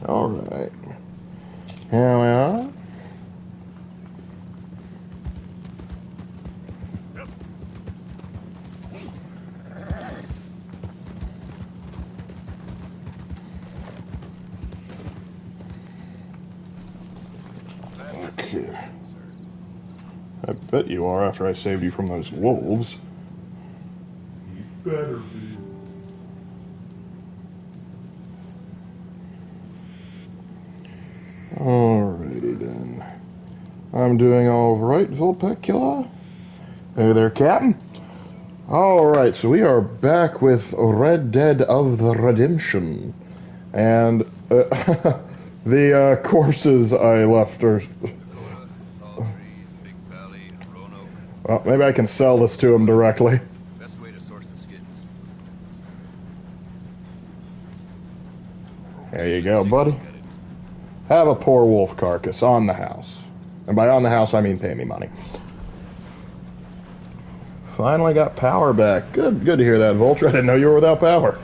Alright. Here we are. Okay. I bet you are after I saved you from those wolves. You better be. Alrighty then. I'm doing alright, Vulpecula. Hey there, Captain. Alright, so we are back with Red Dead of the Redemption. And the courses I left are... Well, maybe I can sell this to him directly. Best way to source the skins. There you go, buddy. Have a poor wolf carcass on the house. And by on the house, I mean pay me money. Finally got power back. Good to hear that, Vulture. I didn't know you were without power.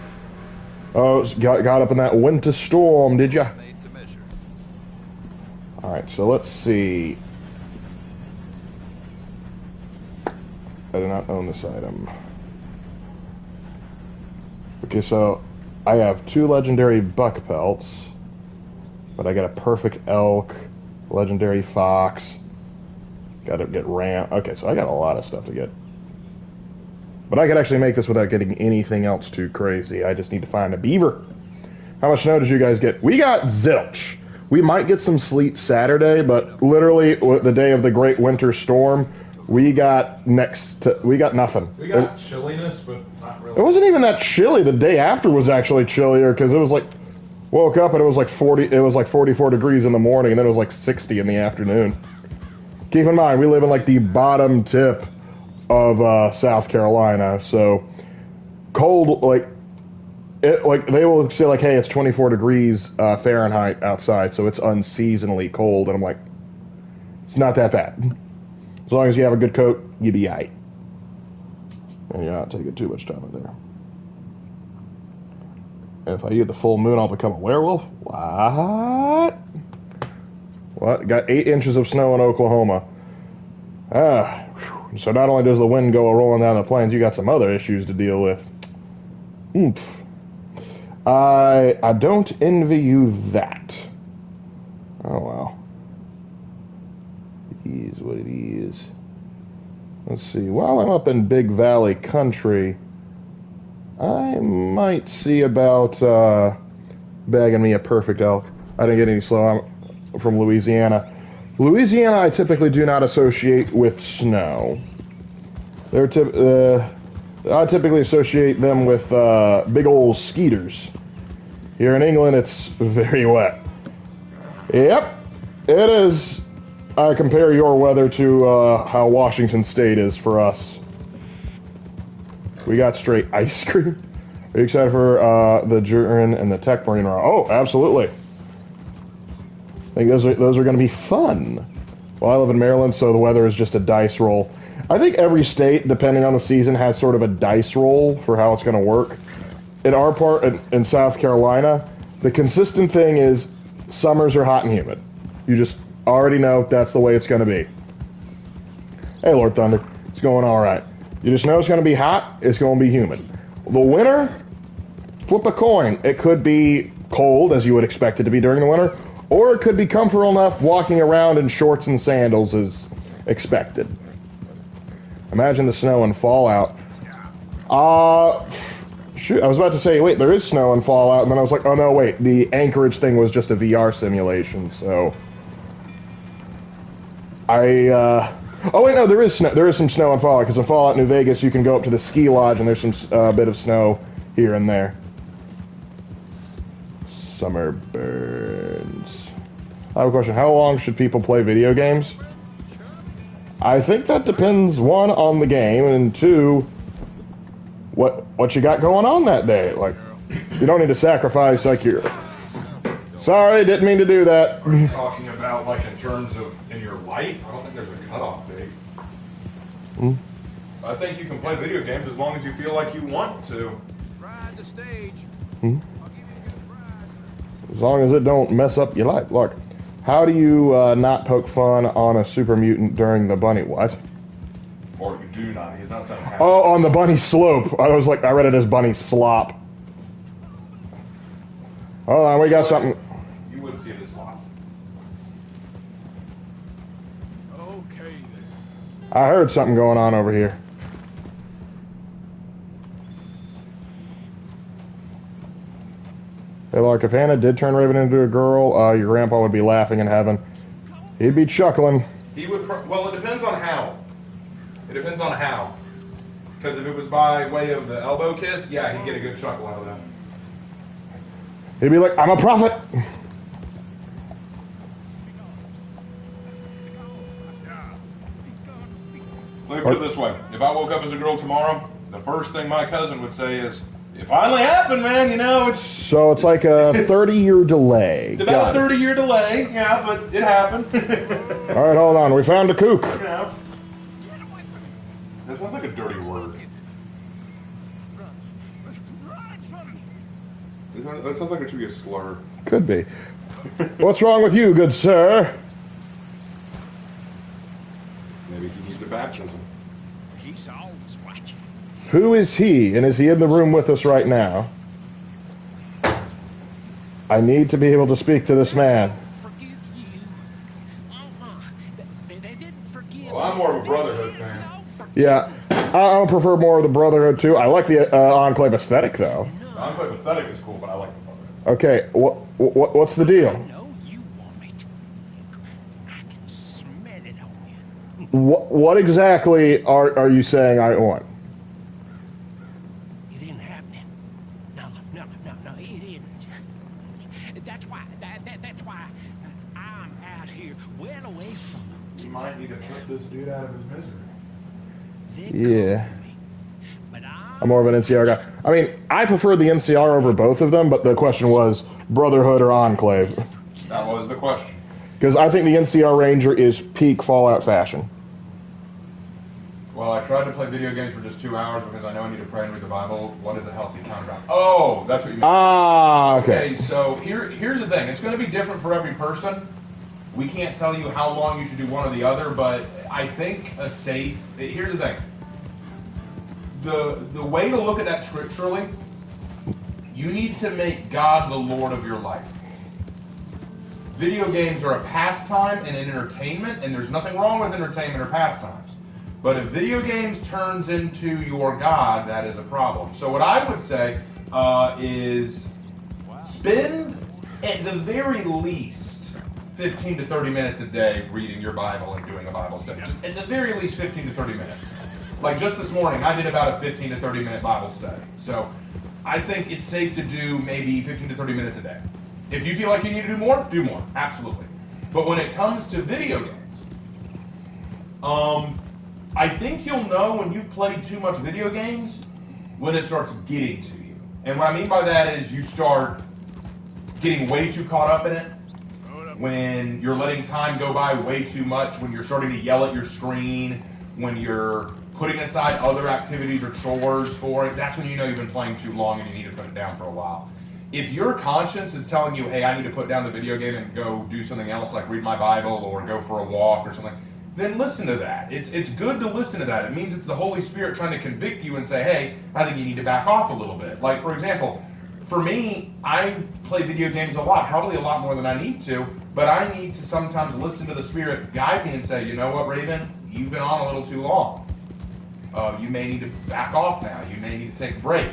Oh, got up in that winter storm, did ya? Alright, so let's see. I do not own this item. Okay, so I have 2 legendary buck pelts, but I got a perfect elk, legendary fox, gotta get ram. Okay, so I got a lot of stuff to get. But I could actually make this without getting anything else too crazy. I just need to find a beaver. How much snow did you guys get? We got zilch. We might get some sleet Saturday, but literally the day of the great winter storm, we got nothing. We got chilliness, but not really. It wasn't even that chilly. The day after was actually chillier because it was like, woke up and it was like 44 degrees in the morning, and then it was like 60 in the afternoon. Keep in mind, we live in like the bottom tip of South Carolina, so cold, like they will say like, hey, it's 24 degrees Fahrenheit outside, so it's unseasonably cold, and I'm like, it's not that bad. As long as you have a good coat, you be aight. And you're not taking too much time in there. And if I get the full moon, I'll become a werewolf? What? What? Got 8 inches of snow in Oklahoma. So not only does the wind go rolling down the plains, you got some other issues to deal with. Oomph. I don't envy you that. Oh well. It is what it is. Let's see. While I'm up in Big Valley Country, I might see about bagging me a perfect elk. I didn't get any slow. I'm from Louisiana. Louisiana, I typically do not associate with snow. I typically associate them with big old skeeters. Here in England, it's very wet. Yep, it is. I compare your weather to how Washington State is for us. We got straight ice cream. Are you excited for the Jurin and the Tech Marine? Oh, absolutely. I think those are going to be fun. Well, I live in Maryland, so the weather is just a dice roll. I think every state, depending on the season, has sort of a dice roll for how it's going to work. In our part, in South Carolina, the consistent thing is summers are hot and humid. You just already know that's the way it's going to be. Hey, Lord Thunder. It's going all right. You just know it's going to be hot. It's going to be humid. The winter, flip a coin. It could be cold, as you would expect it to be during the winter, or it could be comfortable enough walking around in shorts and sandals as expected. Imagine the snow and Fallout. Shoot, I was about to say, wait, there is snow in Fallout, and then I was like, oh no, wait, the Anchorage thing was just a VR simulation, so... Oh wait, no, there is snow. There is some snow in Fallout, because in Fallout New Vegas, you can go up to the ski lodge, and there's some bit of snow here and there. Summer burns. I have a question. How long should people play video games? I think that depends, 1, on the game, and 2, what you got going on that day. Like, you don't need to sacrifice, like, your... Sorry, didn't mean to do that. Are you talking about, like, in terms of in your life? I don't think there's a cutoff date. I think you can play video games as long as you feel like you want to. Ride the stage. Hmm? I'll give you a good ride. As long as it don't mess up your life. Look, how do you not poke fun on a super mutant during the bunny? What? Or you do not. He's not saying. Oh, on the bunny slope. I read it as bunny slop. Hold on, we got something. You would see it as slop. Okay then. I heard something going on over here. Hey, Lark, if Hannah did turn Raven into a girl, your grandpa would be laughing in heaven. He'd be chuckling. He would. Well, it depends on how. It depends on how. Because if it was by way of the elbow kiss, yeah, he'd get a good chuckle out of that. He'd be like, I'm a prophet. Let me put it this way. If I woke up as a girl tomorrow, the first thing my cousin would say is, it finally happened, man. You know, it's... So it's like a 30-year delay. It's about a 30-year delay, yeah, but it happened. All right, hold on. We found a kook. You know. That sounds like a dirty word. That sounds like it should be a slur. Could be. What's wrong with you, good sir? Maybe he needs a baptism. He's always watching. Who is he, and is he in the room with us right now? I need to be able to speak to this man. Forgive you. They didn't forgive. Well, I'm more of a Brotherhood fan. Yeah, I prefer more of the Brotherhood, too. I like the Enclave aesthetic, though. The Enclave aesthetic is cool, but I like the Brotherhood. Okay, what's the deal? No, you want it. I can smell it on you. What exactly are you saying I want? It ain't happening. No, it isn't. That's why. That's why I'm out here, well away from them. You might need to put this dude out of his misery. Yeah. I'm more of an NCR guy. I mean, I prefer the NCR over both of them, but the question was Brotherhood or Enclave. That was the question. Because I think the NCR Ranger is peak Fallout fashion. Well, I tried to play video games for just 2 hours because I know I need to pray and read the Bible. What is a healthy counterbalance? Oh, that's what you mean. Ah, okay. Okay, so here's the thing. It's going to be different for every person. We can't tell you how long you should do one or the other, but I think a safe... Here's the thing. The way to look at that scripturally, you need to make God the Lord of your life. Video games are a pastime and an entertainment, and there's nothing wrong with entertainment or pastimes. But if video games turns into your God, that is a problem. So what I would say is spend, at the very least, 15 to 30 minutes a day reading your Bible and doing a Bible study. Just at the very least 15 to 30 minutes. Like just this morning, I did about a 15 to 30 minute Bible study. So I think it's safe to do maybe 15 to 30 minutes a day. If you feel like you need to do more, absolutely. But when it comes to video games, I think you'll know when you've played too much video games when it starts getting to you. And what I mean by that is you start getting way too caught up in it, when you're letting time go by way too much, when you're starting to yell at your screen, when you're putting aside other activities or chores for it, that's when you know you've been playing too long and you need to put it down for a while. If your conscience is telling you, hey, I need to put down the video game and go do something else, like read my Bible or go for a walk or something, then listen to that. It's good to listen to that. It means it's the Holy Spirit trying to convict you and say, hey, I think you need to back off a little bit. Like, for example, for me, I play video games a lot, probably a lot more than I need to, but I need to sometimes listen to the Spirit guide me and say, you know what, Raven, you've been on a little too long. You may need to back off now. You may need to take a break.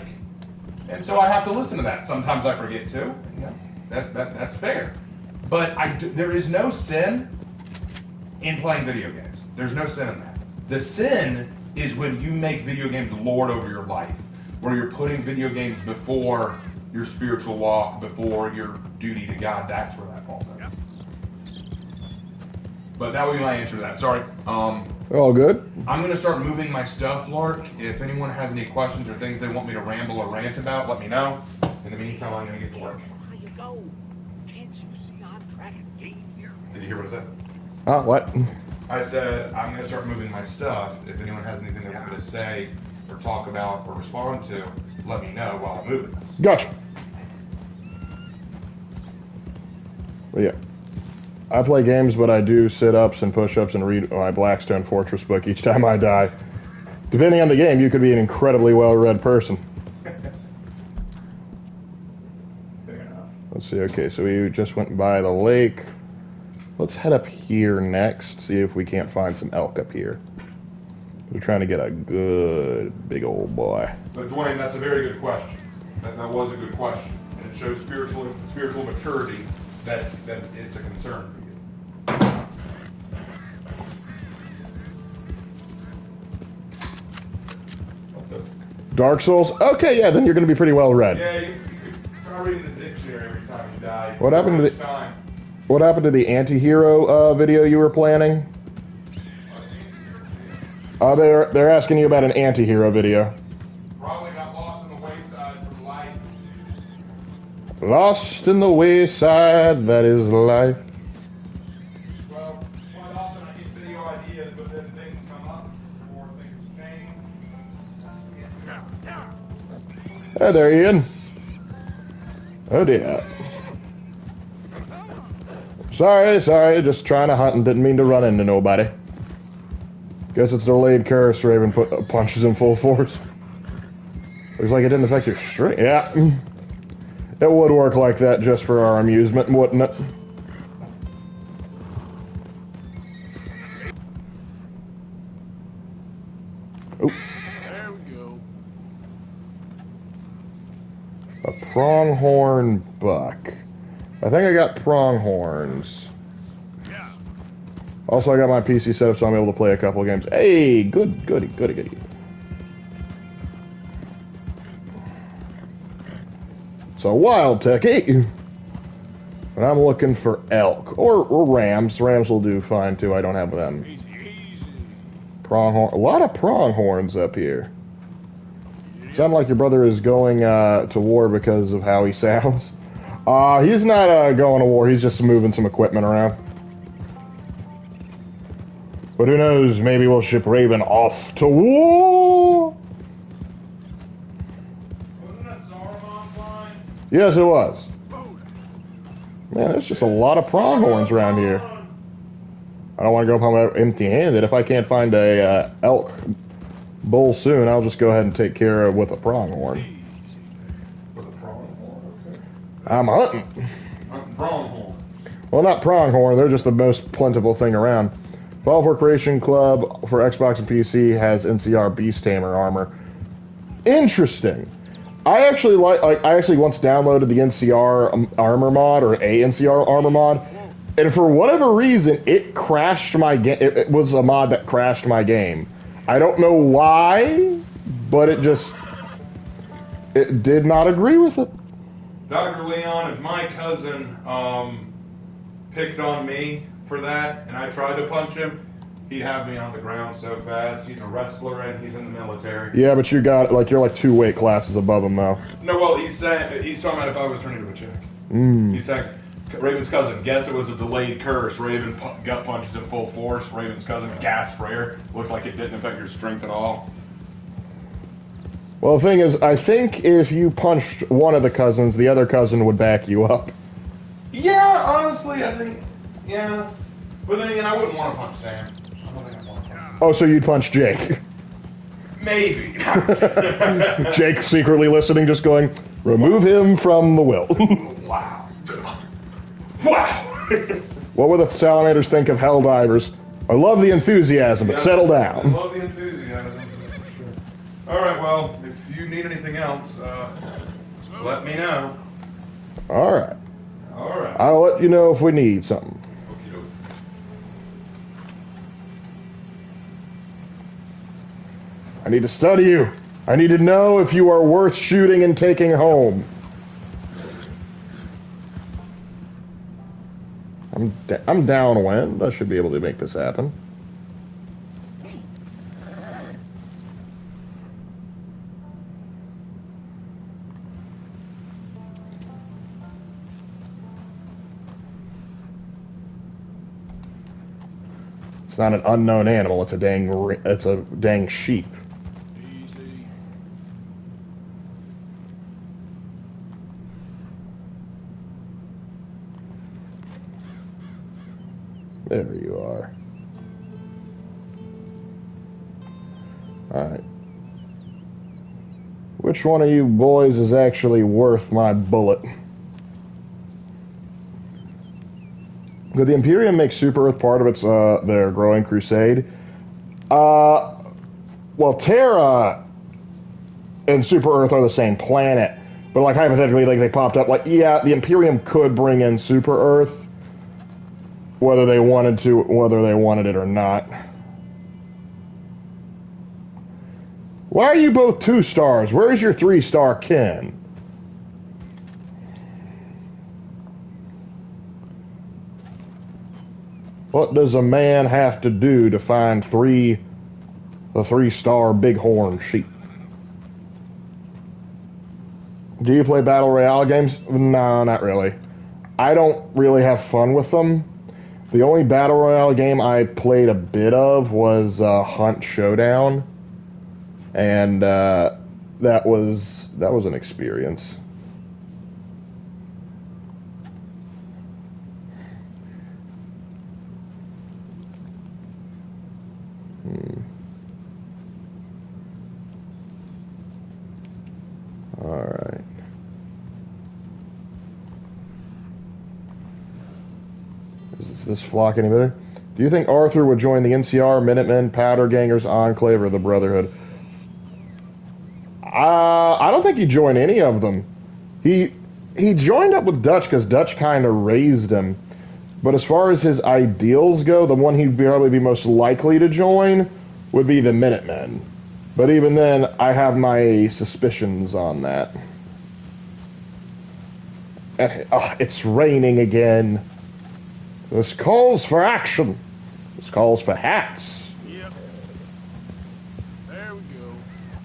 And so I have to listen to that. Sometimes I forget to. Yeah, that's fair. But there is no sin in playing video games. There's no sin in that. The sin is when you make video games Lord over your life, where you're putting video games before your spiritual walk, before your duty to God. That's where that falls in. But that would be my answer to that. Sorry. All good. I'm going to start moving my stuff, Lark. If anyone has any questions or things they want me to ramble or rant about, let me know. In the meantime, I'm going to get to work. How you go? Can't you see I'm tracking game here? Did you hear what I said? What? I said I'm going to start moving my stuff. If anyone has anything they want me to say or talk about or respond to, let me know while I'm moving this. Gotcha. But yeah. I play games, but I do sit-ups and push-ups and read my Blackstone Fortress book each time I die. Depending on the game, you could be an incredibly well-read person. Fair enough. Let's see, okay, so we just went by the lake. Let's head up here next, see if we can't find some elk up here. We're trying to get a good big old boy. But Dwayne, that's a very good question. That was a good question. And it shows spiritual maturity that it's a concern for you. Dark Souls? Okay, yeah, then you're going to be pretty well read. Yeah, you try reading the dictionary every time you die. What happened to the time? What happened to the anti-hero video you were planning? They're asking you about an anti-hero video. Probably got lost in the wayside from life. Lost in the wayside, that is life. Well, quite often I get video ideas, but then things come up or things change. Hey there, Ian. Oh dear. Sorry, just trying to hunt and didn't mean to run into nobody. Guess it's delayed curse. Raven punches in full force. Looks like it didn't affect your strength. Yeah. It would work like that just for our amusement, wouldn't it? Oop. There we go. A pronghorn buck. I think I got pronghorns. Yeah. Also, I got my PC set up so I'm able to play a couple of games. Hey, goody. So, wild techie. And I'm looking for elk. Or rams. Rams will do fine, too. I don't have them. Easy. Pronghorn. A lot of pronghorns up here. Sound like your brother is going to war because of how he sounds. He's not going to war. He's just moving some equipment around. But who knows? Maybe we'll ship Raven off to war. Wasn't that Saruman flying? Yes, it was. Man, there's just a lot of pronghorns around here. I don't want to go home empty-handed. If I can't find a elk bull soon, I'll just go ahead and take care of with a pronghorn. With a pronghorn, okay. I'm hunting. Hunting pronghorn. Well, not pronghorn. They're just the most plentiful thing around. Fall for Creation Club for Xbox and PC has NCR Beast Tamer armor. Interesting. I actually I actually once downloaded the NCR armor mod, or a NCR armor mod, and for whatever reason it crashed my game. It was a mod that crashed my game. I don't know why, but it did not agree with it. Dr. Leon, if my cousin picked on me for that and I tried to punch him, he'd have me on the ground so fast. He's a wrestler and he's in the military. Yeah, but you're like 2 weight classes above him though. No, well, he's talking about if I was turning to a chick. He's saying, Raven's cousin, guess it was a delayed curse. Raven gut punches in full force. Raven's cousin gasps for air. Looks like it didn't affect your strength at all. Well, the thing is, I think if you punched one of the cousins, the other cousin would back you up. Yeah, honestly, I think, yeah. But then again, I wouldn't want to punch Sam. I don't think I'd want to punch him. Oh, so you'd punch Jake. Maybe. Jake secretly listening, just going, remove him from the will. Wow. Wow. What would the Salamanders think of Helldivers? I love the enthusiasm, but settle I down. love the enthusiasm. Sure. All right, well, if you need anything else, let me know. All right. All right. I'll let you know if we need something. Okey-doke. I need to study you. I need to know if you are worth shooting and taking home. I'm downwind. I should be able to make this happen. It's not an unknown animal. It's a dang sheep. Easy. There you are. Alright. Which one of you boys is actually worth my bullet? Did the Imperium make Super Earth part of its their growing crusade? Well, Terra and Super Earth are the same planet, but like hypothetically, like they popped up. Like, yeah, the Imperium could bring in Super Earth, whether they wanted it or not. Why are you both 2 stars? Where is your 3-star kin? What does a man have to do to find the 3-star bighorn sheep? Do you play Battle Royale games? No, not really. I don't really have fun with them. The only Battle Royale game I played a bit of was Hunt Showdown. And that was an experience. All right. Is this flock any better? Do you think Arthur would join the NCR, Minutemen, Powder Gangers, Enclave, or the Brotherhood? I don't think he'd join any of them. He joined up with Dutch because Dutch kind of raised him. But as far as his ideals go, the one he'd probably be most likely to join would be the Minutemen. But even then, I have my suspicions on that. It's raining again. This calls for action. This calls for hats. Yep. There we go.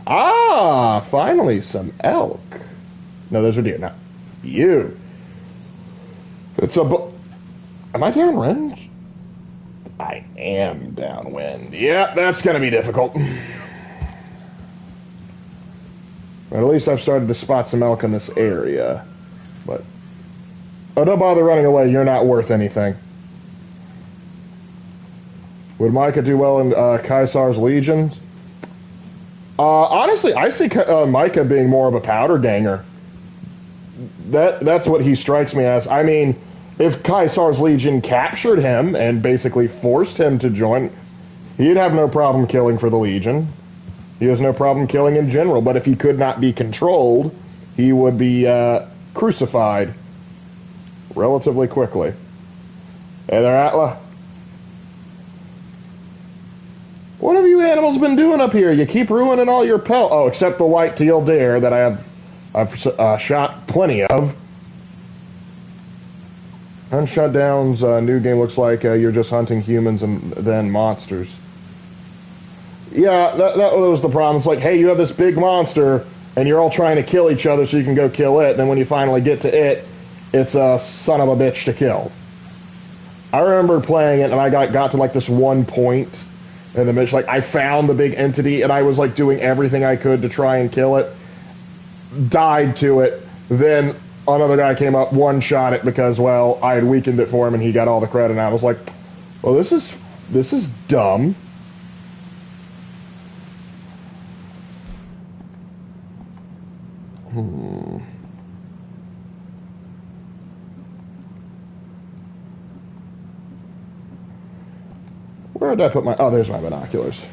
Ah, finally some elk. No, those are deer. Now, you. It's a... Am I downwind? I am downwind. Yep, that's going to be difficult. But at least I've started to spot some elk in this area. But... Oh, don't bother running away. You're not worth anything. Would Micah do well in Caesar's Legions? Honestly, I see Micah being more of a powder ganger. That's what he strikes me as. I mean, if Caesar's Legion captured him and basically forced him to join, he'd have no problem killing for the Legion. He has no problem killing in general, but if he could not be controlled, he would be crucified relatively quickly. Hey there, Atla. What have you animals been doing up here? You keep ruining all your pelts. Oh, except the white teal deer that I've shot plenty of. And Shutdown's new game looks like you're just hunting humans and then monsters. Yeah, that was the problem. It's like, hey, you have this big monster, and you're all trying to kill each other so you can go kill it, and then when you finally get to it, it's a son of a bitch to kill. I remember playing it, and I got to like this one point in the mission, like I found the big entity, and I was like doing everything I could to try and kill it. Died to it. Then another guy came up, one-shot it because, well, I had weakened it for him, and he got all the credit, and I was like, well, this is dumb. Where did I put my... Oh, there's my binoculars.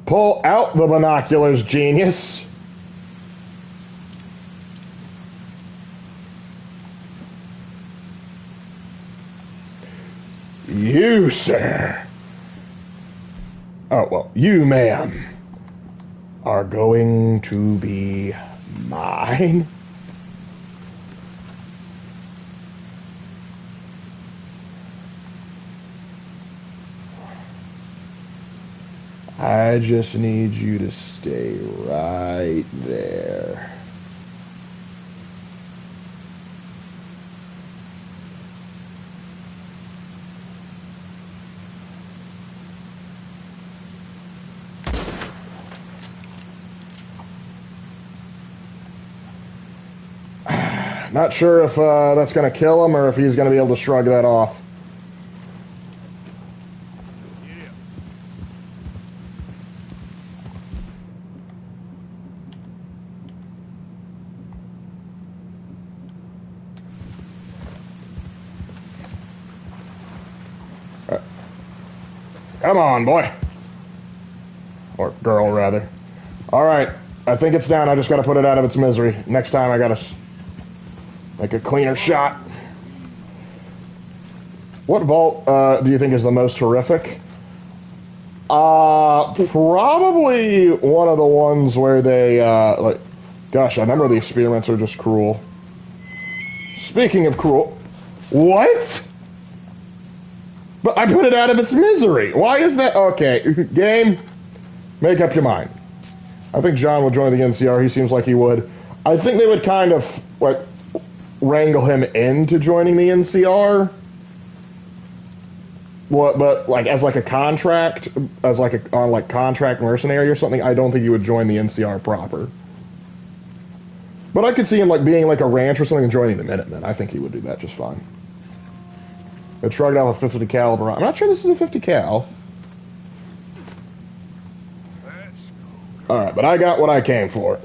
Pull out the binoculars, genius. You, sir. Oh, well, you, ma'am, are going to be mine. I just need you to stay right there. Not sure if that's going to kill him or if he's going to be able to shrug that off. Come on, boy. Or girl, rather. Alright, I think it's down. I just gotta put it out of its misery. Next time I gotta make a cleaner shot. What vault do you think is the most horrific? Probably one of the ones where they, like... Gosh, I remember the experiments are just cruel. Speaking of cruel... What?! But I put it out of its misery. Why is that? Okay, game, make up your mind. I think John would join the NCR. He seems like he would. I think they would kind of like wrangle him into joining the NCR. What? But like as like a contract, as like a on like contract mercenary or something. I don't think he would join the NCR proper. But I could see him like being like a ranch or something and joining the Minutemen. I think he would do that just fine. It shrugged off a 50 caliber. I'm not sure this is a 50 cal. Alright, but I got what I came for.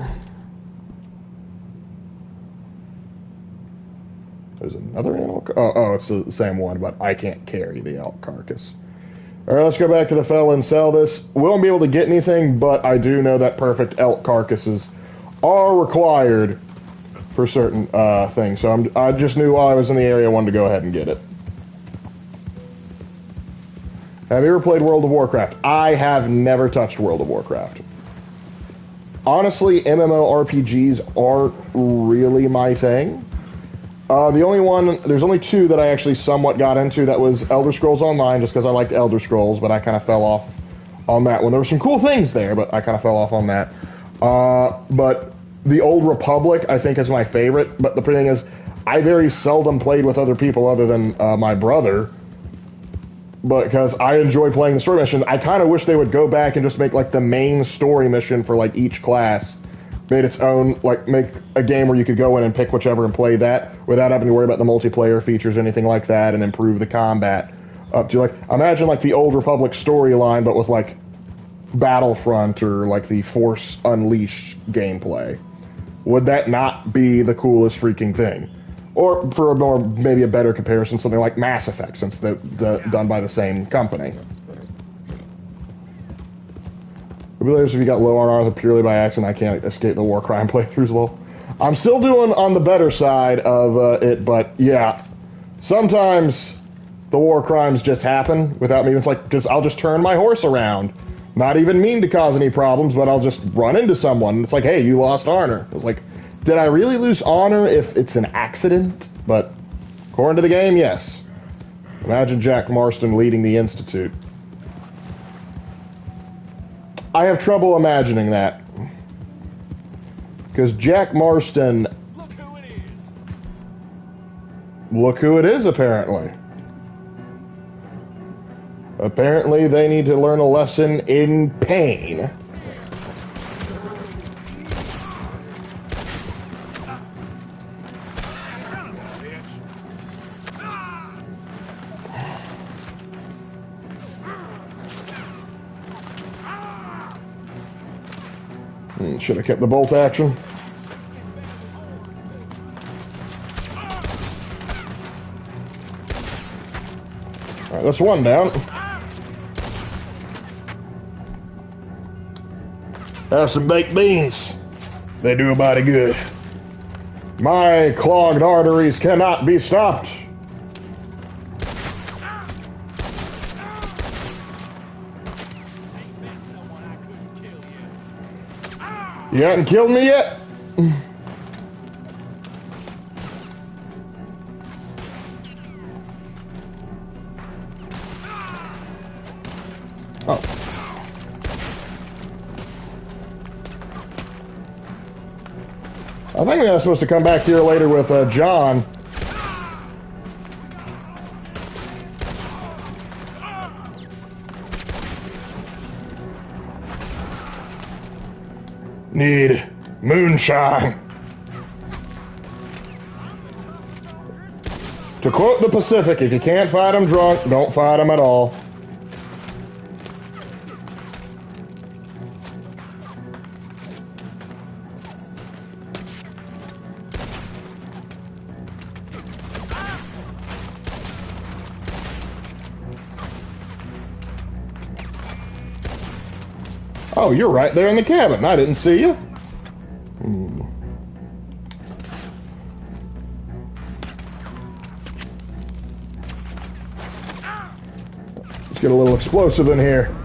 There's another animal. Oh, it's the same one, but I can't carry the elk carcass. Alright, let's go back to the fella and sell this. We won't be able to get anything, but I do know that perfect elk carcasses are required for certain things. So I just knew while I was in the area I wanted to go ahead and get it. Have you ever played World of Warcraft? I have never touched World of Warcraft. Honestly, MMORPGs aren't really my thing. There's only two that I actually somewhat got into. That was Elder Scrolls Online, just because I liked Elder Scrolls, but I kind of fell off on that one. There were some cool things there, but I kind of fell off on that. But the Old Republic, I think, is my favorite. But the thing is, I very seldom played with other people other than my brother. But because I enjoy playing the story mission, I kind of wish they would go back and just make like the main story mission for like each class, made its own, like make a game where you could go in and pick whichever and play that without having to worry about the multiplayer features, anything like that, and improve the combat up to like imagine like the Old Republic storyline, but with like Battlefront or like the Force Unleashed gameplay. Would that not be the coolest freaking thing? Or for a more, maybe a better comparison, something like Mass Effect, since they're done by the same company. If you got low on Arthur purely by accident, I can't escape the war crime playthroughs, lol. I'm still doing on the better side of it, but yeah. Sometimes the war crimes just happen without me. It's like, because I'll just turn my horse around. Not even mean to cause any problems, but I'll just run into someone. It's like, hey, you lost honor. It's like, did I really lose honor if it's an accident? But according to the game, yes. Imagine Jack Marston leading the Institute. I have trouble imagining that. Because Jack Marston... Look who it is, apparently. Apparently they need to learn a lesson in pain. Should have kept the bolt action. Alright, that's one down. Have some baked beans. They do a body good. My clogged arteries cannot be stopped. You haven't killed me yet? Oh. I think I'm supposed to come back here later with John. Need moonshine. To quote the Pacific, if you can't fight 'em drunk, don't fight 'em at all. Oh, you're right there in the cabin. I didn't see you. Let's get a little explosive in here.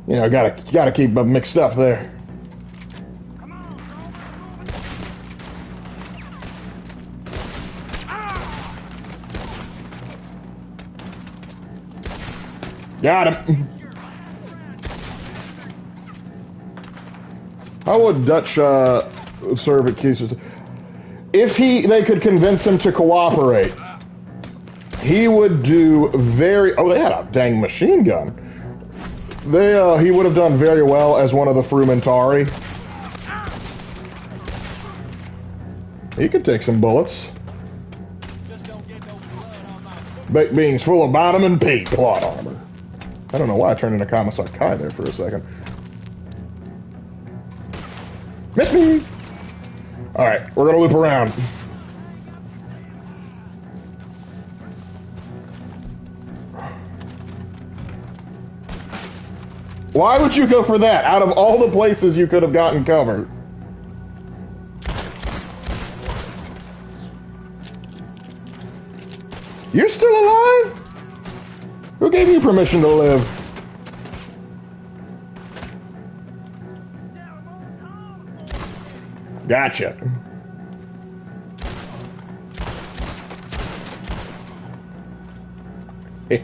You know, gotta keep them mixed up there. Got him. How would Dutch serve at cases? If they could convince him to cooperate, he would do very. Oh, they had a dang machine gun. He would have done very well as one of the Frumentari. He could take some bullets. Baked beans full of vitamin P plot armor. I don't know why I turned into Commissar Kai there for a second. Miss me! Alright, we're gonna loop around. Why would you go for that? Out of all the places you could have gotten cover. You're still alive? Who gave you permission to live? Gotcha. Who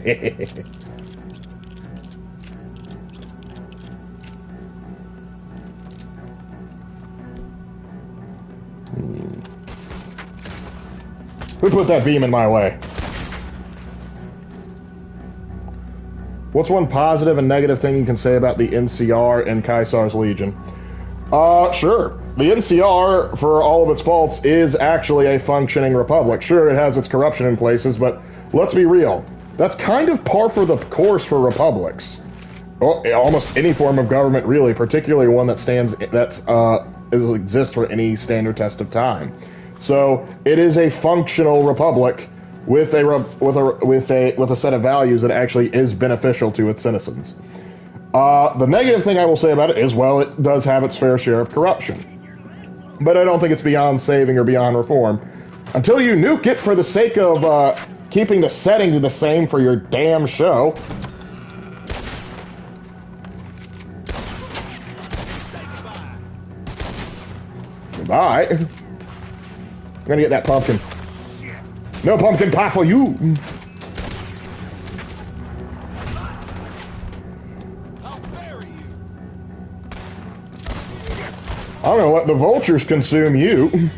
put that beam in my way? What's one positive and negative thing you can say about the NCR and Caesar's Legion? Sure. The NCR, for all of its faults, is actually a functioning republic. Sure, it has its corruption in places, but let's be real. That's kind of par for the course for republics. Almost any form of government, really, particularly one that exists for any standard test of time. So it is a functional republic with a set of values that actually is beneficial to its citizens. The negative thing I will say about it is, well, it does have its fair share of corruption. But I don't think it's beyond saving or beyond reform. Until you nuke it for the sake of keeping the setting the same for your damn show. Goodbye. I'm gonna get that pumpkin. No pumpkin pie for you! I'm gonna let the vultures consume you.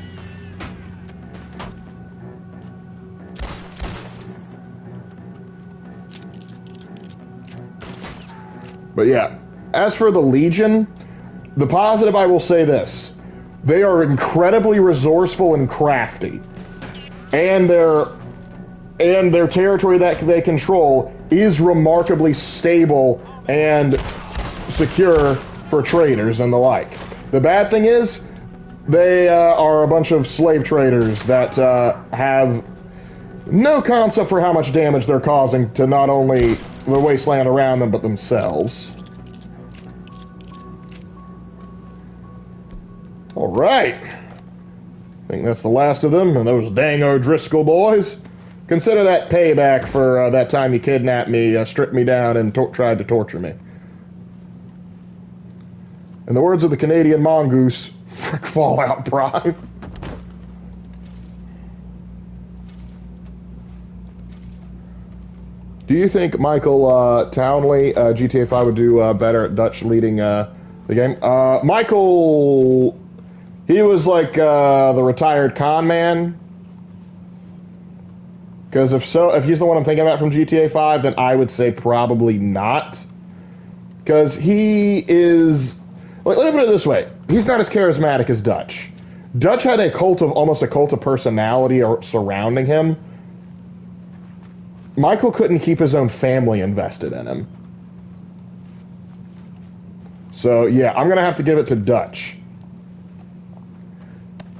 But yeah, as for the Legion, the positive I will say this. They are incredibly resourceful and crafty. And their territory that they control is remarkably stable and secure for traders and the like. The bad thing is, they are a bunch of slave traders that have no concept for how much damage they're causing to not only the wasteland around them, but themselves. Alright. I think that's the last of them, and those dang O'Driscoll boys. Consider that payback for that time you kidnapped me, stripped me down, and tried to torture me. In the words of the Canadian mongoose, frick Fallout Prime. Do you think Michael Townley, GTA 5, would do better at Dutch leading the game? Michael, he was like the retired con man. Because if he's the one I'm thinking about from GTA 5, then I would say probably not. Because he is Let me put it this way. He's not as charismatic as Dutch. Dutch had almost a cult of personality surrounding him. Michael couldn't keep his own family invested in him. So, yeah, I'm going to have to give it to Dutch.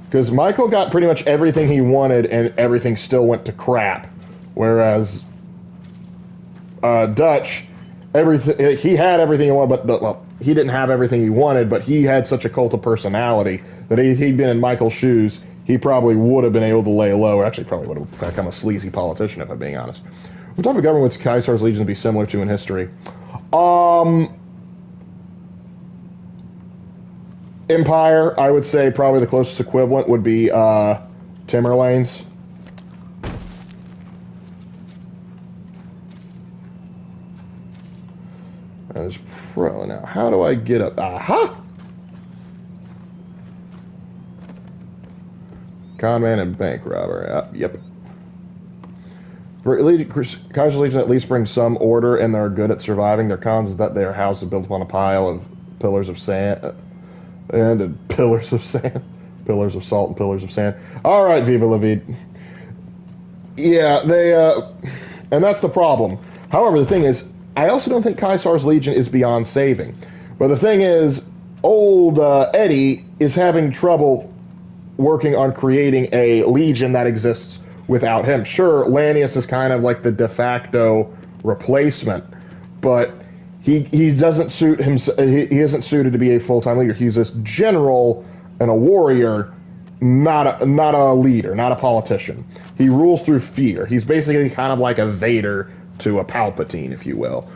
Because Michael got pretty much everything he wanted, and everything still went to crap. Whereas Dutch, he had everything he wanted, but well, he didn't have everything he wanted, but he had such a cult of personality that if he'd been in Michael's shoes, he probably would have been able to lay low, or actually probably would have become a sleazy politician, if I'm being honest. What type of government would Caesar's Legion be similar to in history? Empire, I would say probably the closest equivalent would be Timberlanes. There's pro. Now, how do I get up? Aha! Conman and bank robber. Yep. Kaiser's Legion at least brings some order, and they're good at surviving. Their cons is that their house is built upon a pile of pillars of sand. And pillars of sand. Pillars of salt and pillars of sand. Alright, Viva La Vida. Yeah, and that's the problem. However, the thing is, I also don't think Caesar's Legion is beyond saving. But the thing is, old Eddie is having trouble working on creating a legion that exists without him. Sure, Lannius is kind of like the de facto replacement, but he doesn't suit him. He isn't suited to be a full-time leader. He's this general and a warrior, not a leader, not a politician. He rules through fear. He's basically kind of like a Vader to a Palpatine, if you will.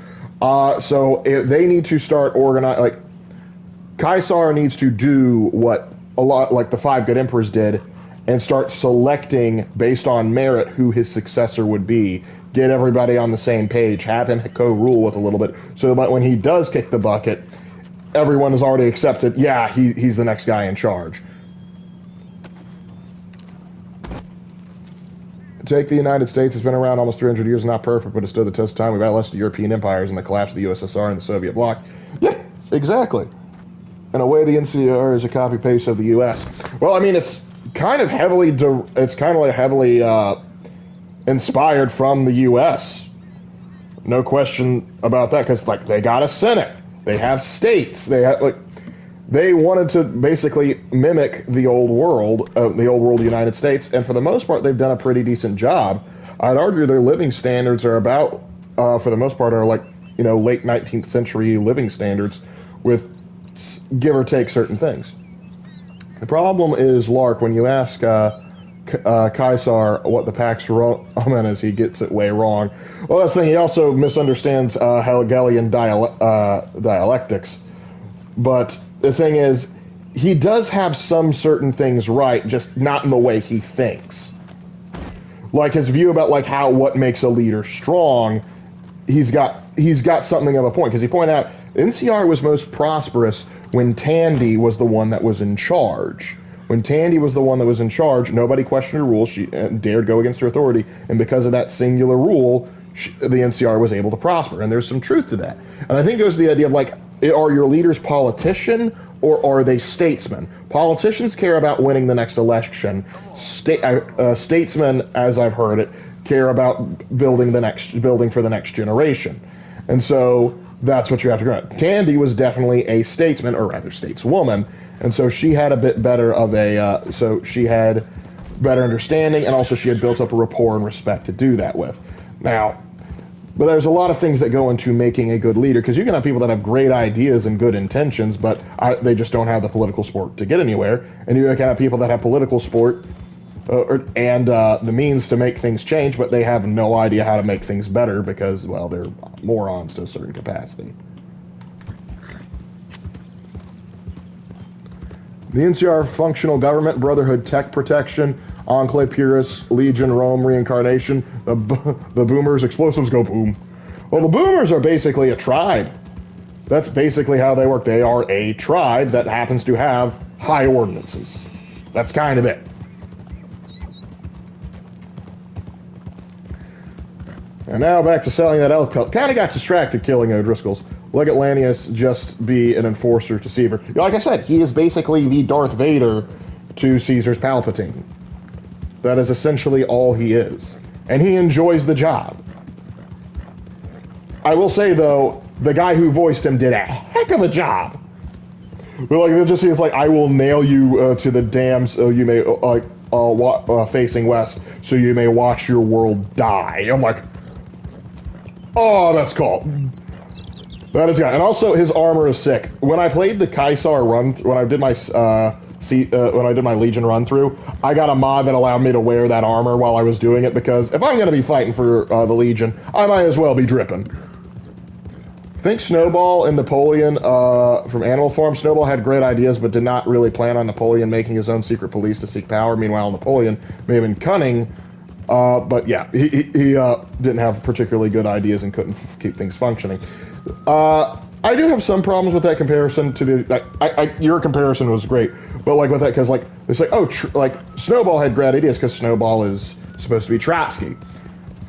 So they need to start organizing. Like Caesar needs to do what a lot like the Five Good Emperors did, and start selecting based on merit who his successor would be. Get everybody on the same page. Have him co-rule with a little bit, so that when he does kick the bucket, everyone has already accepted. Yeah, he's the next guy in charge. Take the United States. It's been around almost 300 years, not perfect, but it stood the test of time. We've outlasted the European empires and the collapse of the USSR and the Soviet bloc. Yeah, exactly. In a way, the NCR is a copy-paste of the U.S. Well, I mean, it's kind of heavily inspired from the U.S. No question about that, because like they got a Senate, they have states, they wanted to basically mimic the old world United States, and for the most part, they've done a pretty decent job. I'd argue their living standards are about, for the most part, are like, late 19th century living standards, with give or take certain things. The problem is, Lark, when you ask Caesar what the Pax Roman is, he gets it way wrong. Well, that's the thing, he also misunderstands Hegelian dialectics, but the thing is, he does have some certain things right, just not in the way he thinks. Like his view about what makes a leader strong, he's got something of a point, because he pointed out NCR was most prosperous when Tandy was the one that was in charge. When Tandy was the one that was in charge, nobody questioned her rules. She dared go against her authority, and because of that singular rule, the NCR was able to prosper. And there's some truth to that. And I think it goes to the idea of are your leaders politician or are they statesmen? Politicians care about winning the next election. Statesmen, as I've heard it, care about building for the next generation. And so that's what you have to go. Tandy was definitely a statesman, or rather stateswoman, and so she had a bit better of so she had better understanding, and also she had built up a rapport and respect to do that with. Now, but there's a lot of things that go into making a good leader, because you can have people that have great ideas and good intentions, but they just don't have the political support to get anywhere, and you can have people that have political support and the means to make things change, but they have no idea how to make things better because, well, they're morons to a certain capacity. The NCR functional government, Brotherhood tech protection, Enclave Purist, Legion, Rome reincarnation, the Boomers, explosives go boom. Well, the Boomers are basically a tribe. That's basically how they work. They are a tribe that happens to have high ordinances. That's kind of it. And now back to selling that elk pelt. Kind of got distracted killing O'Driscolls. Let Atlanteus just be an enforcer to Caesar. Like I said, he is basically the Darth Vader to Caesar's Palpatine. That is essentially all he is. And he enjoys the job. I will say, though, the guy who voiced him did a heck of a job. But, like, it just seems like, I will nail you to the dam so you may, facing west, so you may watch your world die. I'm like, oh, that's cool. That is good. And also, his armor is sick. When I played the Caesar run, when I did my Legion run through, I got a mod that allowed me to wear that armor while I was doing it, because if I'm going to be fighting for the Legion, I might as well be dripping. I think Snowball and Napoleon from Animal Farm. Snowball had great ideas, but did not really plan on Napoleon making his own secret police to seek power. Meanwhile, Napoleon may have been cunning, but yeah, he didn't have particularly good ideas and couldn't keep things functioning. I do have some problems with that comparison to the. Your comparison was great, but like with that, because like it's like like Snowball had great ideas because Snowball is supposed to be Trotsky.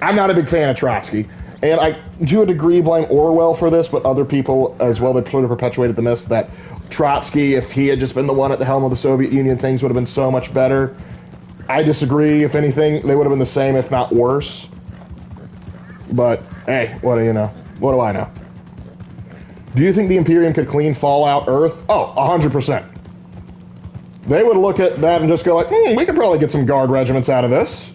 I'm not a big fan of Trotsky. And I, to a degree, blame Orwell for this, but other people as well, they sort of perpetuated the myth that Trotsky, if he had just been the one at the helm of the Soviet Union, things would have been so much better. I disagree. If anything, they would have been the same, if not worse. But, hey, what do you know? What do I know? Do you think the Imperium could clean Fallout Earth? Oh, 100%. They would look at that and just go like, we could probably get some guard regiments out of this.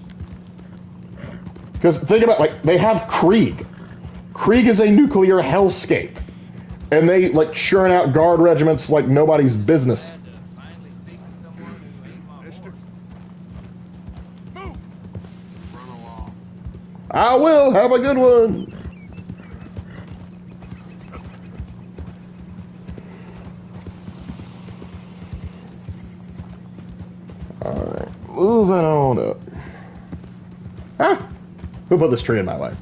Because think about, like, they have Krieg. Krieg is a nuclear hellscape. And they, like, churn out guard regiments like nobody's business. Move! Run along. I will. Have a good one. Alright, moving on up. Ah! Who put this tree in my way?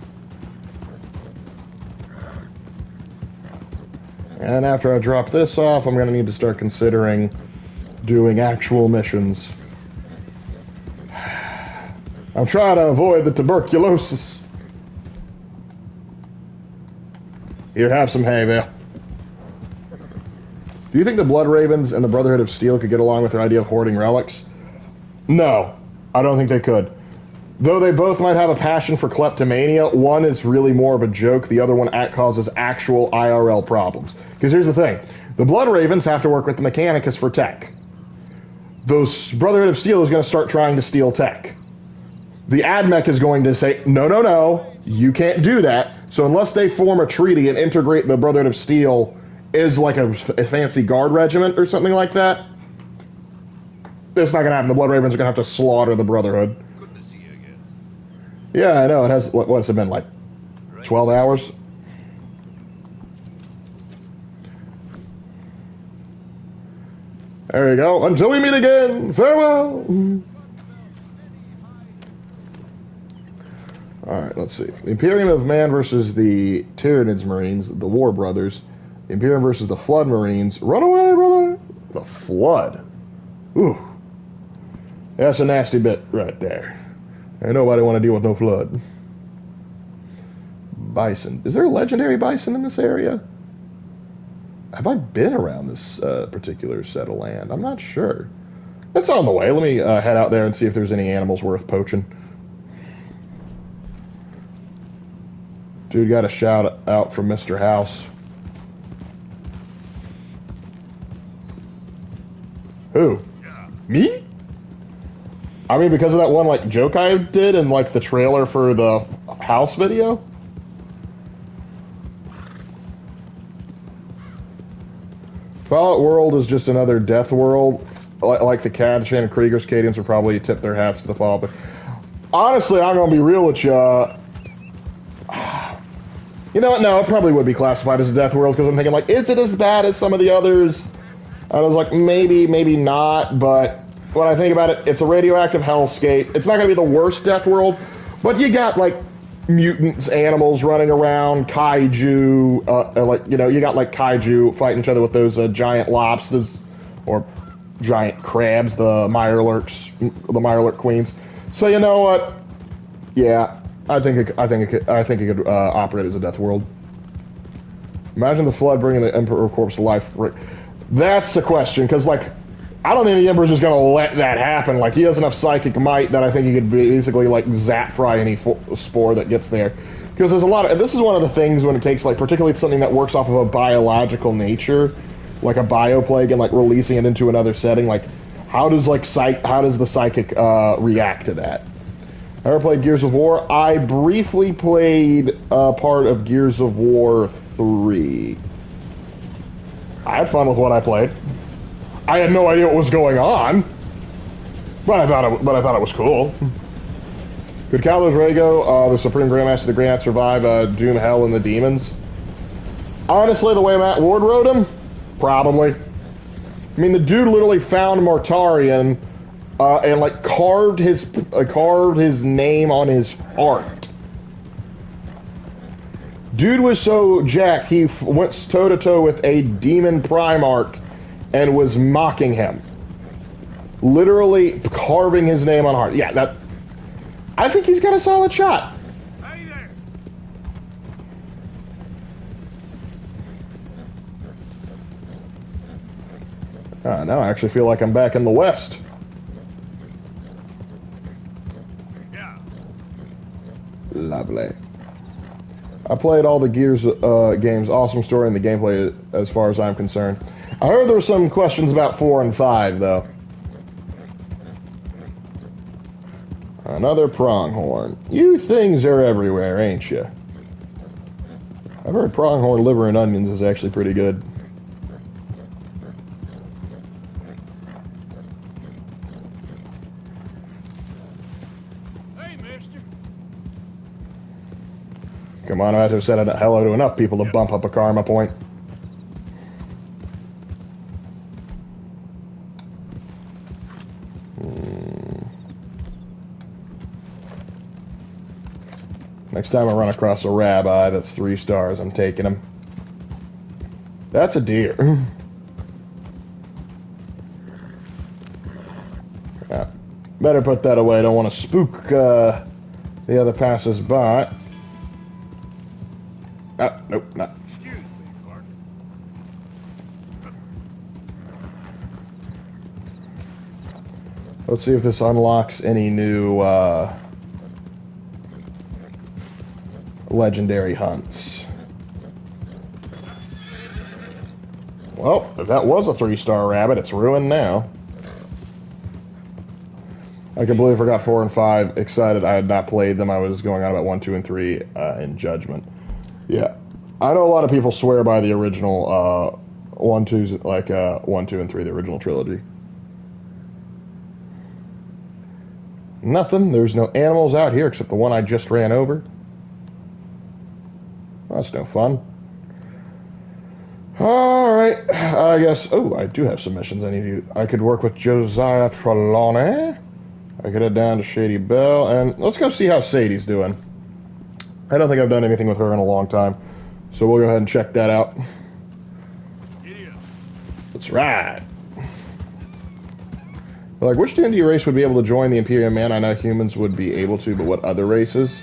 And after I drop this off, I'm going to need to start considering doing actual missions. I'm trying to avoid the tuberculosis. Here, have some hay, Vale. Do you think the Blood Ravens and the Brotherhood of Steel could get along with their idea of hoarding relics? No, I don't think they could. Though they both might have a passion for kleptomania, one is really more of a joke, the other one causes actual IRL problems. Because here's the thing, the Blood Ravens have to work with the Mechanicus for tech. The Brotherhood of Steel is going to start trying to steal tech. The AdMech is going to say, no, no, no, you can't do that. So unless they form a treaty and integrate the Brotherhood of Steel as like a fancy guard regiment or something like that, it's not going to happen. The Blood Ravens are going to have to slaughter the Brotherhood. Yeah, I know. It has, what's it been, like 12 hours? There you go. Until we meet again, farewell! Alright, let's see. The Imperium of Man versus the Tyranids Marines, the War Brothers. The Imperium versus the Flood Marines. Run away, brother! The Flood. Ooh. That's a nasty bit right there. Ain't nobody want to deal with no flood. Bison. Is there a legendary bison in this area? Have I been around this particular set of land? I'm not sure. It's on the way. Let me head out there and see if there's any animals worth poaching. Dude got a shout out from Mr. House. Who? Me? I mean, because of that one, like, joke I did in, like, the trailer for the house video? Fallout World is just another death world. Like the Kadashan and Kriegers, Cadians would probably tip their hats to the Fallout. But honestly, I'm going to be real with you. You know what? No, it probably would be classified as a death world, because I'm thinking, like, is it as bad as some of the others? I was like, maybe, maybe not, but when I think about it, it's a radioactive hellscape. It's not going to be the worst death world, but you got, like, mutants, animals running around, kaiju, like, you know, you got, like, kaiju fighting each other with those giant lobsters, or giant crabs, the Mirelurk queens. So, you know what? Yeah, I think it could operate as a death world. Imagine the flood bringing the Emperor corpse to life. That's the question, because, like, I don't think the Emperor's just going to let that happen. Like, he has enough psychic might that I think he could basically, like, zap fry any spore that gets there. Because there's a lot of... This is one of the things when it takes, like, particularly something that works off of a biological nature, like a bioplague, and, like, releasing it into another setting. Like, how does, like, how does the psychic react to that? I ever played Gears of War? I briefly played part of Gears of War 3. I had fun with what I played. I had no idea what was going on, but I thought it was cool. Could Carlos Rego, the Supreme Grandmaster of the Grand survive Doom, Hell, and the Demons? Honestly, the way Matt Ward wrote him, probably. I mean, the dude literally found Mortarion and like carved his name on his heart. Dude was so jacked he went toe to toe with a demon Primarch and was mocking him, literally carving his name on heart. Yeah, that. I think he's got a solid shot. Hey there. Now I actually feel like I'm back in the West. Yeah. Lovely. I played all the Gears games. Awesome story and the gameplay as far as I'm concerned. I heard there were some questions about 4 and 5, though. Another pronghorn. You things are everywhere, ain't you? I've heard pronghorn liver and onions is actually pretty good. Hey, mister. Come on, I have to have said hello to enough people to bump up a karma point. Next time I run across a rabbi that's 3 stars, I'm taking him. That's a deer. Yeah. Better put that away. Don't want to spook the other passers-by. Nope, not. Excuse me, Lark. Let's see if this unlocks any new legendary hunts. Well, if that was a 3-star rabbit, it's ruined now. I completely forgot 4 and 5. Excited I had not played them. I was going on about 1, 2, and 3 in Judgment. Yeah. I know a lot of people swear by the original 1, 2, like 1, 2, and 3, the original trilogy. Nothing. There's no animals out here except the one I just ran over. That's no fun. Alright, I guess... Oh, I do have some missions I need to... I could work with Josiah Trelawney. I could head down to Shady Belle, and let's go see how Sadie's doing. I don't think I've done anything with her in a long time, so we'll go ahead and check that out. Let's ride. Like, which D&D race would be able to join the Imperium? Man, I know humans would be able to, but what other races?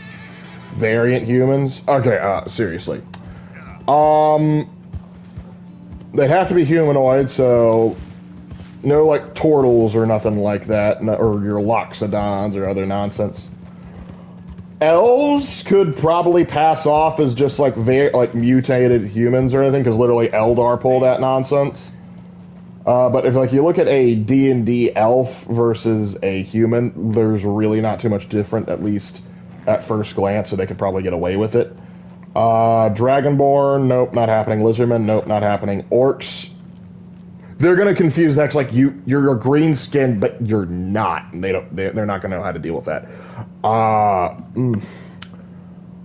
Variant humans? Okay, seriously. They'd have to be humanoid, so no, like, turtles or nothing like that, or your Loxodons or other nonsense. Elves could probably pass off as just, like, mutated humans or anything, because literally Eldar pull that nonsense. But if, like, you look at a D&D elf versus a human, there's really not too much different, at least at first glance, so they could probably get away with it. Dragonborn, nope, not happening. Lizardmen, nope, not happening. Orcs, they're gonna confuse next, like, you're green skinned, but you're not. And they're not gonna know how to deal with that.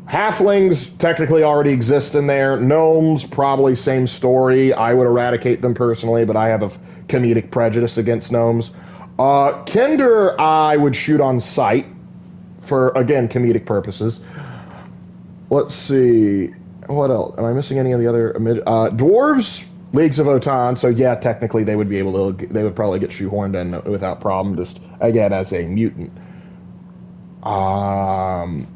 Halflings technically already exist in there. Gnomes, probably same story. I would eradicate them personally, but I have a comedic prejudice against gnomes. Kinder, I would shoot on sight for, again, comedic purposes. Let's see. What else? Am I missing any of the other... dwarves, Leagues of Otan, so yeah, technically they would be able to... They would probably get shoehorned in without problem, just, again, as a mutant. And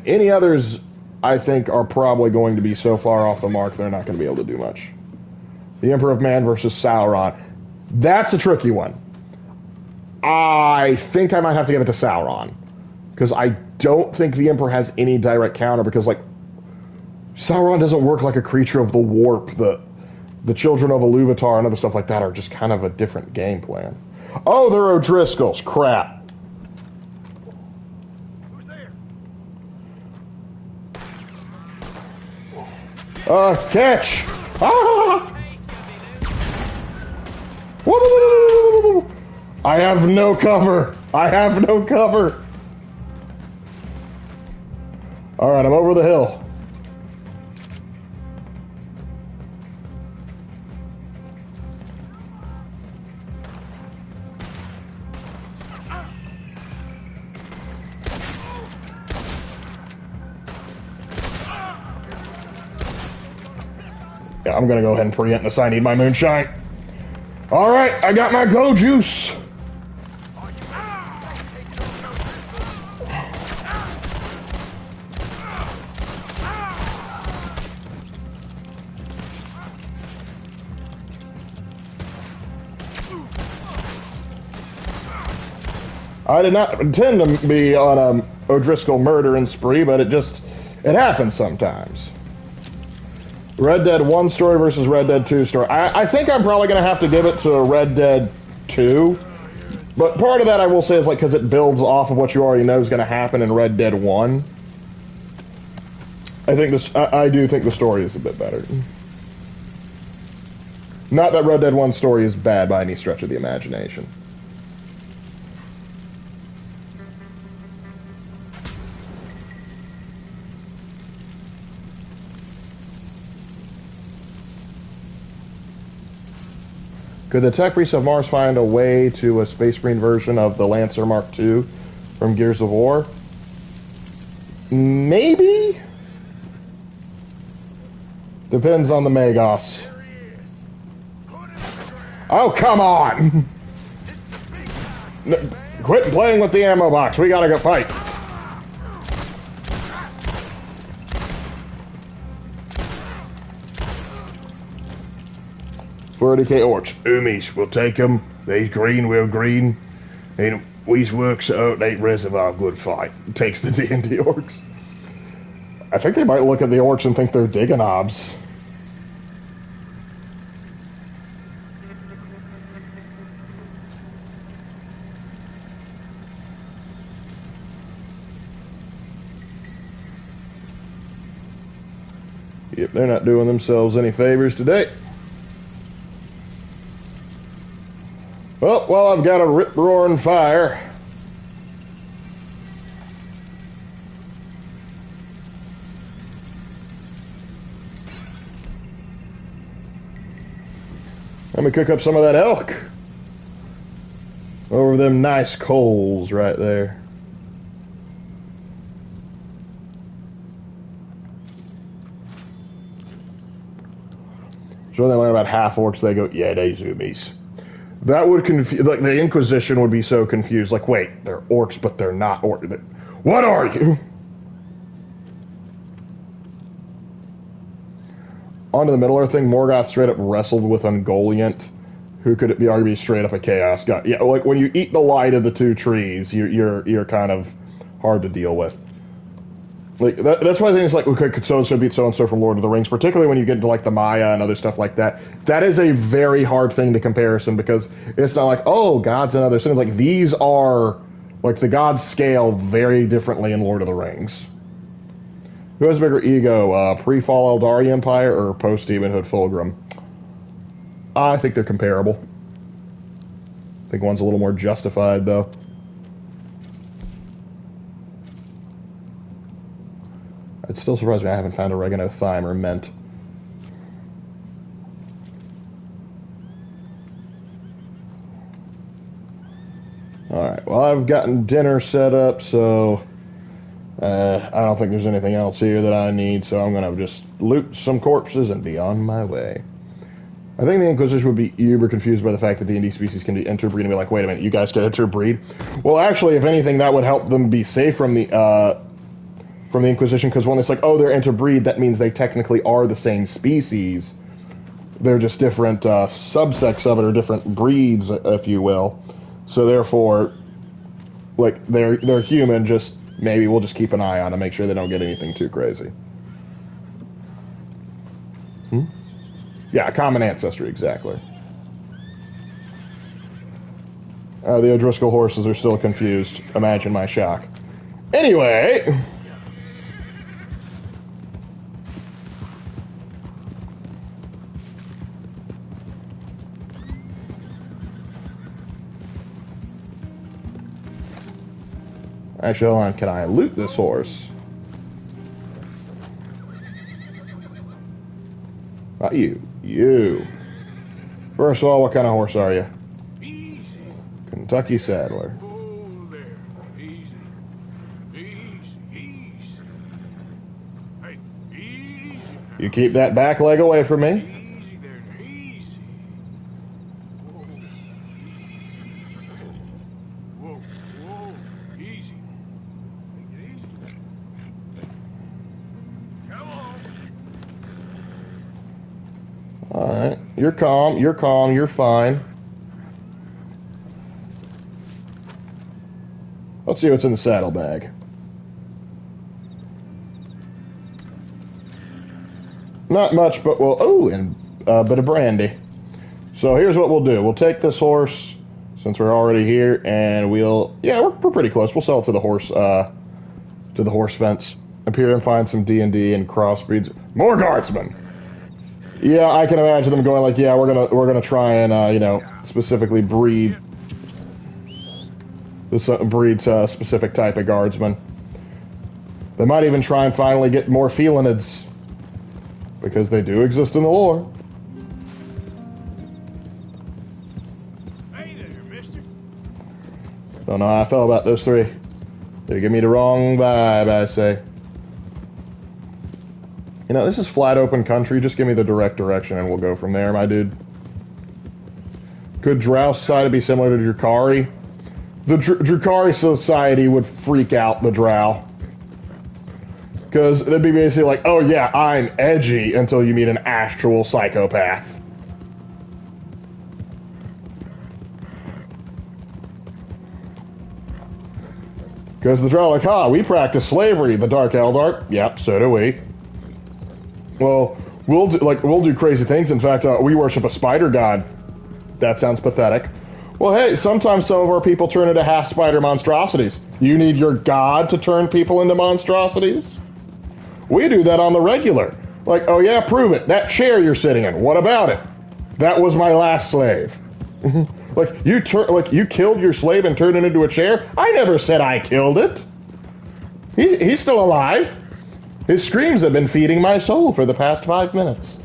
any others I think are probably going to be so far off the mark they're not going to be able to do much. The Emperor of Man versus Sauron. That's a tricky one. I think I might have to give it to Sauron. Because I don't think the Emperor has any direct counter, because, like, Sauron doesn't work like a creature of the warp. The children of Iluvatar and other stuff like that are just kind of a different game plan. Oh, they're O'Driscolls. Crap. Who's there? Catch! Ah! I have no cover. I have no cover. All right, I'm over the hill. Yeah, I'm gonna go ahead and preempt this. I need my moonshine. All right, I got my go juice. I did not intend to be on a O'Driscoll murdering spree, but it happens sometimes. Red Dead 1 story versus Red Dead 2 story. I think I'm probably going to have to give it to Red Dead 2. But part of that I will say is like because it builds off of what you already know is going to happen in Red Dead 1. I do think the story is a bit better. Not that Red Dead 1 story is bad by any stretch of the imagination. Could the tech priests of Mars find a way to a Space Marine version of the Lancer Mark II from Gears of War? Maybe? Depends on the Magos. There he is. Put him in the ground. Oh, come on! This is a big time, man. Quit playing with the ammo box. We gotta go fight. 40k orcs. Umis, we'll take them. These green, we'll green. And we's works out, ain't reservoir good fight. Takes the D&D orcs. I think they might look at the orcs and think they're digging knobs. Yep, they're not doing themselves any favors today. Well, I've got a rip-roaring fire. Let me cook up some of that elk. Over them nice coals right there. So when they learn about half-orcs, they go, yeah, they zoomies. That would confuse, like, the Inquisition would be so confused. Like, wait, they're orcs, but they're not orcs. What are you? Onto the Middle-earth thing, Morgoth straight up wrestled with Ungoliant, who could be arguably straight up a chaos god. Yeah, like, when you eat the light of the two trees, you're kind of hard to deal with. Like that's why I think it's like, okay, could so-and-so beat so-and-so from Lord of the Rings, particularly when you get into like the Maya and other stuff like that. That is a very hard thing to comparison, because it's not like, oh, gods and other things. Like, these are, like, the gods scale very differently in Lord of the Rings. Who has a bigger ego, pre-fall Eldari Empire or post-Demonhood Fulgrim? I think they're comparable. I think one's a little more justified, though. It's still surprising me I haven't found oregano, thyme, or mint. Alright, well, I've gotten dinner set up, so I don't think there's anything else here that I need, so I'm going to just loot some corpses and be on my way. I think the Inquisition would be uber confused by the fact that D&D species can be interbreed and be like, wait a minute, you guys can interbreed? Well, actually, if anything, that would help them be safe from the from the Inquisition, because when it's like, oh, they're interbreed, that means they technically are the same species. They're just different subsects of it, or different breeds, if you will. So therefore, like, they're human, just maybe we'll just keep an eye on them, make sure they don't get anything too crazy. Yeah, common ancestry, exactly. The O'Driscoll horses are still confused. Imagine my shock. Anyway... Actually, hold on. Can I loot this horse? Not you. You. First of all, what kind of horse are you? Easy. Kentucky Saddler. Oh, there. Easy. Easy. Easy. Hey, easy now. You keep that back leg away from me. Easy there. Easy. Whoa. Whoa. Whoa. Easy. Take it easy. Come on. Alright. You're calm. You're calm. You're fine. Let's see what's in the saddlebag. Not much, but well, oh, and a bit of brandy. So here's what we'll do. We'll take this horse, since we're already here, and we're pretty close. We'll sell it to the horse fence. Appear and find some D&D and crossbreeds. More guardsmen. Yeah, I can imagine them going like, yeah, we're gonna try and specifically breed a specific type of guardsman. They might even try and finally get more felinids, because they do exist in the lore. Hey there, mister. Don't know how I felt about those three. They give me the wrong vibe, I say. This is flat open country. Just give me the direct direction and we'll go from there, my dude. Could Drow society be similar to Drukhari? The Drukhari society would freak out the Drow. Because they'd be basically like, oh yeah, I'm edgy, until you meet an astral psychopath. Because the Drow are like, we practice slavery, the Dark Eldar. Yep, so do we. Well, we'll do crazy things. In fact, we worship a spider god. That sounds pathetic. Well, hey, sometimes some of our people turn into half spider monstrosities. You need your god to turn people into monstrosities? We do that on the regular. Like, oh yeah, prove it. That chair you're sitting in, what about it? That was my last slave. You killed your slave and turned it into a chair? I never said I killed it. He's still alive. His screams have been feeding my soul for the past 5 minutes.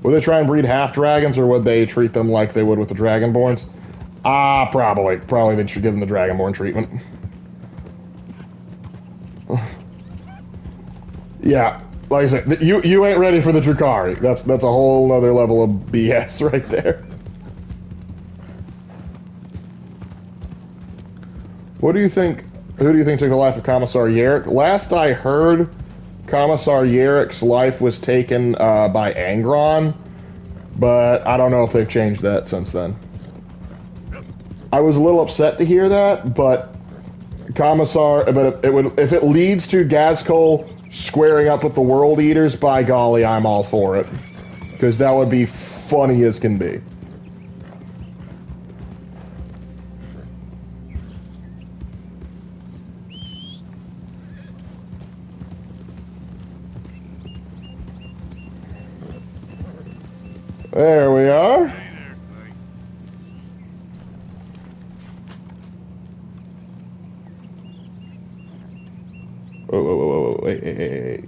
Would they try and breed half-dragons, or would they treat them like they would with the Dragonborns? Probably. Probably they should give them the Dragonborn treatment. Yeah, like I said, you ain't ready for the Drukhari. That's a whole other level of BS right there. What do you think? Who do you think took the life of Commissar Yarrick? Last I heard, Commissar Yarrick's life was taken by Angron, but I don't know if they've changed that since then. I was a little upset to hear that, but if it leads to Gazcol squaring up with the World Eaters, by golly, I'm all for it, because that would be funny as can be. There we are. Hey there, Clay. Whoa, hey.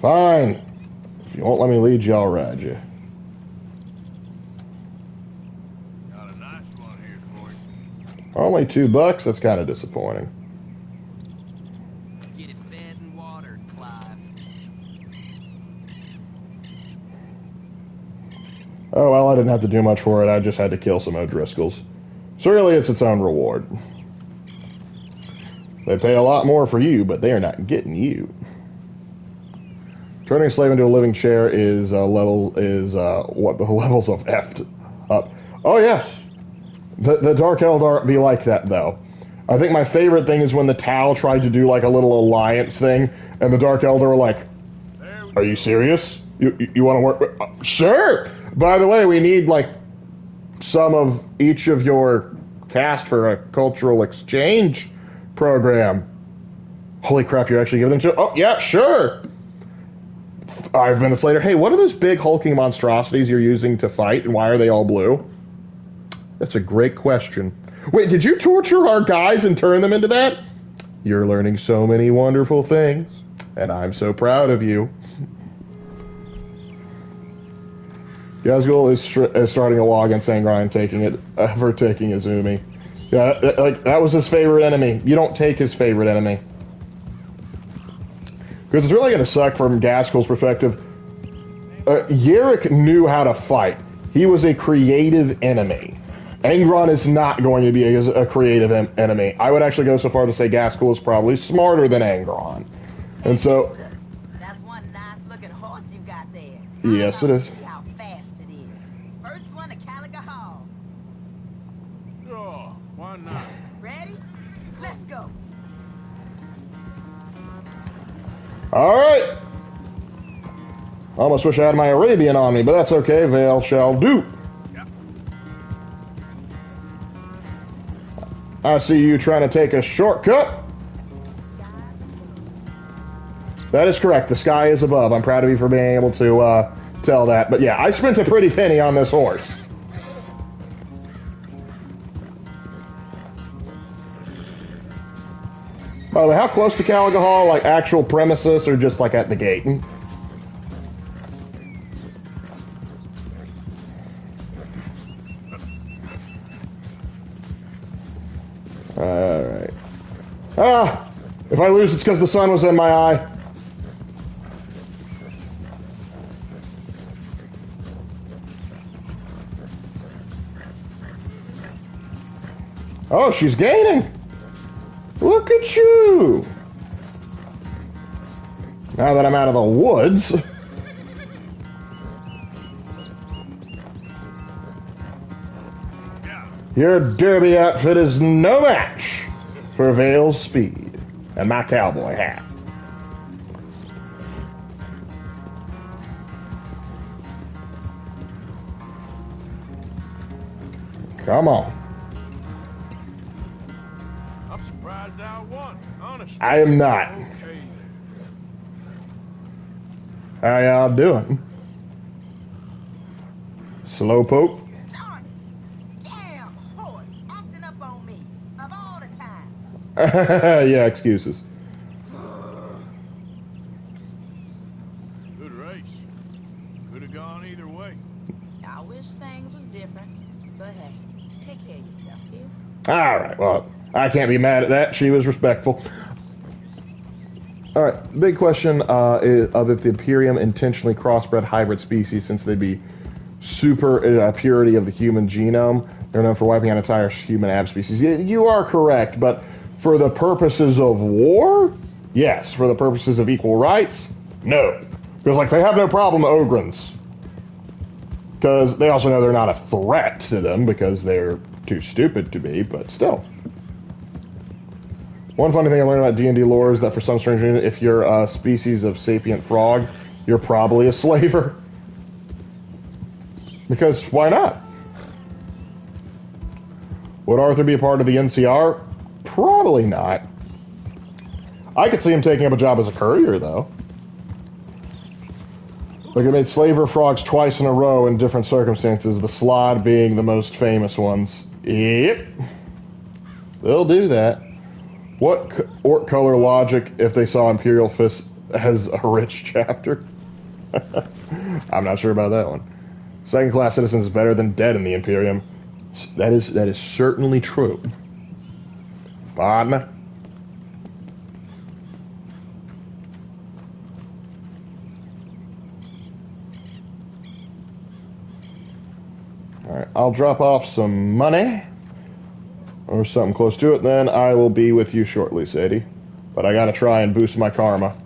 Fine. If you won't let me lead you, I'll ride you. Got a nice one here for you. Only $2? That's kind of disappointing. Get it fed and watered, Clive. Oh, well, I didn't have to do much for it. I just had to kill some O'Driscolls. So really, it's its own reward. They pay a lot more for you, but they are not getting you. Turning a slave into a living chair is what the levels of effed up. Oh yes, the Dark Eldar be like that though. I think my favorite thing is when the Tau tried to do like a little alliance thing, and the Dark Eldar were like, "Are you serious? You want to work? Sure. By the way, we need like some of each of your cast for a cultural exchange program." Holy crap! You're actually giving them to? Oh yeah, sure. 5 minutes later, hey, what are those big hulking monstrosities you're using to fight, and why are they all blue? That's a great question. Wait, did you torture our guys and turn them into that? You're learning so many wonderful things, and I'm so proud of you. Gazgul is starting a law against Angron and taking it for taking Izumi. Yeah, that was his favorite enemy. You don't take his favorite enemy. Because it's really going to suck from Gaskell's perspective. Yarick knew how to fight. He was a creative enemy. Angron is not going to be a creative enemy. I would actually go so far to say Gaskell is probably smarter than Angron. And so... That's one nice looking horse you got there. Yes, it is. See how fast it is. First one to Caliga Hall. Sure, why not? Ready? Let's go. Alright. I almost wish I had my Arabian on me, but that's okay. Vale shall do. I see you trying to take a shortcut. That is correct. The sky is above. I'm proud of you for being able to tell that. But yeah, I spent a pretty penny on this horse. By the way, how close to Caliga Hall? Like actual premises or just like at the gate? Alright. Ah! If I lose, it's because the sun was in my eye. Oh, she's gaining! Look at you! Now that I'm out of the woods... Your derby outfit is no match for Vale's speed and my cowboy hat. Come on. I'm surprised I won, honestly. I am not. Okay then. How y'all doing? Slowpoke? Darn it. Damn horse acting up on me. Of all the times. Yeah, excuses. Good race. Could have gone either way. I wish things was different. But hey, take care of yourself here. Alright, well, I can't be mad at that. She was respectful. Alright, big question is of if the Imperium intentionally crossbred hybrid species since they'd be super purity of the human genome. They're known for wiping out entire human ab species. You are correct, but for the purposes of war? Yes. For the purposes of equal rights? No. Because, like, they have no problem with Ogrins. Because they also know they're not a threat to them because they're too stupid to be, but still. One funny thing I learned about D&D lore is that for some strange reason, if you're a species of sapient frog, you're probably a slaver. Because why not? Would Arthur be a part of the NCR? Probably not. I could see him taking up a job as a courier, though. Like, they made slaver frogs twice in a row in different circumstances, the Slod being the most famous ones. Yep. They'll do that. What orc color logic if they saw Imperial Fist as a rich chapter? I'm not sure about that one. Second-class citizens is better than dead in the Imperium. That is certainly true. Partner. Alright, I'll drop off some money. or something close to it, then I will be with you shortly, Sadie. But I gotta try and boost my karma.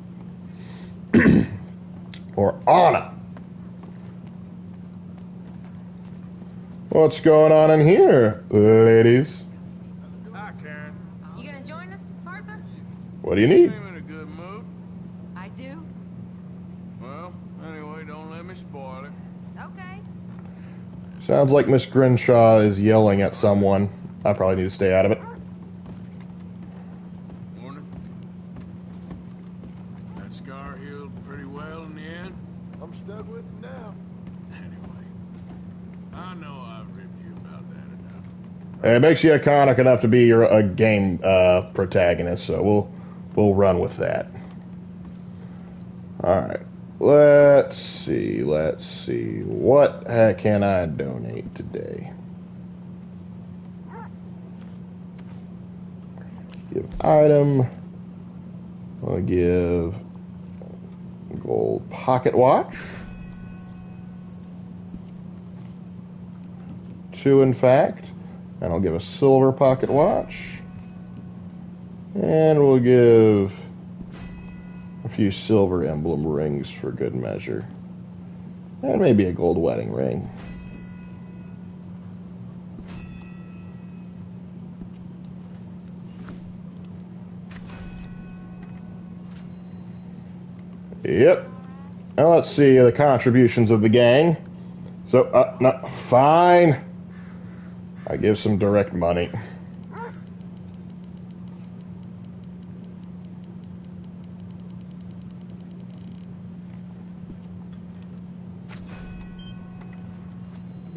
Or Anna. What's going on in here, ladies? Hi, Karen. You gonna join us, Arthur? What do you need? Seem in a good mood. I do. Well, anyway, don't let me spoil it. Okay. Sounds like Miss Grinshaw is yelling at someone. I probably need to stay out of it. Morning. That scar healed pretty well in the end. I'm stuck with him now. Anyway, I know I've ripped you about that enough. It makes you iconic enough to be a game protagonist, so we'll run with that. All right. Let's see. What can I donate today? Give item. I'll give gold pocket watch. 2, in fact. And I'll give a silver pocket watch. And we'll give a few silver emblem rings for good measure. And maybe a gold wedding ring. Yep. Now let's see the contributions of the gang. So, no, fine. I give some direct money.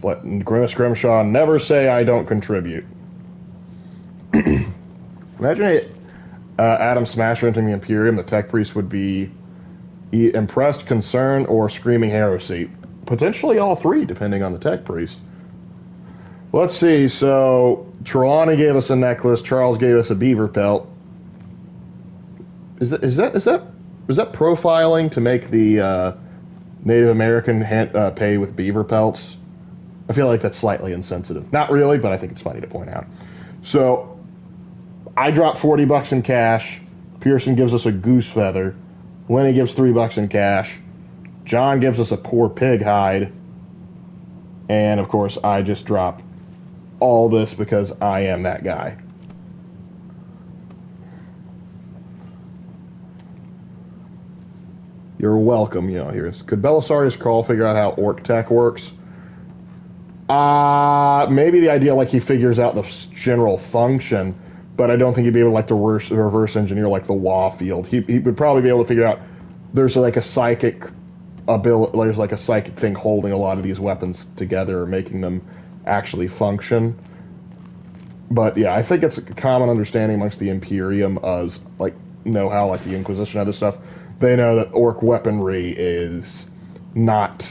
Let Grimace Grimshaw never say I don't contribute. Imagine it, Adam Smasher entering the Imperium. The tech priest would be impressed, concerned, or screaming heresy. Potentially all three, depending on the tech priest. Let's see. So Trelawney gave us a necklace. Charles gave us a beaver pelt. Is that profiling to make the Native American pay with beaver pelts? I feel like that's slightly insensitive. Not really, but I think it's funny to point out. So I dropped $40 in cash. Pearson gives us a goose feather. Lenny gives $3 in cash. John gives us a poor pig hide. And of course, I just drop all this because I am that guy. You're welcome. Could Belisarius Crawl figure out how orc tech works? Maybe the idea he figures out the general function, but I don't think he'd be able to reverse engineer the Wa field. He would probably be able to figure out there's a psychic ability, there's a psychic thing holding a lot of these weapons together, making them actually function. But yeah, I think it's a common understanding amongst the Imperium as know how the Inquisition and other stuff. They know that orc weaponry is not,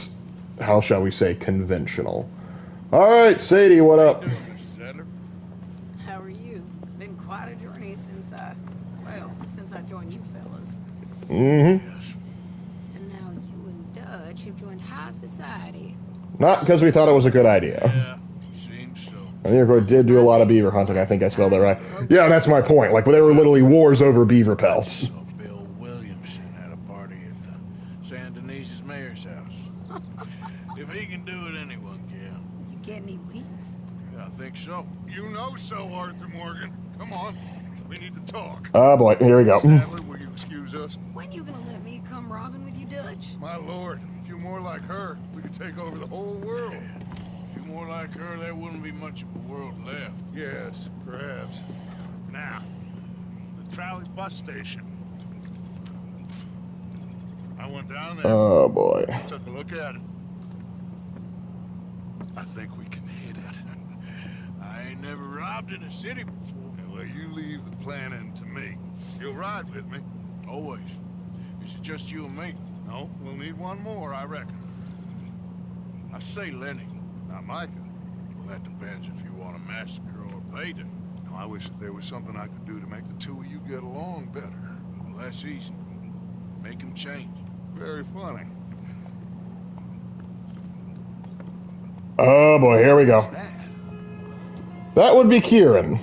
how shall we say, conventional. All right, Sadie, what up? How you doing, Mrs. Adler? How are you? Been quite a journey since I joined you fellas. Mm-hmm. Yes. And now you and Dutch have joined high society. Not because we thought it was a good idea. Yeah, seems so. I think we did do a lot of beaver hunting. I think I spelled that right. Yeah, that's my point. There were literally wars over beaver pelts. So Bill Williamson had a party at the San Denise's mayor's house. If he can do it, anyone can. You get any leads? Yeah, I think so. You know so, Arthur Morgan. Come on. We need to talk. Oh boy, here we go. Sadler, will you excuse us? When you gonna let me come robbing with you, Dutch? My lord, if you're more like her, we could take over the whole world. If you're more like her, there wouldn't be much of a world left. Yes, perhaps. Now, the trolley bus station. I went down there, Oh boy. took a look at it. I think we can hit it. I ain't never robbed in a city before. Well, you leave the planning to me. You'll ride with me. Always. Is it just you and me? No, we'll need one more, I reckon. I say Lenny. Now, Micah. Well, that depends if you want a massacre or a payday. Now, I wish there was something I could do to make the two of you get along better. Well, that's easy. Make him change. Very funny. Oh boy, here we go. What's that? That would be Kieran.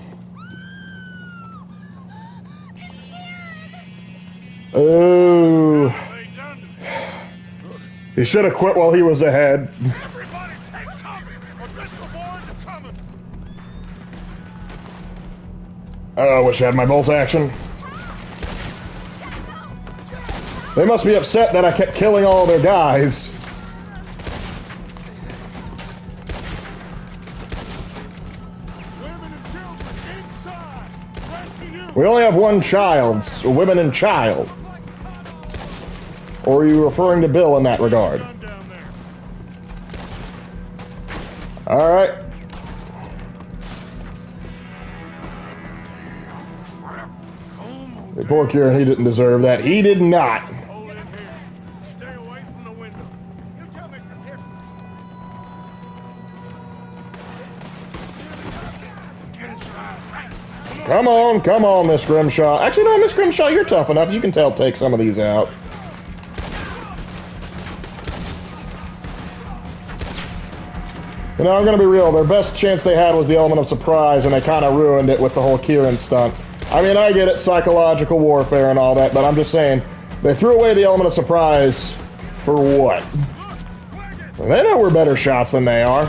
Oh. They done to him. He should have quit while he was ahead. Everybody take cover! O'Driscoll boys are coming! Oh, I wish I had my bolt action. They must be upset that I kept killing all their guys. Women and children inside. Rescue you. We only have one child, so women and child. Or are you referring to Bill in that regard? Gun down there. Alright. Poor Kieran, he didn't deserve that. He did not. Hold in here. Stay away from the window. You tell Mr. Pearson. Get inside fast! Come on, Miss Grimshaw. Actually, no, Miss Grimshaw, you're tough enough. You can take some of these out. You know, I'm gonna be real. Their best chance they had was the element of surprise, and they kind of ruined it with the whole Kieran stunt. I mean, I get it, psychological warfare and all that, but I'm just saying, they threw away the element of surprise for what? They know we're better shots than they are.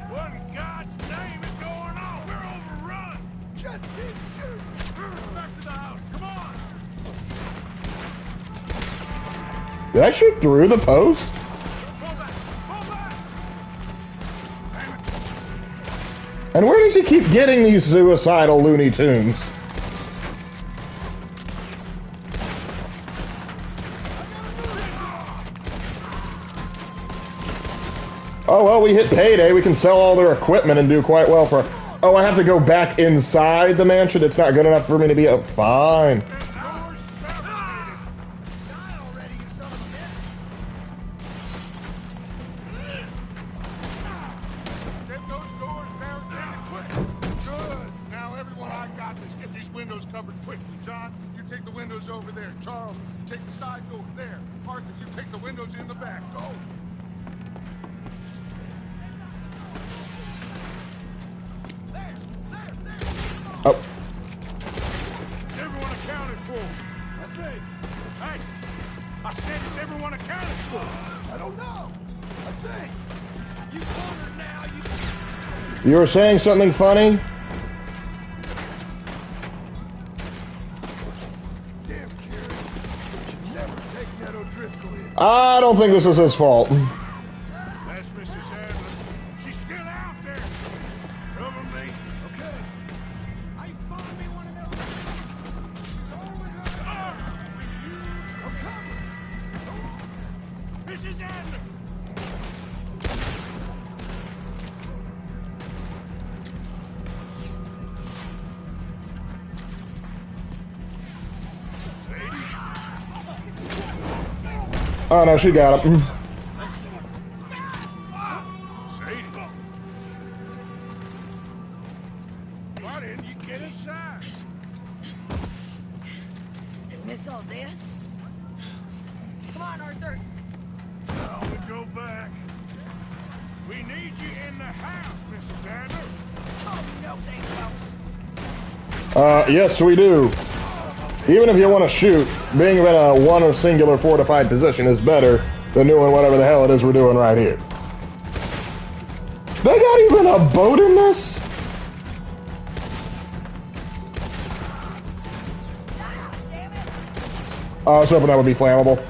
What in God's name is going on? We're overrun. Just keep shooting. Back to the house. Come on. Did I shoot through the post? Pull back. Pull back. And where does he keep getting these suicidal Looney Tunes? Oh, well, we hit payday. We can sell all their equipment and do quite well for... Oh, I have to go back inside the mansion? It's not good enough for me to be... Oh, fine. Get those doors barricaded quick. Good. Now, everyone, I got this. Get these windows covered quickly. John, you take the windows over there. Charles, you take the side doors there. Arthur, you take the windows in the back. Go. Oh. Is everyone accounted for? That's it. Hey, I said, is everyone accounted for? I don't know. That's it. You cornered now. You were saying something funny? Damn, Kieran. Should never taken that O'Driscoll in. I don't think this is his fault. That's Mrs. Adler. She's still out there. Cover me. Okay. I found me one of those. I'm coming. Mrs. Adler. Oh, no, she got him. Sadie. Why didn't you get inside? Miss all this? Come on, Arthur. Now we go back. We need you in the house, Mrs. Adler. Oh, no, they don't. Yes, we do. Even if you want to shoot, being in a one or singular fortified position is better than doing whatever the hell it is we're doing right here. They got even a boat in this? Damn it. I was hoping that would be flammable. Back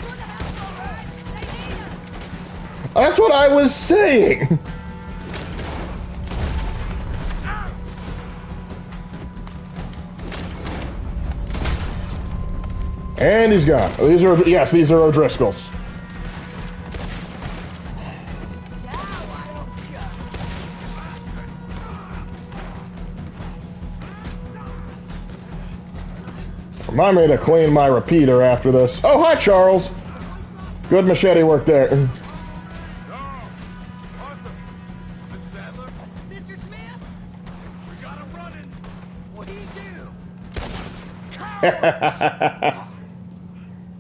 to the house, all right? They need us. That's what I was saying. And he's gone. These are O'Driscolls. Yeah, why don't you? Remind me to clean my repeater after this. Oh, hi, Charles. Good machete work there. Arthur. Mrs. Adler. Mr. Smith? We got him running. What do you do?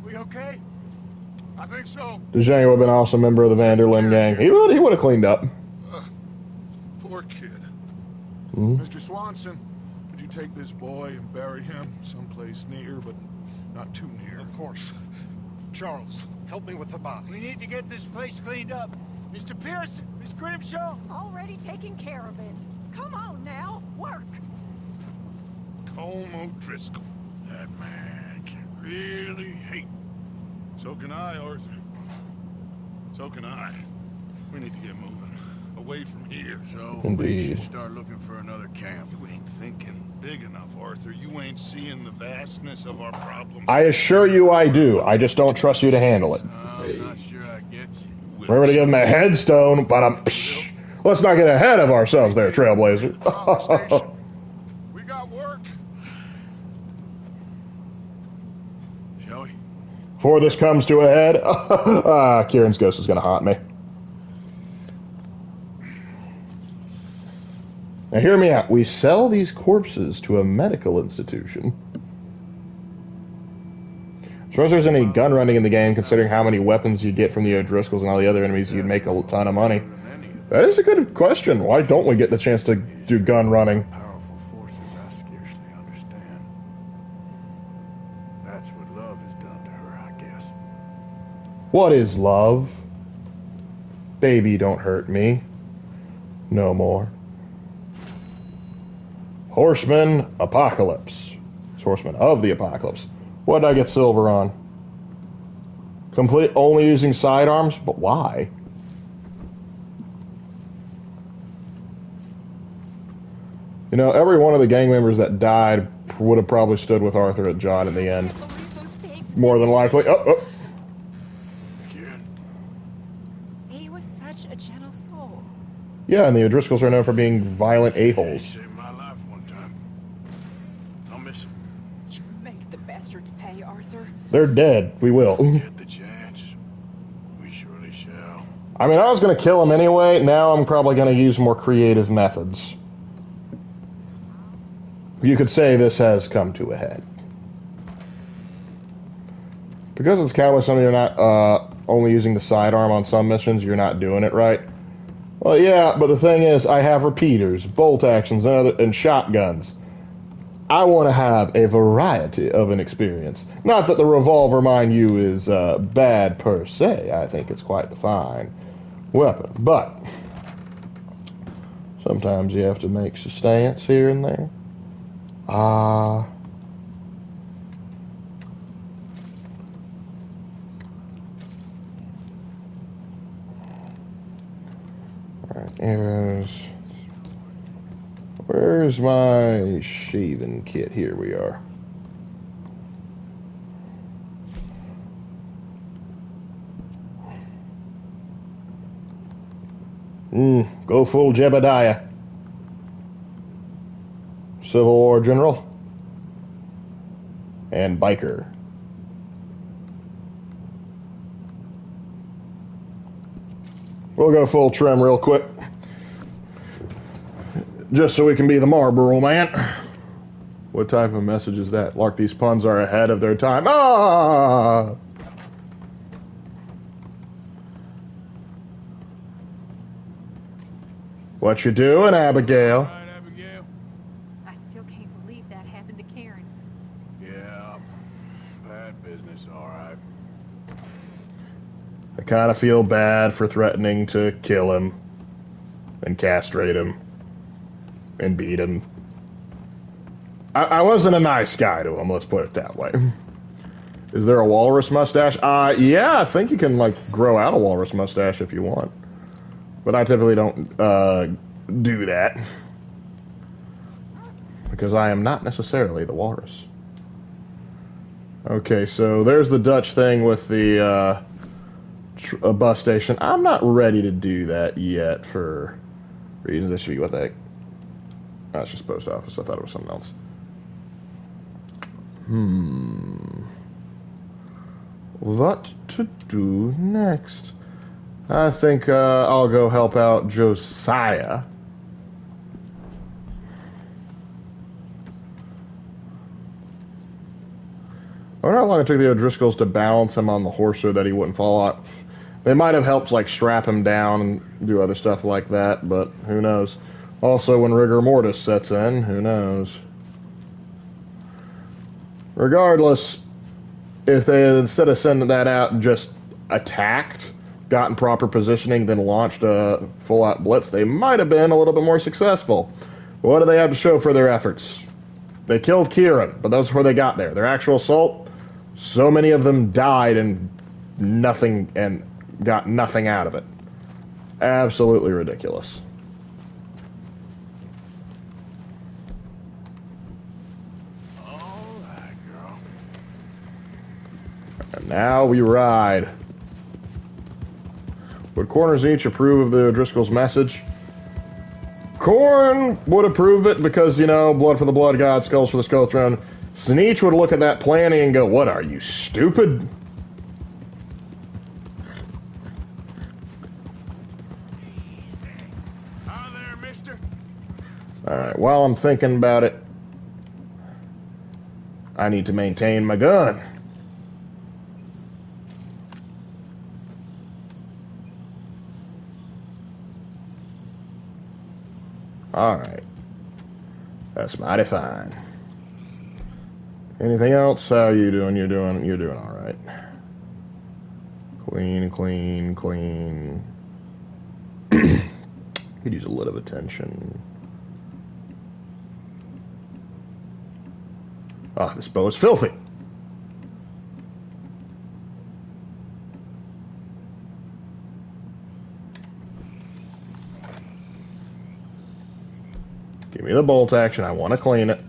We okay? Zhang would have been also a member of the Vanderlyn gang. He would have cleaned up. Poor kid. Mhm. Mr. Swanson, could you take this boy and bury him someplace near, but not too near? Of course. Charles, help me with the body. We need to get this place cleaned up. Mr. Pearson, Miss Grimshaw. Already taking care of it. Come on now, work. Colm O'Driscoll. That man can really hate. So can I, Arthur. So can I. We need to get moving. Away from here. So we Indeed. should start looking for another camp. You ain't thinking big enough, Arthur. You ain't seeing the vastness of our problems. I assure you I do. I just don't trust you to handle it. I'm not sure I get you. Remember to give him a headstone, but let's not get ahead of ourselves there, Trailblazer. We got work. Shall we? Before this comes to a head, Kieran's ghost is going to haunt me. Now hear me out. We sell these corpses to a medical institution. I suppose there's any gun running in the game, considering how many weapons you get from the O'Driscolls and all the other enemies, you'd make a ton of money. That is a good question. Why don't we get the chance to do gun running? Powerful forces I scarcely understand. That's what love has done to her, I guess. What is love? Baby, don't hurt me. No more. Horseman Apocalypse. It's Horseman of the Apocalypse. What did I get silver on? Complete only using sidearms? But why? You know, every one of the gang members that died would have probably stood with Arthur at John in the end. More than likely. Oh. He was such a gentle soul. Yeah, and the O'Driscolls are known for being violent a-holes. Saved my life one time. I'll miss him. You make the bastards pay, Arthur. They're dead. We will. Get the chance. We surely shall. I mean, I was going to kill him anyway. Now I'm probably going to use more creative methods. You could say this has come to a head. Because it's kind of something you're not only using the sidearm on some missions, you're not doing it right. Well, yeah, but the thing is, I have repeaters, bolt actions, and shotguns. I want to have a variety of an experience. Not that the revolver, mind you, is bad per se. I think it's quite the fine weapon. But sometimes you have to make a stance here and there. Alright, arrows. Where's my shaving kit? Here we are. Go full Jebediah. Civil War General. And Biker. We'll go full trim real quick. Just so we can be the Marlboro man. What type of message is that? Lark, these puns are ahead of their time. Ah! What you doing, Abigail? Right, Abigail? I still can't believe that happened to Karen. Yeah. Bad business, all right. I kind of feel bad for threatening to kill him and castrate him and beat him. I wasn't a nice guy to him, let's put it that way. Is there a walrus mustache? Yeah, I think you can, like, grow out a walrus mustache if you want. But I typically don't do that. Because I am not necessarily the walrus. Okay, so there's the Dutch thing with the bus station. I'm not ready to do that yet for reasons. This should be what the heck? Oh, it's just post office. I thought it was something else. What to do next? I think I'll go help out Josiah. I wonder how long it took the O'Driscolls to balance him on the horse so that he wouldn't fall out. They might have helped, like, strap him down and do other stuff like that, but who knows. Also, when rigor mortis sets in, who knows. Regardless, if they had, instead of sending that out and just attacked, gotten proper positioning, then launched a full-out blitz, they might have been a little bit more successful. What do they have to show for their efforts? They killed Kieran, but that's where they got there. Their actual assault, so many of them died and got nothing out of it. Absolutely ridiculous. All right, girl. And now we ride. Would Corners each approve of the Driscoll's message? Corn would approve it because, you know, blood for the blood god, skulls for the skull throne. Sneech would look at that planning and go, what, are you stupid? Hi there, mister. Alright, while I'm thinking about it, I need to maintain my gun. Alright. That's mighty fine. Anything else? How you doing? You're doing alright. Clean, clean, clean. Could use a little of attention. Ah, this bow is filthy. Give me the bolt action. I want to clean it.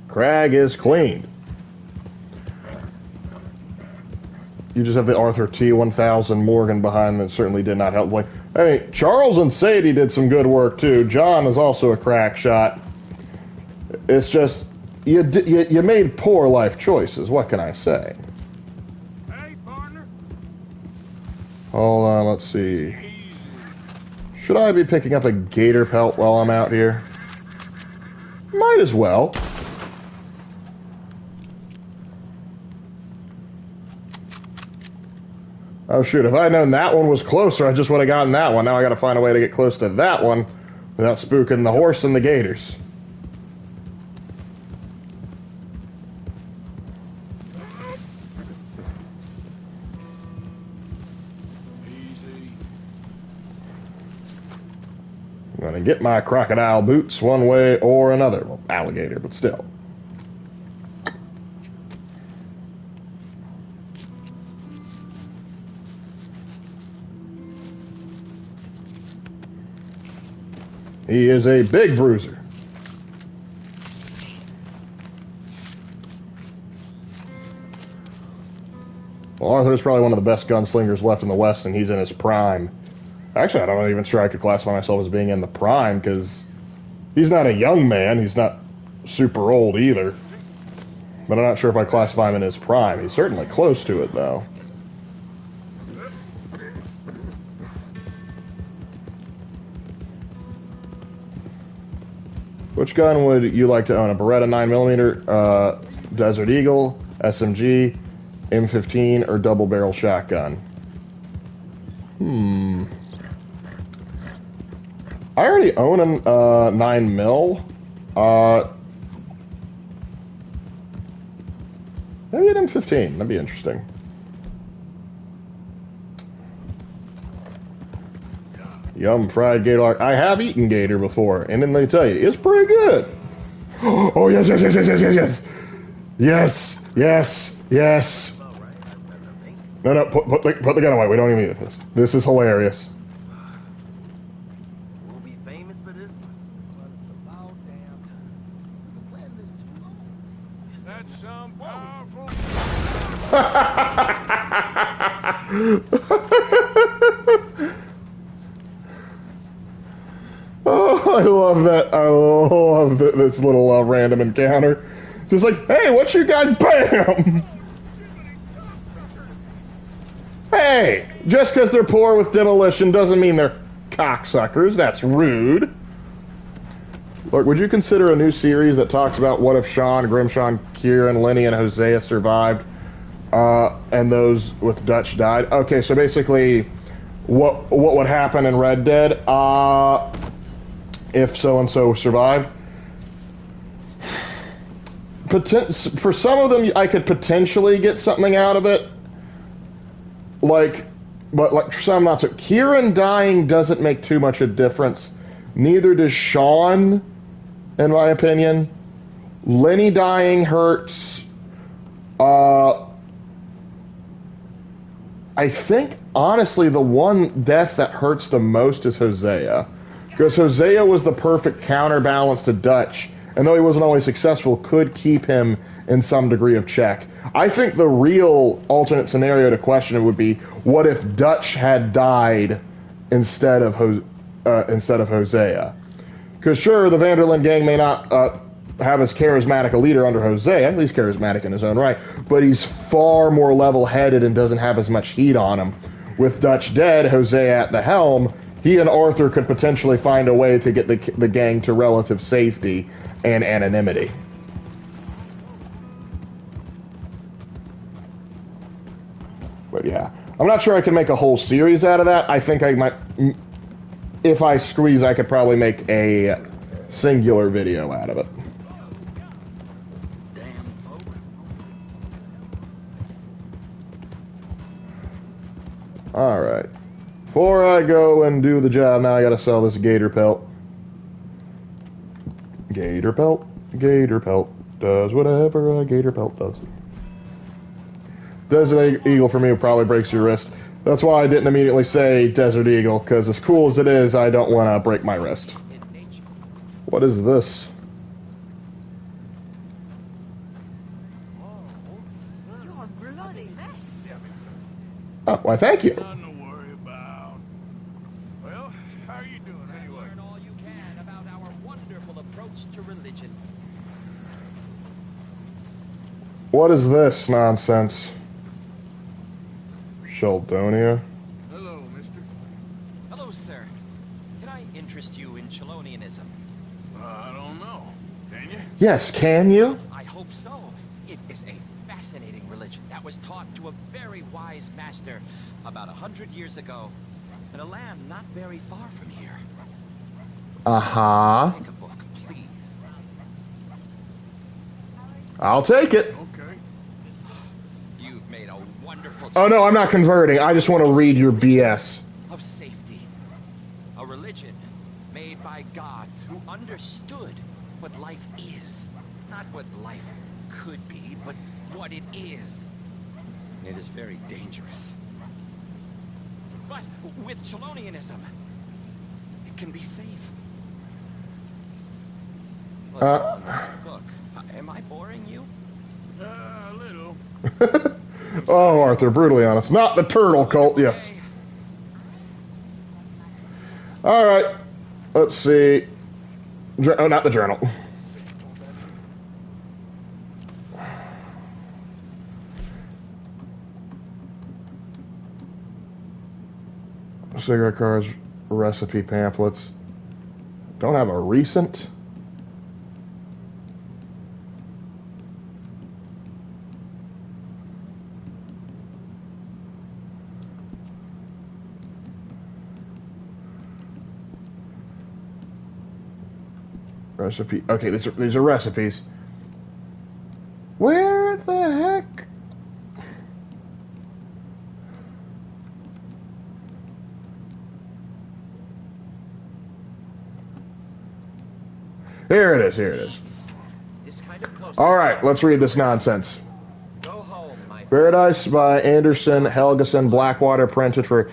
Crag is cleaned. You just have the Arthur T-1000 Morgan behind that certainly did not help. Like, hey, Charles and Sadie did some good work too. John is also a crack shot. It's just you made poor life choices. What can I say? Hey, partner. Hold on, let's see. Should I be picking up a gator pelt while I'm out here? Might as well. Oh shoot, if I had known that one was closer, I just would have gotten that one. Now I gotta find a way to get close to that one without spooking the horse and the gators. Easy. I'm gonna get my crocodile boots one way or another. Well, alligator, but still. He is a big bruiser. Well, Arthur's probably one of the best gunslingers left in the West, and he's in his prime. Actually, I'm not even sure I could classify myself as being in the prime, because he's not a young man. He's not super old either. But I'm not sure if I classify him in his prime. He's certainly close to it, though. Which gun would you like to own? A Beretta 9mm, Desert Eagle, SMG, M15, or double barrel shotgun? I already own a 9mm. Maybe an M15. That'd be interesting. Yum, fried gator. I have eaten gator before, and then they tell you, it's pretty good. Oh, yes, yes, yes, yes, yes, yes, yes. Yes, yes, yes. No, put the gun away. We don't even need this. This is hilarious. We'll be famous for this one. But it's about damn time. The plan is too long. That's some powerful. Oh, I love that. I love this little random encounter. Just like, hey, what's your guys' bam? Hey! Just because they're poor with demolition doesn't mean they're cocksuckers. That's rude. Look, would you consider a new series that talks about what if Sean, Grimshaw, Kieran, Lenny, and Hosea survived, and those with Dutch died? Okay, so basically, what would happen in Red Dead if so-and-so survived? For some of them, I could potentially get something out of it. But like some not so. Kieran dying doesn't make too much a difference. Neither does Sean, in my opinion. Lenny dying hurts. I think, honestly, the one death that hurts the most is Hosea. Because Hosea was the perfect counterbalance to Dutch, and though he wasn't always successful, could keep him in some degree of check. I think the real alternate scenario to question would be, what if Dutch had died instead of Hosea? Because sure, the Vanderlyn gang may not have as charismatic a leader under Hosea, at least charismatic in his own right, but he's far more level-headed and doesn't have as much heat on him. With Dutch dead, Hosea at the helm, he and Arthur could potentially find a way to get the gang to relative safety and anonymity. But yeah, I'm not sure I can make a whole series out of that. I think I might, if I squeeze, I could probably make a singular video out of it. Alright. Before I go and do the job, now I gotta sell this gator pelt. Gator pelt, gator pelt, does whatever a gator pelt does. Desert Eagle for me probably breaks your wrist. That's why I didn't immediately say Desert Eagle, because as cool as it is, I don't want to break my wrist. What is this? You're bloody mess. Oh, why, thank you. Nothing to worry about. Well, how are you doing anyway? Learn all you can about our wonderful approach to religion. What is this nonsense? Sheldonia? Hello, mister. Hello, sir. Can I interest you in Chelonianism? I don't know. Can you? Yes, can you? I hope so. It is a fascinating religion that was taught to a very wise master about 100 years ago in a land not very far from here. Uh-huh. Take a book, please. I'll take it. Okay. You've made a wonderful Oh no, I'm not converting. I just want to read your BS. of safety. A religion made by gods who understood what life is. Not what life could be, but what it is. It is very dangerous. But with Chelonianism, it can be safe. What's on this book? Am I boring you? A little. Oh, Arthur, brutally honest. Not the turtle cult, yes. Alright. Let's see. Oh, not the journal. Cigarette cards, recipe pamphlets. Don't have a recent. Recipe. Okay, these are recipes. Where the heck? Here it is, here it is. This kind of close. Alright, let's read this nonsense. Go home, my Paradise by Anderson, Helgeson, Blackwater, printed for...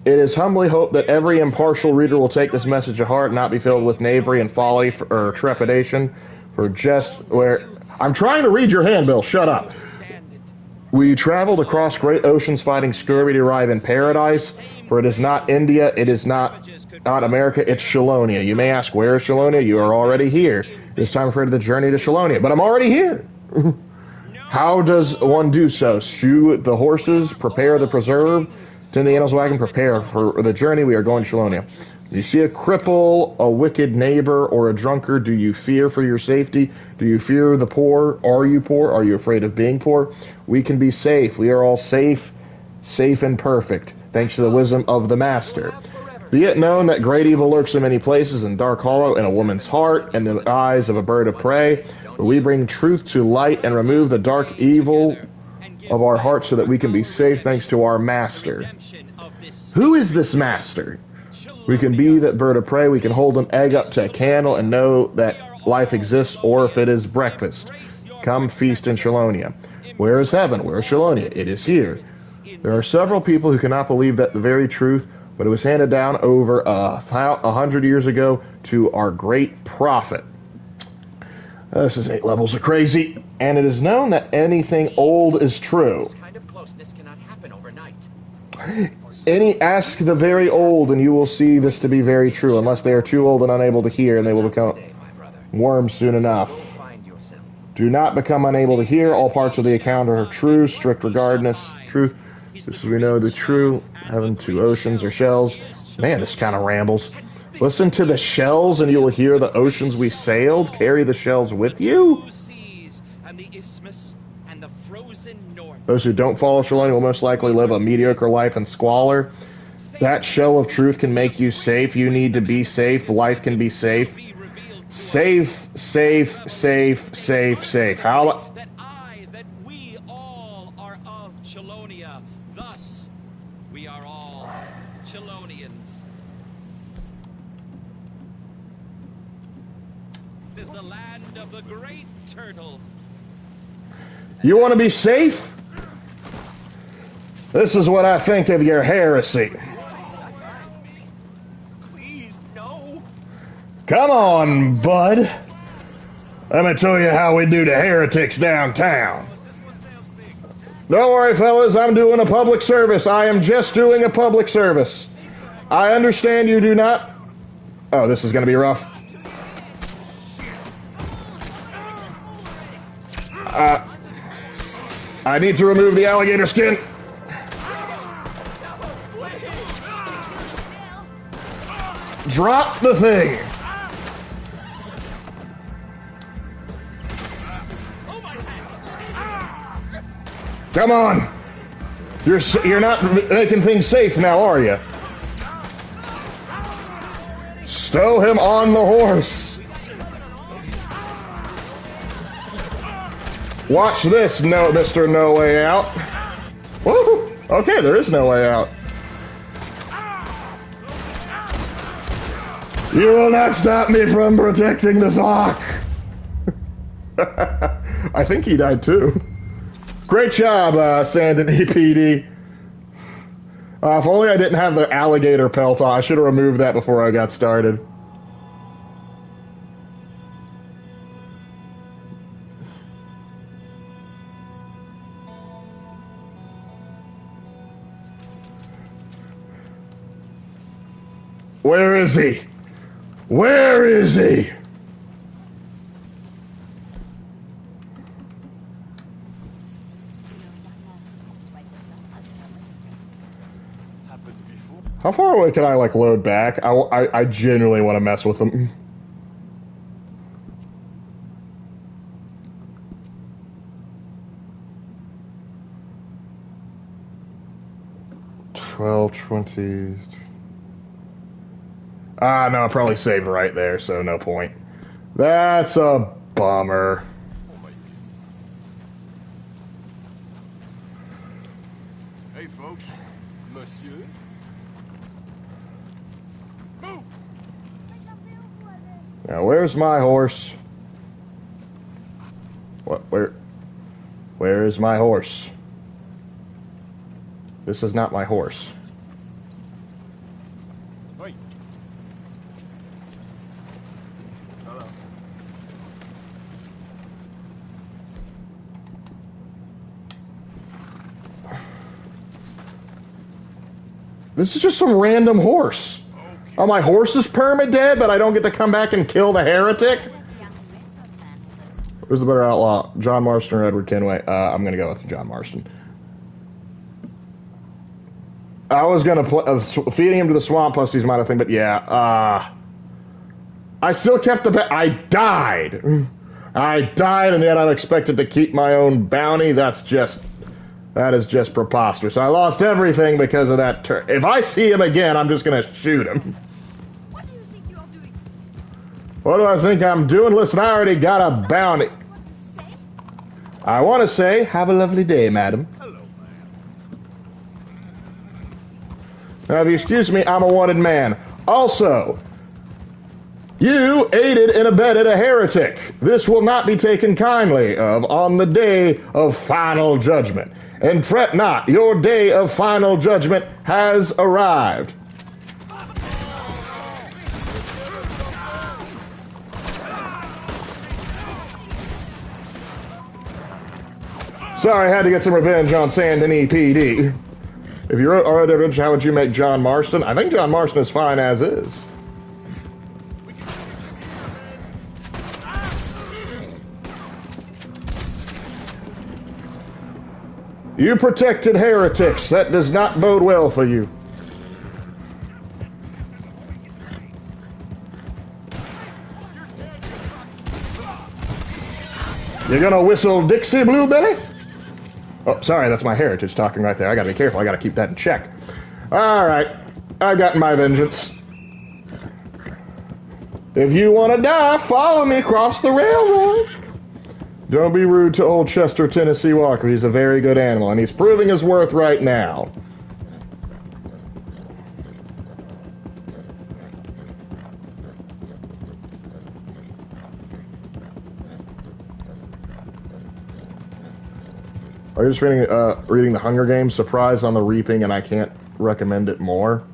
It is humbly hoped that every impartial reader will take this message to heart and not be filled with knavery and folly or trepidation for just where... I'm trying to read your handbill, shut up. We traveled across great oceans fighting scurvy to arrive in paradise, for it is not India, it is not America, it's Chelonia. You may ask, where is Chelonia? You are already here. It's time for the journey to Chelonia, but I'm already here. How does one do so? Shoe the horses, prepare the preserve, Tend the animal's wagon, prepare for the journey. We are going to Shalonia. You see a cripple, a wicked neighbor, or a drunkard. Do you fear for your safety? Do you fear the poor? Are you poor? Are you afraid of being poor? We can be safe. We are all safe, safe and perfect, thanks to the wisdom of the Master. Be it known that great evil lurks in many places, in dark hollow, in a woman's heart, and the eyes of a bird of prey. But we bring truth to light and remove the dark evil of our hearts so that we can be safe thanks to our Master. Who is this Master? We can be that bird of prey. We can hold an egg up to a candle and know that life exists, or if it is breakfast. Come feast in Shalonia. Where is heaven? Where is Shalonia? It is here. There are several people who cannot believe that the very truth, but it was handed down over 100 years ago to our great prophet. This is 8 levels of crazy, and it is known that anything old is true. This kind of closeness cannot happen overnight. Ask the very old, and you will see this to be very true, unless they are too old and unable to hear, and they will become worms soon enough. Do not become unable to hear. All parts of the account are true. Strict regardless. Truth. This is we know the true. Heaven to oceans or shells. Man, this kind of rambles. Listen to the shells, and you will hear the oceans we sailed. Carry the shells with you. Those who don't follow Shalonia will most likely live a mediocre life in squalor. That shell of truth can make you safe. You need to be safe. Life can be safe. Safe, safe, safe, safe, safe. How about... That we all are of Chalonia. Thus, we are all Chalonians. This is the land of the great turtle. You want to be safe? This is what I think of your heresy. Please, no. Come on, bud. Let me tell you how we do the heretics downtown. Don't worry, fellas. I'm doing a public service. I am just doing a public service. I understand you do not... Oh, this is going to be rough. I need to remove the alligator skin. Drop the thing. Come on. You're not making things safe now, are you? Stow him on the horse. Watch this, no, Mr. No Way Out. Woo! Okay, there is no way out. You will not stop me from protecting the flock. I think he died too. Great job, Sandon EPD. If only I didn't have the alligator pelt on. I should have removed that before I got started. Where is he? Where is he? How far away can I, like, load back? I genuinely want to mess with him. $12, $20... Ah, no, I probably saved right there, so no point. That's a bummer. Hey, folks. Monsieur. Move! Now, where's my horse? What? Where is my horse? This is not my horse. Wait. Hello. This is just some random horse. Okay. Oh, my horse is perma-dead, but I don't get to come back and kill the heretic? Who's the better outlaw? John Marston or Edward Kenway? I'm going to go with John Marston. I was gonna feeding him to the swamp pussies might have thing, but yeah. I still kept the I died. I died, and yet I'm expected to keep my own bounty. That is just preposterous. I lost everything because of that turn. If I see him again, I'm just gonna shoot him. What do you think you're doing? What do I think I'm doing? Listen, I already got a bounty. What do you say? I want to say, have a lovely day, madam. Now, if you excuse me, I'm a wanted man. Also, you aided and abetted a heretic. This will not be taken kindly of on the day of final judgment. And fret not, your day of final judgment has arrived. Sorry, I had to get some revenge on Saint Denis PD. If you're already rich, how would you make John Marston? I think John Marston is fine as is. You protected heretics. That does not bode well for you. You're gonna whistle Dixie, Blueberry? Oh, sorry, that's my heritage talking right there. I gotta be careful. I gotta keep that in check. Alright, I got my vengeance. If you want to die, follow me across the railroad. Don't be rude to old Chester, Tennessee Walker. He's a very good animal, and he's proving his worth right now. Are you just reading the Hunger Games? Surprise on the Reaping, and I can't recommend it more.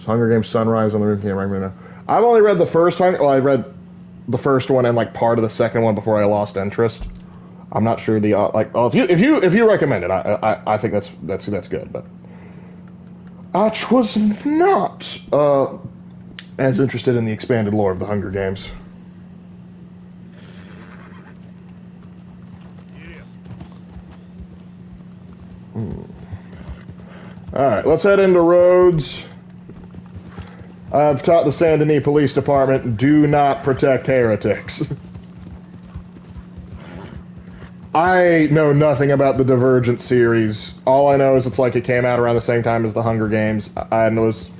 Hunger Games Sunrise on the Reaping. Can't recommend it. I've only read the first time. Well, I read the first one and like part of the second one before I lost interest. I'm not sure the if you recommend it, I think that's good. But I was not as interested in the expanded lore of the Hunger Games. Alright, let's head into Rhodes. I've taught the Saint Denis Police Department, do not protect heretics. I know nothing about the Divergent series. All I know is it's like it came out around the same time as the Hunger Games. And it was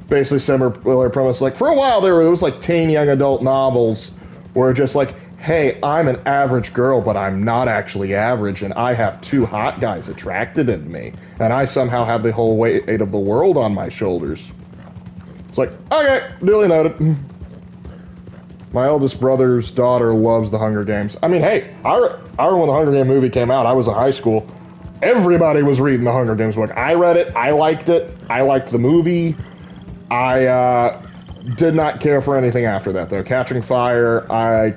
basically similar premise. Like, for a while there was like teen young adult novels where just like, hey, I'm an average girl, but I'm not actually average, and I have two hot guys attracted in me, and I somehow have the whole weight of the world on my shoulders. It's like, okay, duly noted. My eldest brother's daughter loves the Hunger Games. I mean, hey, I remember when the Hunger Games movie came out, I was in high school. Everybody was reading the Hunger Games book. I read it. I liked it. I liked the movie. I did not care for anything after that, though. Catching Fire, I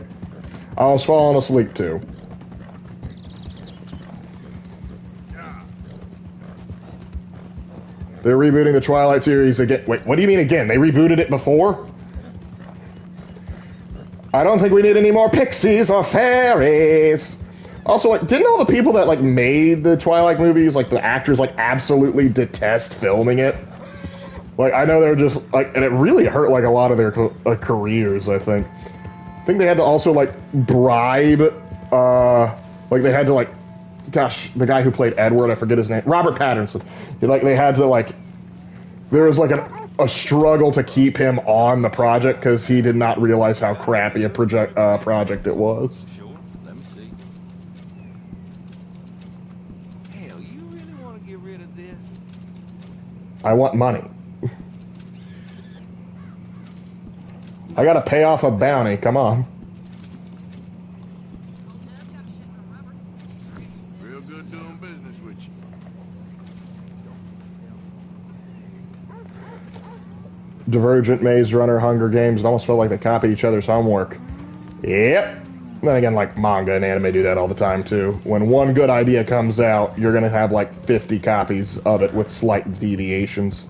was falling asleep, too. They're rebooting the Twilight series again. Wait, what do you mean again? They rebooted it before? I don't think we need any more pixies or fairies. Also, like, didn't all the people that, like, made the Twilight movies, like, the actors, like, absolutely detest filming it? Like, I know they were just, like, and it really hurt, like, a lot of their careers, I think. I think they had to also, like, bribe, like, they had to, like, gosh, the guy who played Edward, I forget his name, Robert Pattinson. Like, they had to, like, there was, like, a struggle to keep him on the project because he did not realize how crappy a project it was. Sure, let me see. Hell, you really want to get rid of this? I want money. I gotta pay off a bounty, come on. Real good doing business with you. Divergent, Maze Runner, Hunger Games, it almost felt like they copied each other's homework. Yep. Then again, like, manga and anime do that all the time, too. When one good idea comes out, you're gonna have, like, 50 copies of it with slight deviations.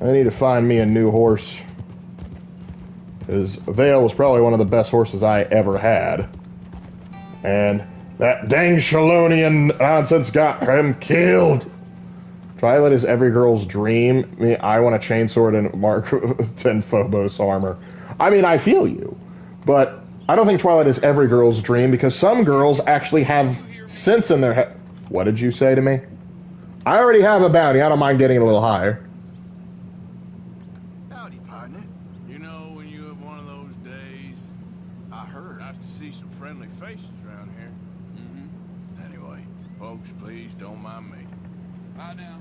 I need to find me a new horse. His Vale was probably one of the best horses I ever had. And that dang Shalonian nonsense got him killed. Twilight is every girl's dream. I mean, I want a chainsword and Mark 10 Phobos armor. I mean, I feel you. But I don't think Twilight is every girl's dream because some girls actually have sense in their head. What did you say to me? I already have a bounty. I don't mind getting it a little higher. Howdy, partner. You know, when you have one of those days, I heard. nice to see some friendly faces around here. Anyway, folks, please don't mind me. Bye now.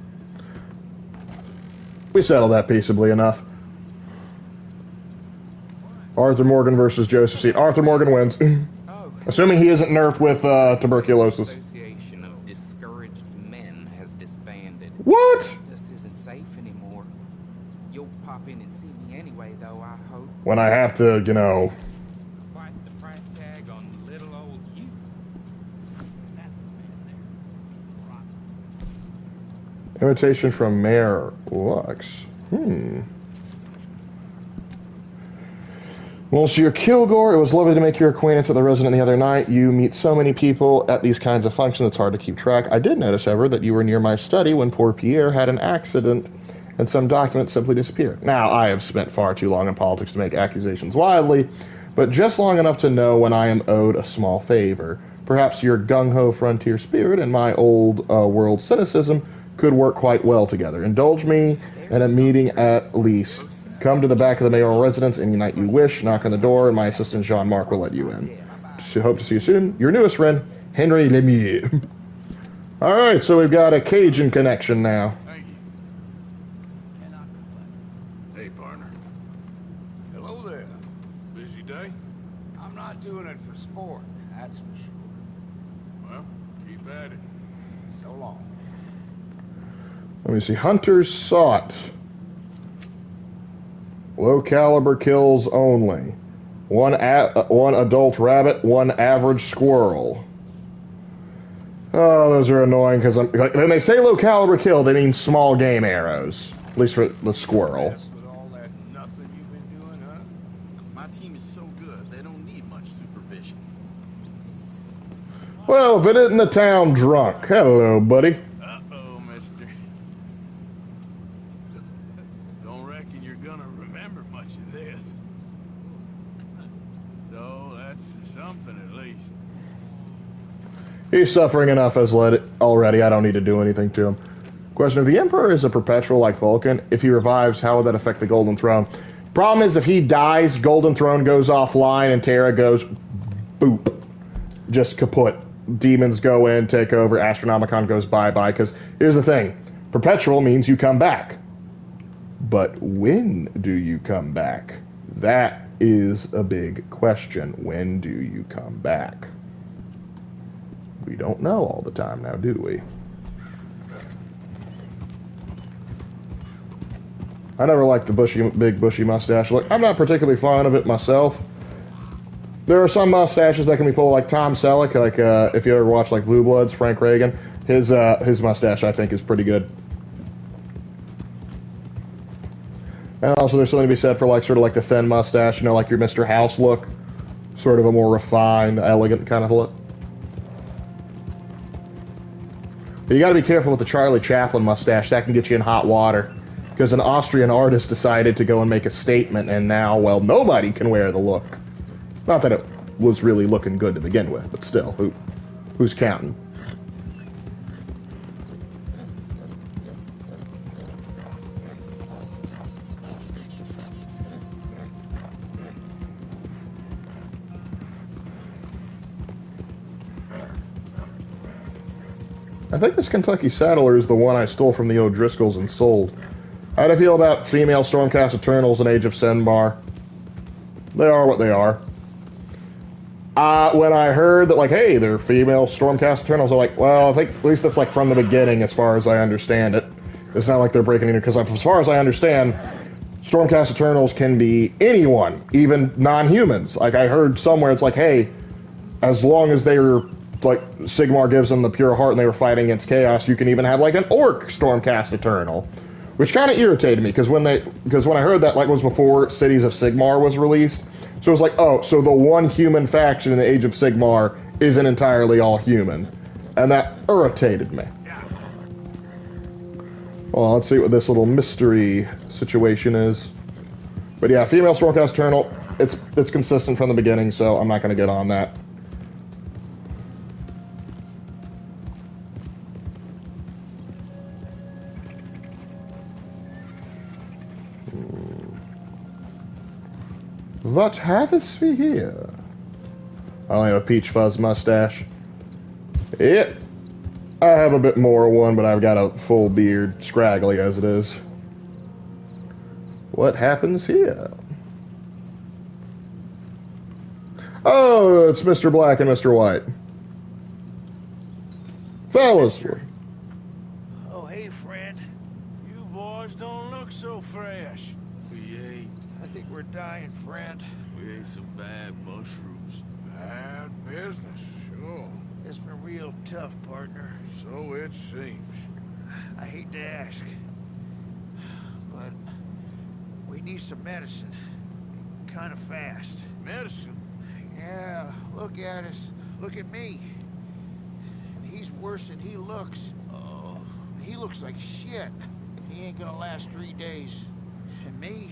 We settled that peaceably enough. Arthur Morgan versus Joseph Seed. Arthur Morgan wins. Assuming he isn't nerfed with tuberculosis. Association of Discouraged Men has disbanded. What? This isn't safe anymore. You'll pop in and see me anyway, though, I hope. When I have to, you know... Quite the price tag on little old you. That's the man there. Invitation from Mayor Lux. Monsieur Kilgore, it was lovely to make your acquaintance at the resident the other night. You meet so many people at these kinds of functions, it's hard to keep track. I did notice, however, that you were near my study when poor Pierre had an accident and some documents simply disappeared. Now, I have spent far too long in politics to make accusations widely, but just long enough to know when I am owed a small favor. Perhaps your gung-ho frontier spirit and my old world cynicism could work quite well together. Indulge me in a meeting at least. Come to the back of the mayoral residence any night you wish. Knock on the door, and my assistant Jean-Marc will let you in. So hope to see you soon. Your newest friend, Henry Lemieux. All right, so we've got a Cajun connection now. Thank you. Hey, partner. Hello there. Busy day? I'm not doing it for sport, that's for sure. Well, keep at it. So long. Let me see. Hunters sought. Low caliber kills only. One adult rabbit, one average squirrel. Oh, those are annoying because when they say low caliber kill, they mean small game arrows. At least for the squirrel. Yes, with all that nothing you've been doing, huh? My team is so good, they don't need much supervision. Well, if it isn't the town drunk. Hello, buddy. Uh-oh, mister. Don't reckon you're gonna remember much of this. So, that's something at least. He's suffering enough as already. I don't need to do anything to him. Question: if the Emperor is a perpetual like Vulcan, if he revives, how would that affect the Golden Throne? Problem is, if he dies, Golden Throne goes offline and Terra goes boop. Just kaput. Demons go in, take over, Astronomicon goes bye-bye, because here's the thing. Perpetual means you come back. But when do you come back? That is a big question. When do you come back? We don't know all the time now, do we? I never liked the big bushy mustache look. I'm not particularly fond of it myself. There are some mustaches that can be pulled, like Tom Selleck, like if you ever watch like Blue Bloods, Frank Reagan. His mustache, I think, is pretty good. And also, there's something to be said for like sort of like the thin mustache, you know, like your Mr. House look, sort of a more refined, elegant kind of look. But you got to be careful with the Charlie Chaplin mustache. That can get you in hot water. Because an Austrian artist decided to go and make a statement, and now, well, nobody can wear the look. Not that it was really looking good to begin with, but still, who's counting? I think this Kentucky Saddler is the one I stole from the O'Driscolls and sold. How do you feel about female Stormcast Eternals in Age of Senbar? They are what they are. When I heard that, like, hey, they're female Stormcast Eternals, I'm like, well, I think at least that's, like, from the beginning, as far as I understand it. It's not like they're breaking into, because as far as I understand, Stormcast Eternals can be anyone, even non-humans. Like, I heard somewhere, it's like, hey, as long as they're, like, Sigmar gives them the pure heart and they were fighting against Chaos, you can even have, like, an orc Stormcast Eternal. which kind of irritated me because when I heard that, like, was before Cities of Sigmar was released, so it was like, oh, so the one human faction in the Age of Sigmar isn't entirely all human, and that irritated me. Well, let's see what this little mystery situation is. But yeah, female Stormcast Eternal, it's consistent from the beginning, so I'm not going to get on that. What havest we here? I only have a peach fuzz mustache. Yeah, I have a bit more of one, but I've got a full beard, scraggly as it is. What happens here? Oh, it's Mr. Black and Mr. White. Fellas. Oh, hey, friend. You boys don't look so fresh. We ate. I think we're dying, friend. We ate some bad mushrooms. Bad business, sure. It's been real tough, partner. So it seems. I hate to ask, but we need some medicine. Kind of fast. Medicine? Yeah, look at us. Look at me. And he's worse than he looks. Oh. He looks like shit. He ain't gonna last 3 days. And me?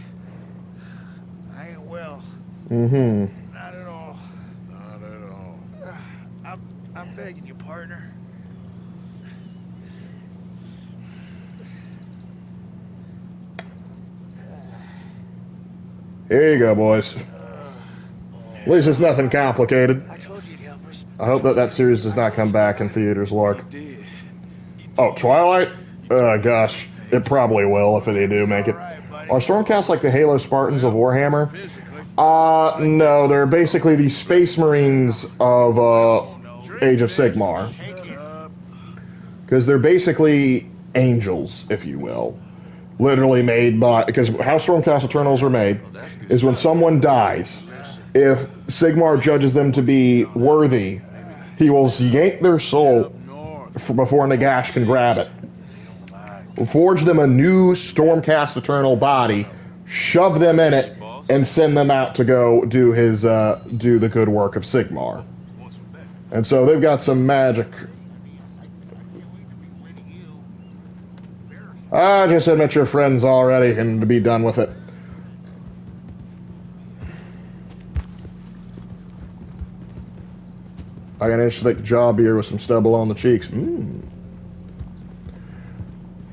I ain't well. Mm-hmm. Not at all. Not at all. I'm begging you, partner. Here you go, boys. At least it's nothing complicated. I told you to help us. I hope that series does not come back in theaters, Lark. Oh, Twilight? Gosh, it probably will if they do make it. Are Stormcast like the Halo Spartans of Warhammer? No, they're basically the Space Marines of Age of Sigmar. Because they're basically angels, if you will. Literally made by... Because how Stormcast Eternals are made is when someone dies, if Sigmar judges them to be worthy, he will yank their soul before Nagash can grab it. Forge them a new Stormcast Eternal body, shove them in it, and send them out to go do do the good work of Sigmar. And so they've got some magic. Just admit your friends already and to be done with it. I got an interesting jaw beard with some stubble on the cheeks.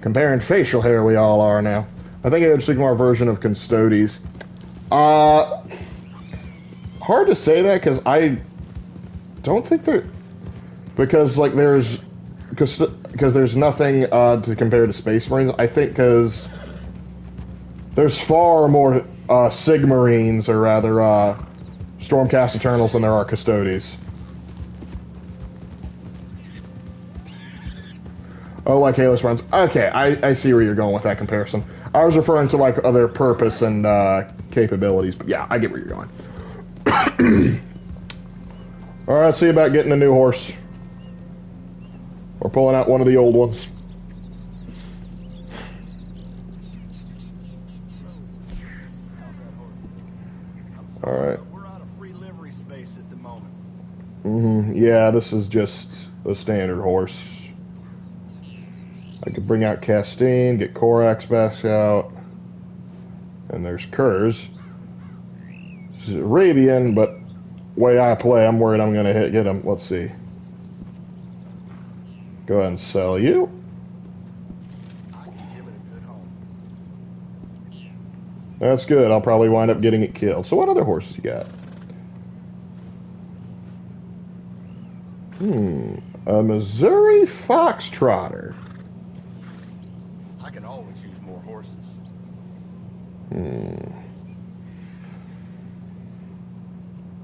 Comparing facial hair, we all are now. I think it's a Sigmar version of Custodes. Hard to say that because I don't think that, because like there's nothing to compare to Space Marines. I think because there's far more Sigmarines, or rather Stormcast Eternals, than there are Custodes. Oh, like Halo Spartans. Okay, I see where you're going with that comparison. I was referring to like other purpose and capabilities, but yeah, I get where you're going. Alright, see about getting a new horse. Or pulling out one of the old ones. Alright. We're out of free livery space at the moment. Yeah, this is just a standard horse. I could bring out Castine, get Korax back out. And there's Kurz. This is Arabian, but way I play, I'm worried I'm going to get him. Let's see. Go ahead and sell you. I can give it a good home. That's good. I'll probably wind up getting it killed. So what other horses you got? A Missouri Foxtrotter. I can always use more horses.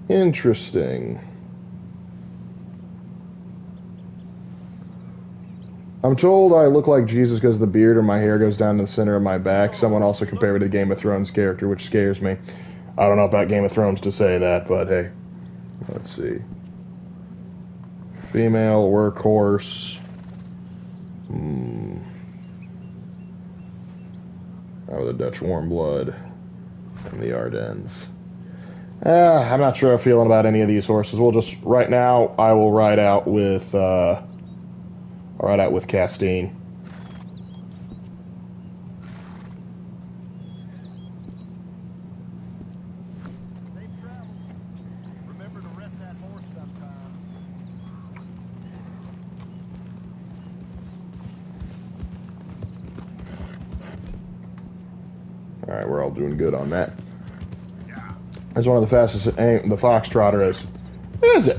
Interesting. I'm told I look like Jesus because the beard or my hair goes down to the center of my back. Someone also compared me to the Game of Thrones character, which scares me. I don't know about Game of Thrones to say that, but hey. Let's see. Female workhorse. Oh, the Dutch warm blood and the Ardennes. I'm not sure I'm feeling about any of these horses. We'll just, right now, I will ride out with Castine. Safe travel. Remember to rest that horse sometime. All right, we're all doing good on that. That's one of the fastest the Foxtrotter is it?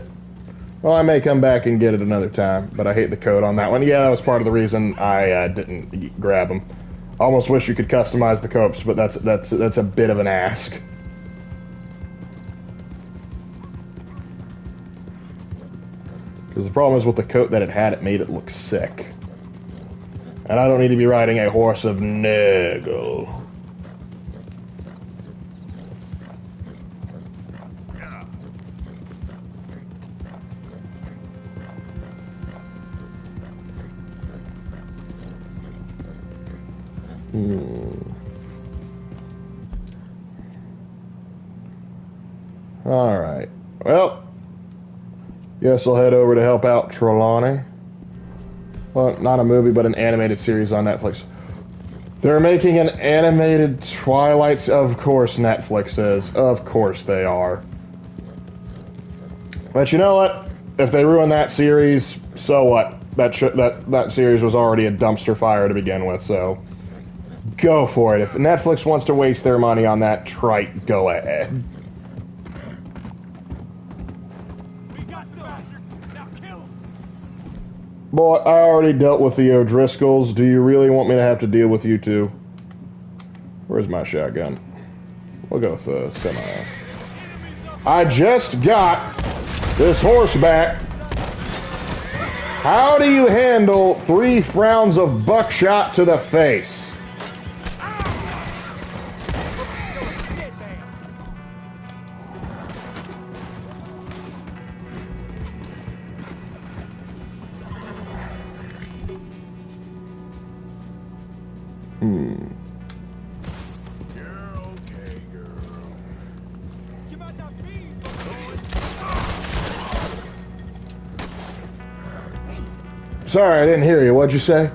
Well, I may come back and get it another time, but I hate the code on that one. Yeah, that was part of the reason I didn't grab them. Almost wish you could customize the copes, but that's a bit of an ask. Because the problem is with the coat that it made it look sick. And I don't need to be riding a horse of Nurgle. Alright. Well, guess I'll head over to help out Trelawney. Well, not a movie, but an animated series on Netflix. They're making an animated Twilight... Of course Netflix is. Of course they are. But you know what? If they ruin that series, so what? That series was already a dumpster fire to begin with, so... Go for it. If Netflix wants to waste their money on that trite, go ahead. Boy, I already dealt with the O'Driscolls. Do you really want me to have to deal with you two? Where's my shotgun? We'll go with the semi. I just got this horse back. How do you handle 3 rounds of buckshot to the face? You're okay, girl. Sorry, I didn't hear you. What'd you say?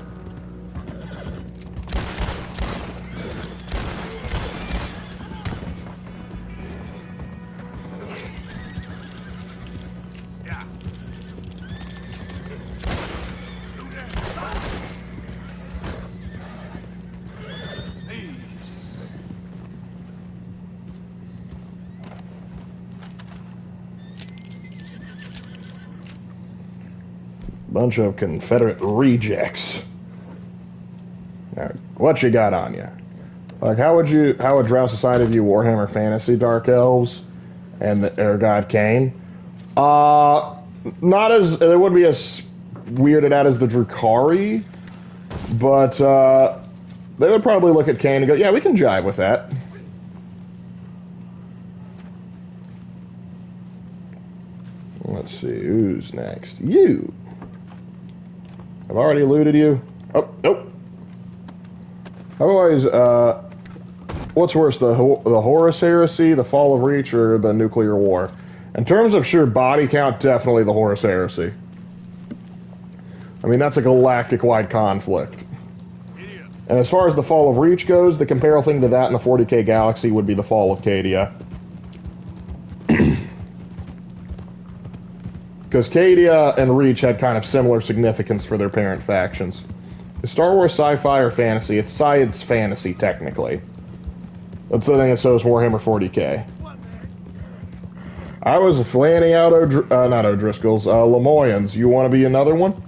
Bunch of Confederate rejects. Now, what you got on you? Like, how would Drow Society view Warhammer Fantasy Dark Elves and their god Cain? Not as they would be as weirded out as the Drukhari, but they would probably look at Cain and go, "Yeah, we can jive with that." Let's see, who's next? You. I've already looted you. Oh, nope. I've always, what's worse, the Horus Heresy, the Fall of Reach, or the Nuclear War? In terms of sheer body count, definitely the Horus Heresy. I mean, that's a galactic-wide conflict. And as far as the Fall of Reach goes, the comparable thing to that in the 40k galaxy would be the Fall of Cadia. Because Cadia and Reach had kind of similar significance for their parent factions. Is Star Wars sci-fi or fantasy? It's science fantasy, technically. That's the thing that so is Warhammer 40k. I was planning out not O'Driscolls, Lemoyans. You want to be another one?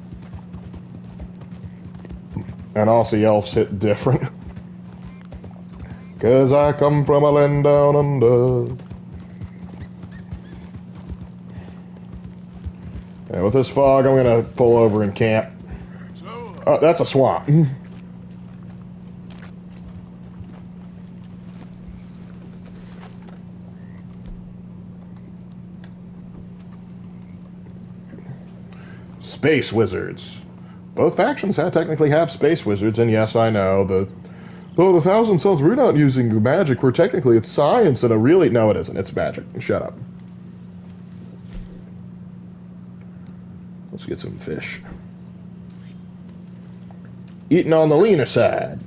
And also, elves hit different. Because I come from a land down under. And with this fog, I'm going to pull over and camp. Oh, that's a swamp. Space wizards. Both factions technically have space wizards, and yes, I know, the Though the Thousand Sons, we're not using magic. We're technically, it's science and a really... No, it isn't. It's magic. Shut up. Let's get some fish. Eating on the leaner side.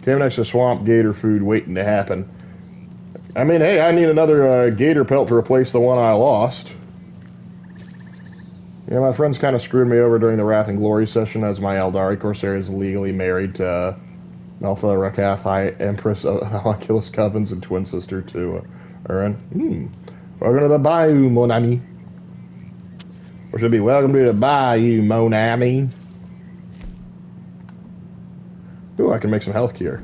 Came next to swamp gator food waiting to happen. I mean, hey, I need another gator pelt to replace the one I lost. Yeah, my friends kind of screwed me over during the Wrath and Glory session, as my Eldari Corsair is legally married to Meltha Rakath, High Empress of the Oculus Covens and twin sister to Urin. Welcome to the Bayou, mon ami. Or should it be welcome to the Bayou, mon ami. Ooh, I can make some health cure.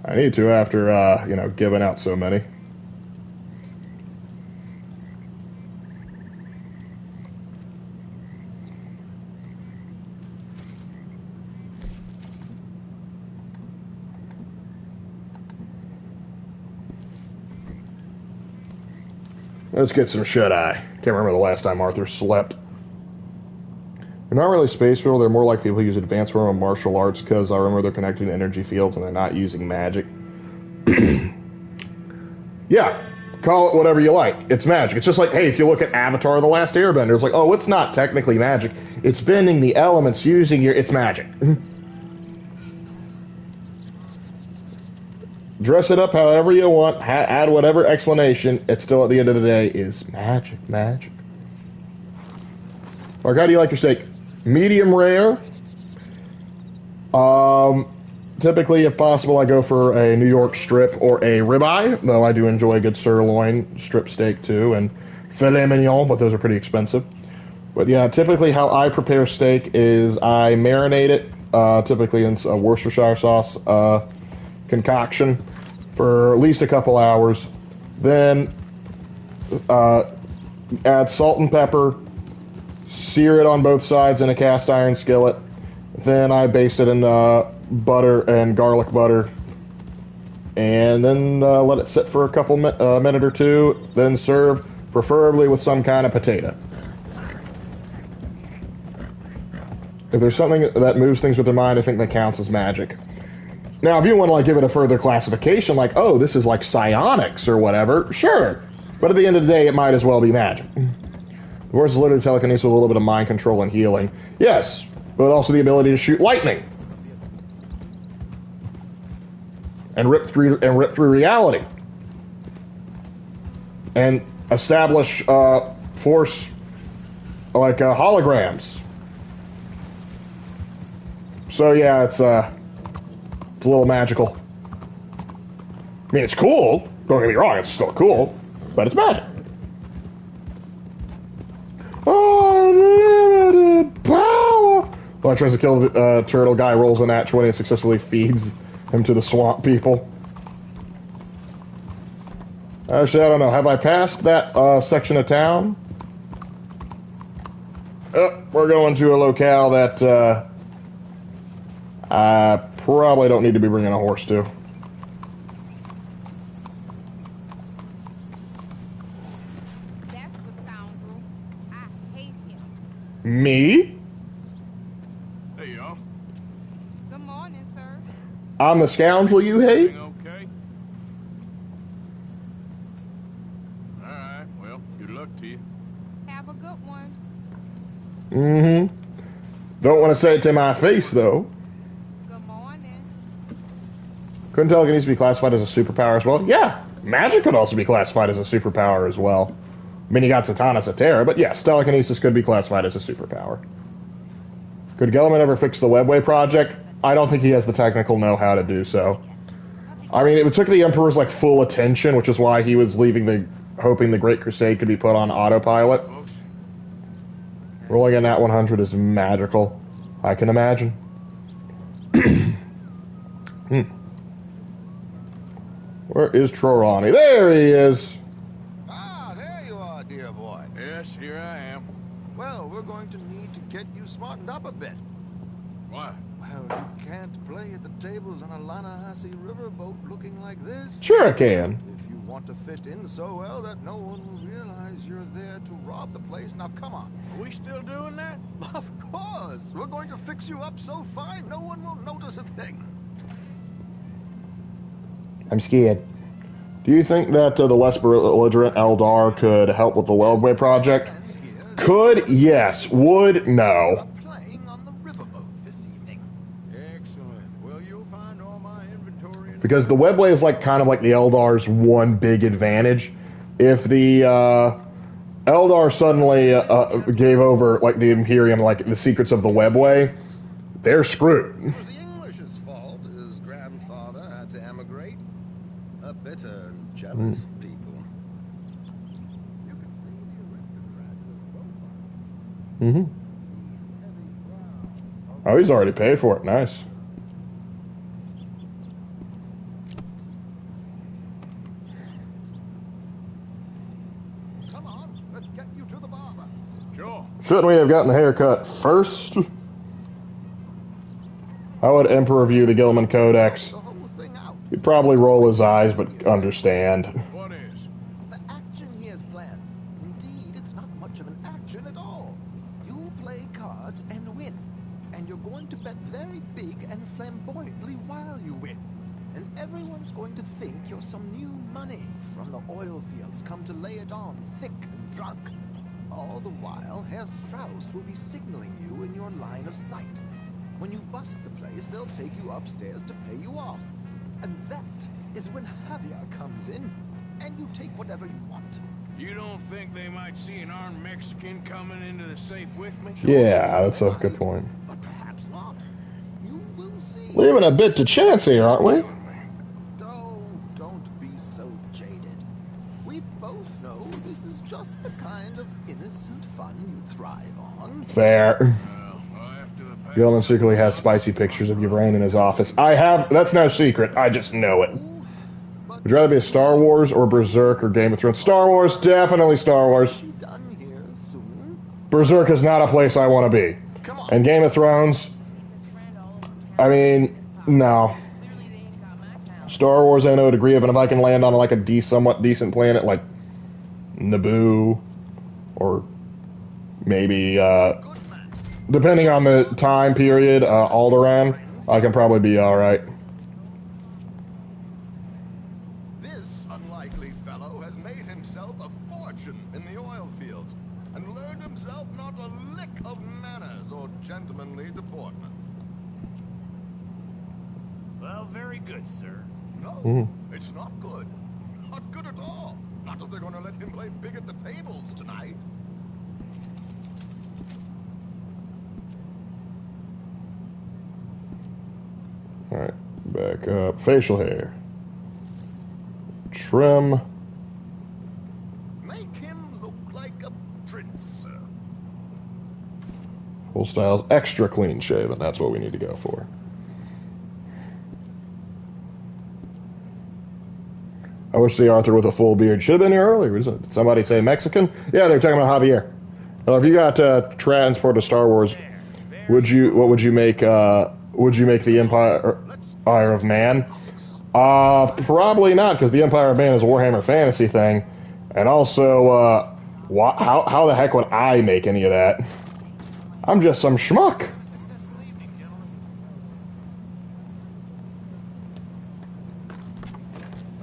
I need to after, you know, giving out so many. Let's get some shut-eye. Can't remember the last time Arthur slept. They're not really space people, they're more like people who use advanced form of martial arts, because I remember they're connected to energy fields and they're not using magic. Yeah, call it whatever you like. It's magic. It's just like, hey, if you look at Avatar The Last Airbender, it's like, oh, it's not technically magic. It's bending the elements using your... It's magic. Dress it up however you want, add whatever explanation, it's still at the end of the day is magic, magic. Mark, how do you like your steak? Medium rare. Typically, if possible, I go for a New York strip or a ribeye, though I do enjoy a good sirloin strip steak too, and filet mignon, but those are pretty expensive. But yeah, typically how I prepare steak is I marinate it, typically in a Worcestershire sauce concoction for at least a couple hours. Then add salt and pepper, sear it on both sides in a cast iron skillet. Then I baste it in butter and garlic butter, and then let it sit for a couple minute or two. Then serve, preferably with some kind of potato. If there's something that moves things with their mind, I think that counts as magic. Now, if you want to like give it a further classification, like, oh, this is like psionics or whatever, sure. But at the end of the day, it might as well be magic. The Force is literally telekinesis with a little bit of mind control and healing. Yes, but also the ability to shoot lightning. And rip through reality. And establish force like holograms. So yeah, it's a little magical. I mean, it's cool. Don't get me wrong, it's still cool, but it's magic. Unlimited power. Well, I tries to kill the turtle guy, rolls a nat 20 and successfully feeds him to the swamp people. Actually, I don't know. Have I passed that section of town? We're going to a locale that I probably don't need to be bringing a horse to. That's the scoundrel. I hate him. Me? Hey, y'all. Good morning, sir. I'm the scoundrel you hate? Okay? Alright, well, good luck to you. Have a good one. Mm-hmm. Don't want to say it to my face, though. Good morning. Couldn't telekinesis be classified as a superpower as well? Yeah, magic could also be classified as a superpower as well. I mean, you got Satana Satera, but yes, telekinesis could be classified as a superpower. Could Gelman ever fix the Webway project? I don't think he has the technical know-how to do so. I mean, it took the Emperor's like full attention, which is why he was hoping the Great Crusade could be put on autopilot. Rolling a nat 100 is magical. I can imagine. Where is Trorani? There he is! Ah, there you are, dear boy. Yes, here I am. Well, we're going to need to get you smartened up a bit. What? Well, you can't play at the tables on a Lannahechee riverboat looking like this. Sure I can. If you want to fit in so well that no one will realize you're there to rob the place. Now, come on. Are we still doing that? Of course. We're going to fix you up so fine, no one will notice a thing. I'm scared. Do you think that the less belligerent Eldar could help with the Weldway project? Could? Yes. Would? No. Playing on the riverboat this evening. Excellent. Well, you'll find all my inventory in Because the Webway is like kind of like the Eldar's one big advantage. If the Eldar suddenly gave over like the Imperium, like the secrets of the Webway, they're screwed. It was the English's fault his grandfather had to emigrate. A bitter and jealous people. You can see the aristocrat in his profile. Oh, he's already paid for it. Nice. Come on, let's get you to the barber. Sure. Shouldn't we have gotten the haircut first? How would Emperor view the Gilman Codex? The whole thing out. He'd probably roll his eyes, but understand. What is? The action he has planned. Indeed, it's not much of an action at all. You play cards and win. And you're going to bet very big and flamboyantly while you win. And everyone's going to think you're some new money from the oil fields come to lay it on thick and drunk. All the while, Herr Strauss will be signaling you in your line of sight. When you bust the place, they'll take you upstairs to pay you off. And that is when Javier comes in, and you take whatever you want. You don't think they might see an armed Mexican coming into the safe with me? Yeah, that's a good point. But perhaps not. You will see. Leaving a bit to chance here, aren't we? Oh, don't be so jaded. We both know this is just the kind of innocent fun you thrive on. Fair. Well, after the past... Gilman secretly has spicy pictures of Ukraine in his office. I have. That's no secret. I just know it. Would you rather be a Star Wars or Berserk or Game of Thrones? Star Wars, definitely Star Wars. Done here soon. Berserk is not a place I want to be. Come on. And Game of Thrones, I mean, no. Star Wars, I know a degree of, and if I can land on like a somewhat decent planet like Naboo, or maybe, depending on the time period, Alderaan, I can probably be alright. This unlikely fellow has made himself a fortune in the oil fields and learned himself not a lick of manners or gentlemanly deportment. Well, very good, sir. No, it's not good. Not good at all. Not if they're going to let him play big at the tables tonight. Alright, back up. Facial hair. Trim. Make him look like a prince, sir. Full styles. Extra clean shaven. That's what we need to go for. I wish the Arthur with a full beard should have been here earlier. Did somebody say Mexican? Yeah, they're talking about Javier. If you got transport to Star Wars, what would you make the Empire of Man? Probably not, because the Empire of Man is a Warhammer Fantasy thing, and also, how the heck would I make any of that? I'm just some schmuck.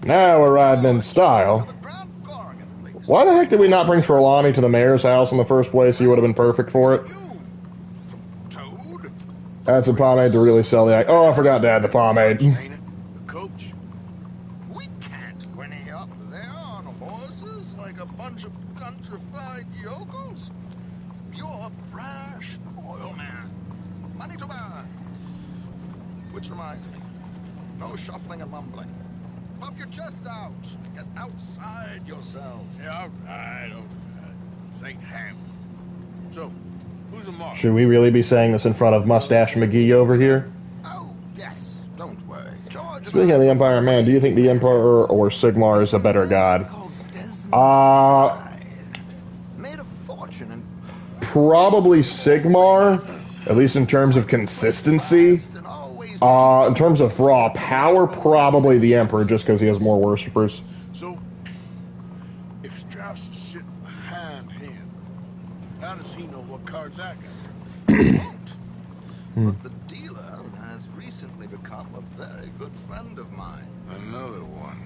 Now we're riding in style. Why the heck did we not bring Trelawney to the mayor's house in the first place? He would have been perfect for it. Add some pomade to really sell the... Oh, I forgot to add the pomade. Coach. We can't whinny up there on horses like a bunch of countrified yokels. You're a brash oil man. Money to burn. Which reminds me, no shuffling and mumbling. Puff your chest out. Get outside yourself. Yeah, all right. St. Ham. So, who's a mark? Should we really be saying this in front of Mustache McGee over here? Oh, yes. Don't worry. George. Speaking of the Empire Man, do you think the Emperor or Sigmar is a better god? Made a fortune and Probably Sigmar. At least in terms of consistency. In terms of raw power, probably the Emperor, just because he has more worshippers. So, if Strauss is sitting behind him, how does he know what cards I got? But the dealer has recently become a very good friend of mine. Another one.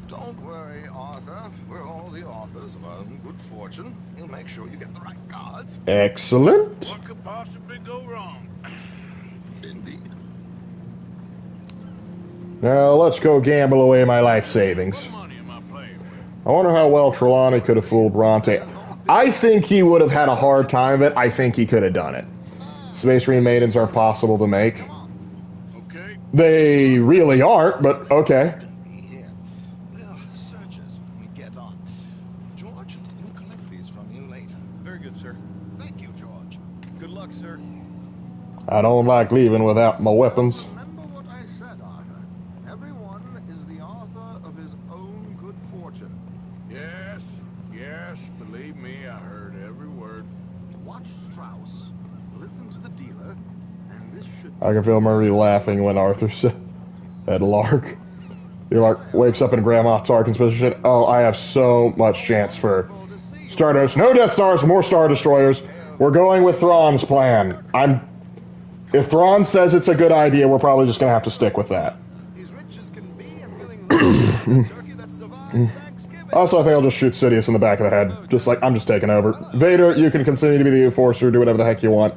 Don't worry, Arthur. We're all the authors of our own good fortune. He'll make sure you get the right cards. Excellent. What could possibly go wrong? Indeed. Now, let's go gamble away my life savings. What money am I playing with? I wonder how well Trelawney could have fooled Bronte. I think he would have had a hard time of it. I think he could have done it. Space Marine maidens are possible to make. Okay. They really aren't, but okay. They'll search us when we get on. George, we'll collect these from you later. Very good, sir. Thank you, George. Good luck, sir. I don't like leaving without my weapons. Remember what I said, Arthur. Everyone is the author of his own good fortune. Yes, believe me, I heard every word. Watch Strauss, listen to the dealer, and this should... I can feel Murray laughing when Arthur said Lark. He like wakes up in Grandma Tarkin's position. Oh, I have so much chance for Stardust. No Death Stars, more Star Destroyers. We're going with Thrawn's plan. If Thrawn says it's a good idea, we're probably just going to have to stick with that. He's rich as can be and feeling like a turkey that survived Thanksgiving. Also, I think I'll just shoot Sidious in the back of the head. Just like, I'm just taking over. Vader, you can continue to be the Enforcer, do whatever the heck you want.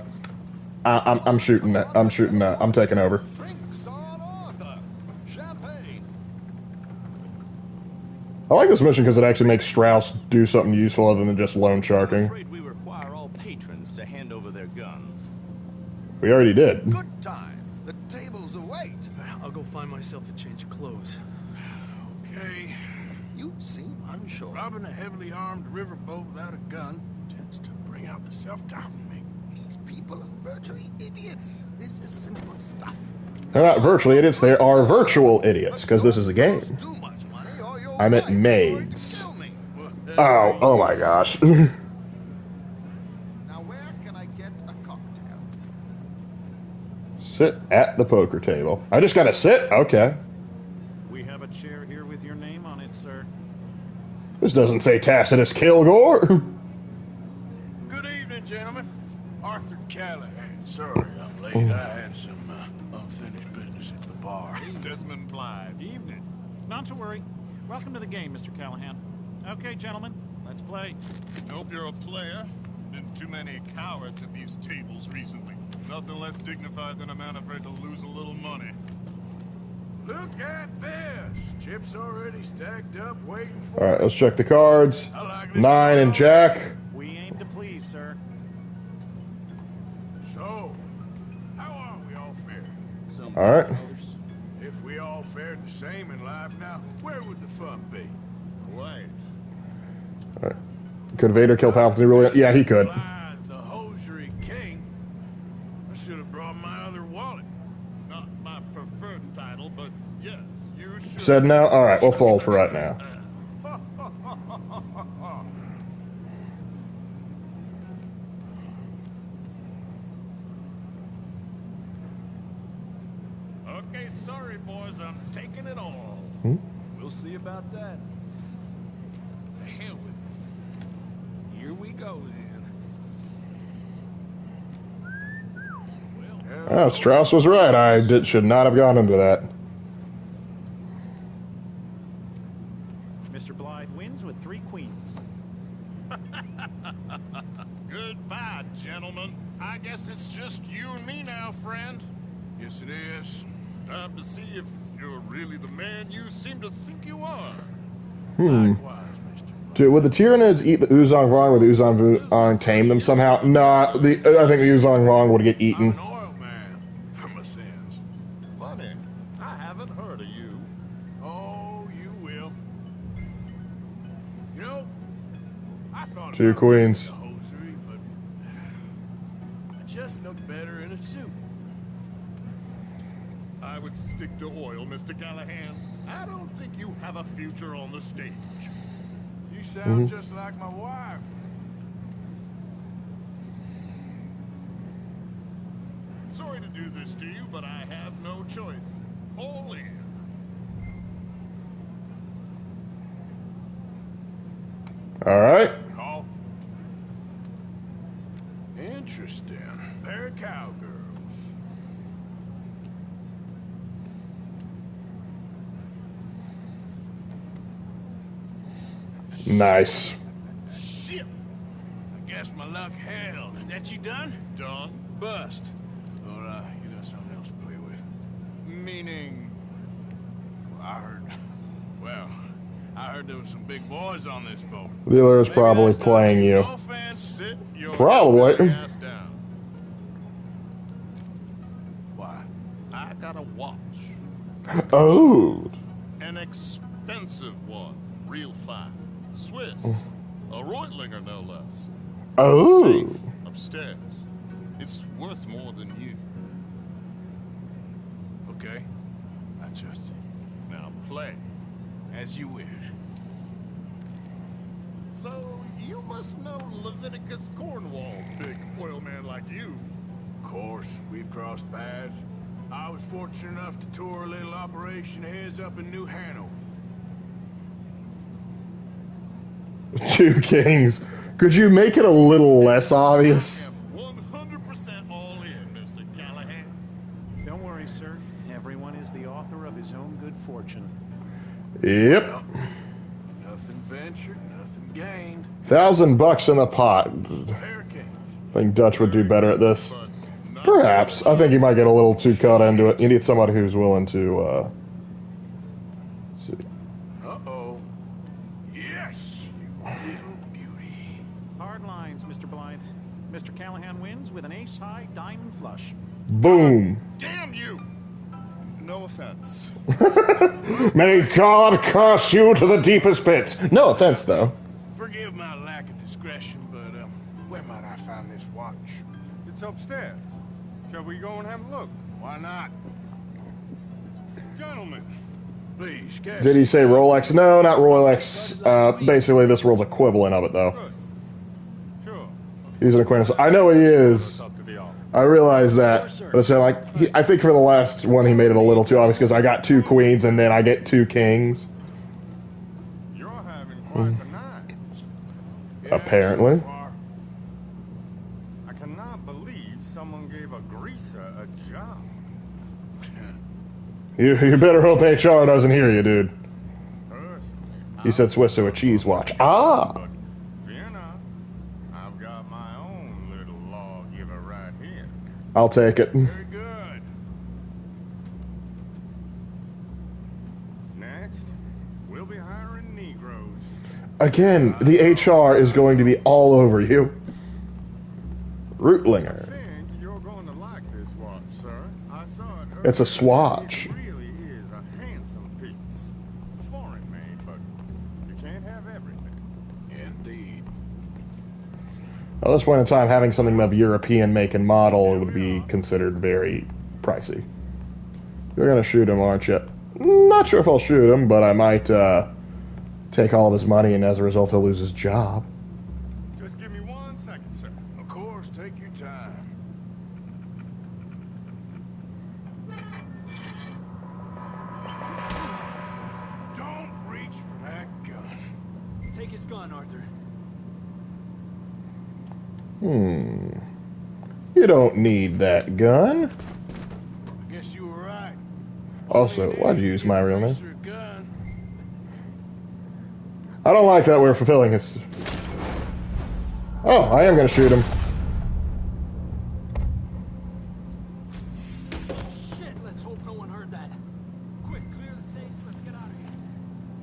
I'm shooting that. I'm taking over. Drinks on Arthur. Champagne. I like this mission because it actually makes Strauss do something useful other than just loan I'm sharking. afraid we require all patrons to hand over their guns. We already did. Good time. The tables await. I'll go find myself a change of clothes. Okay. You seem unsure. Robbing a heavily armed riverboat without a gun tends to bring out the self-doubt in me. These people are virtually idiots. This is simple stuff. They're not virtually idiots, they are virtual idiots, because this is a game. Too much money or your I meant wife is maids. going to kill me. Oh my gosh. Now where can I get a cocktail? Sit at the poker table. I just gotta sit? Okay. We have a chair here with your name on it, sir. This doesn't say Tacitus Kilgore. Good evening, gentlemen. Arthur Callahan. Sorry I'm late. I had some unfinished business at the bar. Desmond Blythe. Evening. Not to worry. Welcome to the game, Mr. Callahan. Okay, gentlemen, let's play. Hope you're a player. Been too many cowards at these tables recently. Nothing less dignified than a man afraid to lose a little money. Look at this. Chips already stacked up, waiting for Alright, let's check the cards. 9 and Jack. We aim to please, sir. So, how are we all faring? Alright. If we all fared the same in life now, where would the fun be? Quiet. Alright. Could Vader kill Palpatine really? Yeah, he could. The hosiery king. I should have brought my other wallet. Not my preferred title, but yes, you should. Said no? Alright, we'll fold for right now. Okay, sorry, boys, I'm taking it all. We'll see about that. To hell with it. Here we go, then. Oh, Strauss was right. I should not have gone into that. Mr. Blythe wins with 3 queens. Goodbye, gentlemen. I guess it's just you and me now, friend. Yes, it is. Time to see if you're really the man you seem to think you are. Likewise, Mr. Would the Tyranids eat the Uzong Vong or the Uzong Vong tame them somehow? No, I think the Uzong Vong would get eaten. I'm an oil man, for my sins. Funny. I haven't heard of you. Oh, you will. You know, I thought 2 about queens. the hosiery, but I just look better in a suit. I would stick to oil, Mr. Callahan. I don't think you have a future on the stage. You sound Mm-hmm. just like my wife. Sorry to do this to you, but I have no choice. All in. All right. Call. Interesting. Pair of cowgirls. Nice. Shit. I guess my luck held. Is that you done? Done? Bust. Or, you got something else to play with? Meaning... Well, I heard there was some big boys on this boat. The dealer is Maybe probably that's not playing you. No offense. Sit your Probably. ass down. Why? I got a watch. Oh. An expensive one. Real fine. Swiss. A Reutlinger, no less. Oh. Safe upstairs. It's worth more than you. Okay. I trust you. Now play. As you wish. So, you must know Leviticus Cornwall, big oil man like you. Of course, we've crossed paths. I was fortunate enough to tour a little operation of his up in New Hanover. 2 kings. Could you make it a little less obvious? 100% all in, Mr. Callahan. Don't worry, sir. Everyone is the author of his own good fortune. Yep. Well, nothing ventured, nothing gained. $1,000 in the pot. I think Dutch would do better at this. Perhaps. I think he might get a little too caught into it. You need somebody who's willing to, see. Uh-oh. Yes, you little beauty. Hard lines, Mr. Blythe. Mr. Callahan wins with an ace-high diamond flush. Boom. Damn you! No offense. May God curse you to the deepest pits. No offense, though. Forgive my lack of discretion, but, where might I find this watch? It's upstairs. Shall we go and have a look? Why not? Gentlemen. Please, Did he say Rolex? No, not Rolex. Basically, this world's equivalent of it, though. Sure. He's an acquaintance. I know he is. I realize that. But so, like, I think for the last one, he made it a little too obvious because I got 2 queens and then I get 2 kings. You're having quite the night. Apparently. I cannot believe someone gave a greaser a job. You better hope HR doesn't hear you, dude. He said Swiss to a cheese watch. Ah! Fear not. I've got my own little lawgiver right here. I'll take it. Very good. Next, we'll be hiring Negroes. Again, the HR is going to be all over you. Rootlinger. I think you're going to like this watch, sir. I saw it earlier. It's a swatch. It really is a handsome piece. Foreign made, but you can't have everything. Indeed. At this point in time, having something of European make and model would be considered very pricey. You're going to shoot him, aren't you? Not sure if I'll shoot him, but I might take all of his money, and as a result, he'll lose his job. Just give me 1 second, sir. Of course, take your time. Don't reach for that gun. Take his gun, Arthur. You don't need that gun. I guess you were right. Also, why'd you use my real name? Your gun. I don't like that we're fulfilling his... Oh, I am going to shoot him. Shit, let's hope no one heard that. Quick, clear the safe. Let's get out of here.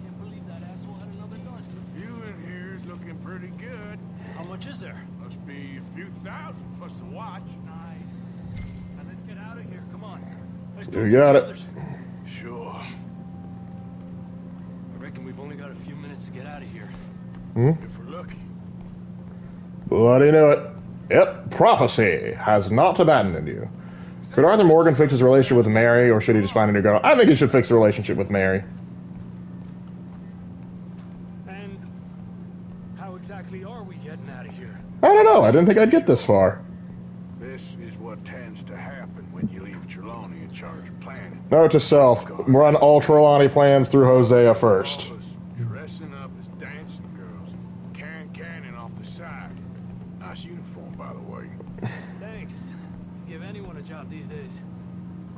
Can't believe that asshole had another gun. You in here's looking pretty good. How much is there? Must be a few thousand plus the watch. Nice. Now let's get out of here. Come on. Let's You got it. Sure. I reckon we've only got a few minutes to get out of here. If we're lucky. Bloody knew it. Yep, prophecy has not abandoned you. Could Arthur Morgan fix his relationship with Mary, or should he just find a new girl? I think he should fix the relationship with Mary. And how exactly are we getting out of here? I don't know. I didn't think I'd get this far. This is what tends to happen when you leave Trelawney in charge of planning. Note to self, run all Trelawney plans through Hosea first. Dressing up as dancing girls, carrying cannon off the side. Nice uniform, by the way. Thanks. Give anyone a job these days.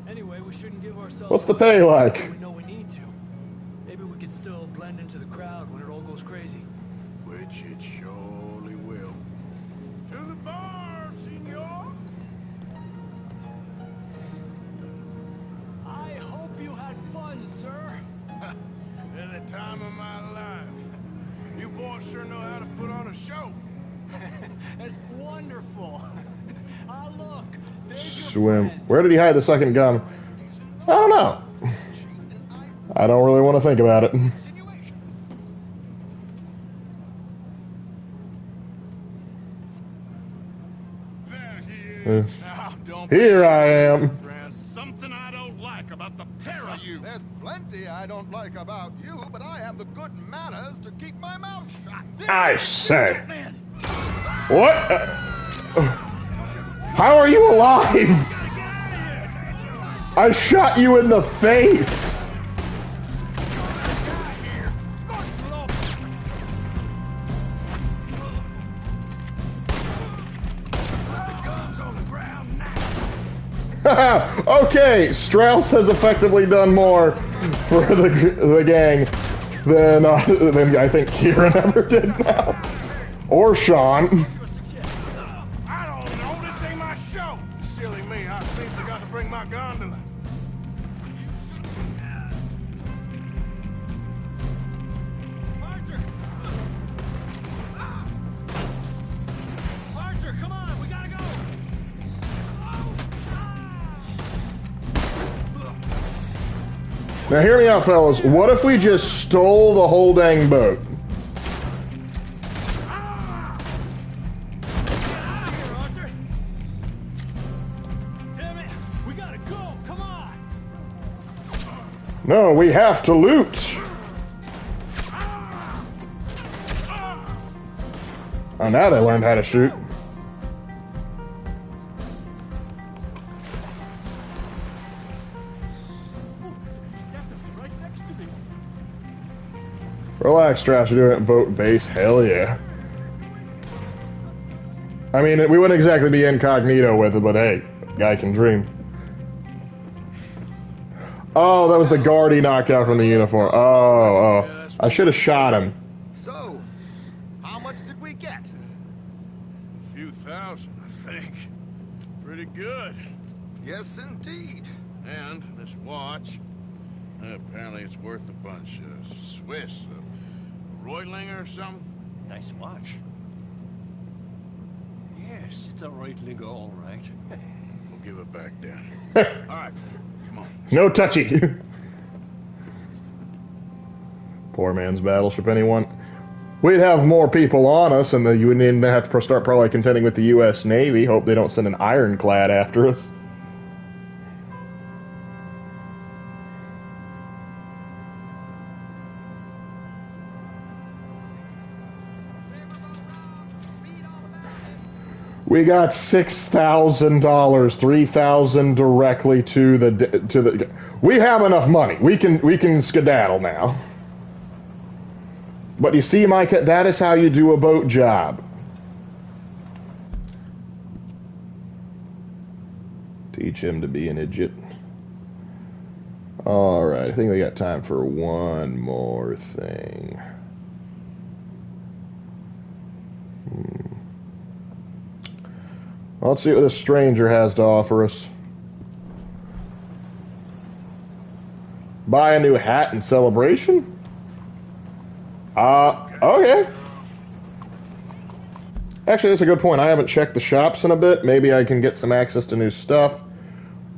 Anyway, we shouldn't give ourselves. What's the pay like? We know we need to. Maybe we could still blend into the crowd when it all goes crazy. Which it surely will. To the bar, senor! I hope you had fun, sir. At the time of my life. You boys sure know how to put on a show. That's wonderful. Ah, look. There's your Swim. friend. Where did he hide the second gun? I don't know. I don't really want to think about it. There he is. Now, don't be Here I ashamed, am. friend. Something I don't like about the pair of you. There's plenty I don't like about you, but I have the good manners to keep my mouth shut. I say. What? How are you alive? I shot you in the face. Okay, Strauss has effectively done more for the gang than I think Kieran ever did now. Or Sean. I don't know. This ain't my show. Silly me. I think I got to bring my gondola. Arthur! Arthur, come on! We gotta go! Now hear me out, fellas. What if we just stole the whole dang boat? Arthur! Damn it! We gotta go! Come on! No, we have to loot. Oh, now they learned how to shoot. Right next to me. Relax, Strauss. You're doing it boat base. Hell yeah. I mean, we wouldn't exactly be incognito with it, but hey, guy can dream. Oh, that was the guard he knocked out from the uniform. Oh. I should have shot him. So, how much did we get? A few thousand, I think. Pretty good. Yes, indeed. And this watch, apparently it's worth a bunch. Swiss, Reutlinger or something? Nice watch. Yes, it's a Reutlinger, all right. We'll give it back then. All right, come on. No touchy. Poor man's battleship, anyone. We'd have more people on us, and you wouldn't even have to start probably contending with the U.S. Navy. Hope they don't send an ironclad after us. We got $6,000, $3,000 directly to the. We have enough money. We can skedaddle now. But you see, Micah, that is how you do a boat job. Teach him to be an idiot. All right, I think we got time for one more thing. Let's see what this stranger has to offer us. Buy a new hat in celebration? Okay. Actually, that's a good point. I haven't checked the shops in a bit. Maybe I can get some access to new stuff.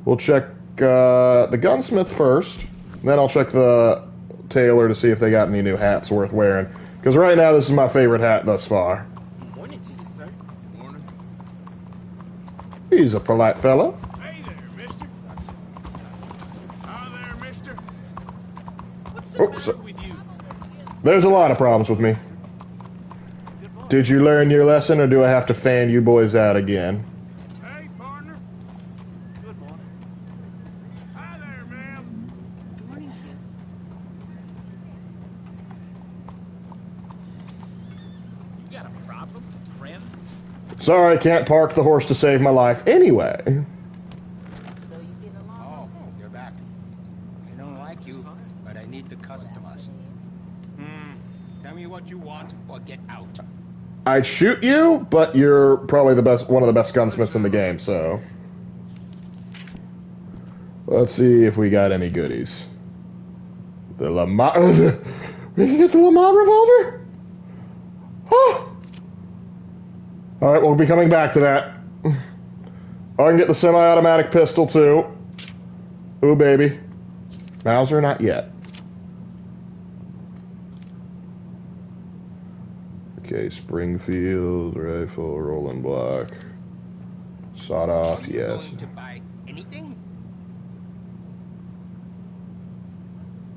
We'll check the gunsmith first. Then I'll check the tailor to see if they got any new hats worth wearing. Because right now, this is my favorite hat thus far. Morning to you, sir. Morning. He's a polite fellow. Hey there, mister. Hi there, mister. What's the matter with you? There's a lot of problems with me. Did you learn your lesson, or do I have to fan you boys out again? Hey, Sorry, I can't park the horse to save my life. Anyway. Oh, you're back. I don't like you, but I need the customers. Tell me what you want or get out. I'd shoot you, but you're probably one of the best gunsmiths in the game, so. Let's see if we got any goodies. The Lamont. We can get the Lamont revolver? Oh! Alright, we'll be coming back to that. I can get the semi-automatic pistol, too. Ooh, baby. Mauser, not yet. Okay, Springfield, rifle, rolling block. Sawed off, yes. Going to buy anything?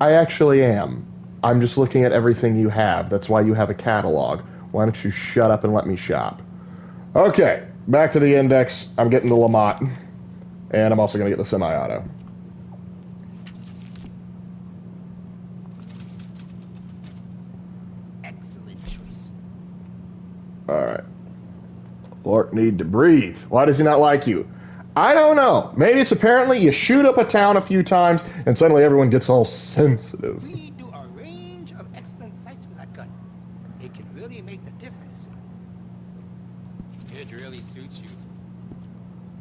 I actually am. I'm just looking at everything you have. That's why you have a catalog. Why don't you shut up and let me shop? Okay, back to the index. I'm getting the Lamont. And I'm also going to get the semi-auto. Excellent choice. Alright. Lark need to breathe. Why does he not like you? I don't know. Maybe it's apparently you shoot up a town a few times and suddenly everyone gets all sensitive. We do a range of excellent sights with that gun. It can really make the difference. It really suits you.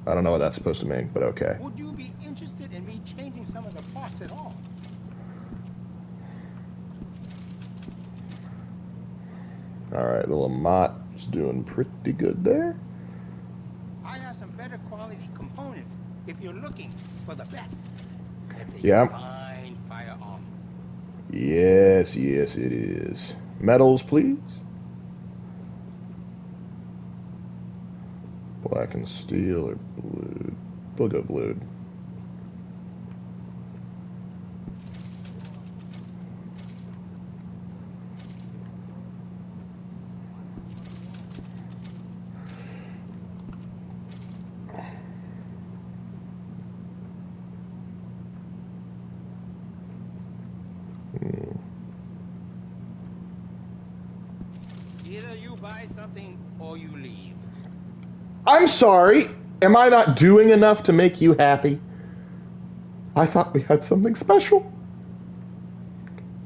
I don't know what that's supposed to mean, but okay. Would you be interested in me changing some of the parts at all? Alright, the Lamont is doing pretty good there. I have some better quality components if you're looking for the best. That's a fine firearm. Yes, yes it is. Metals, please. Black and steel or blue. We'll go blue. Either you buy something or you leave. I'm sorry. Am I not doing enough to make you happy? I thought we had something special.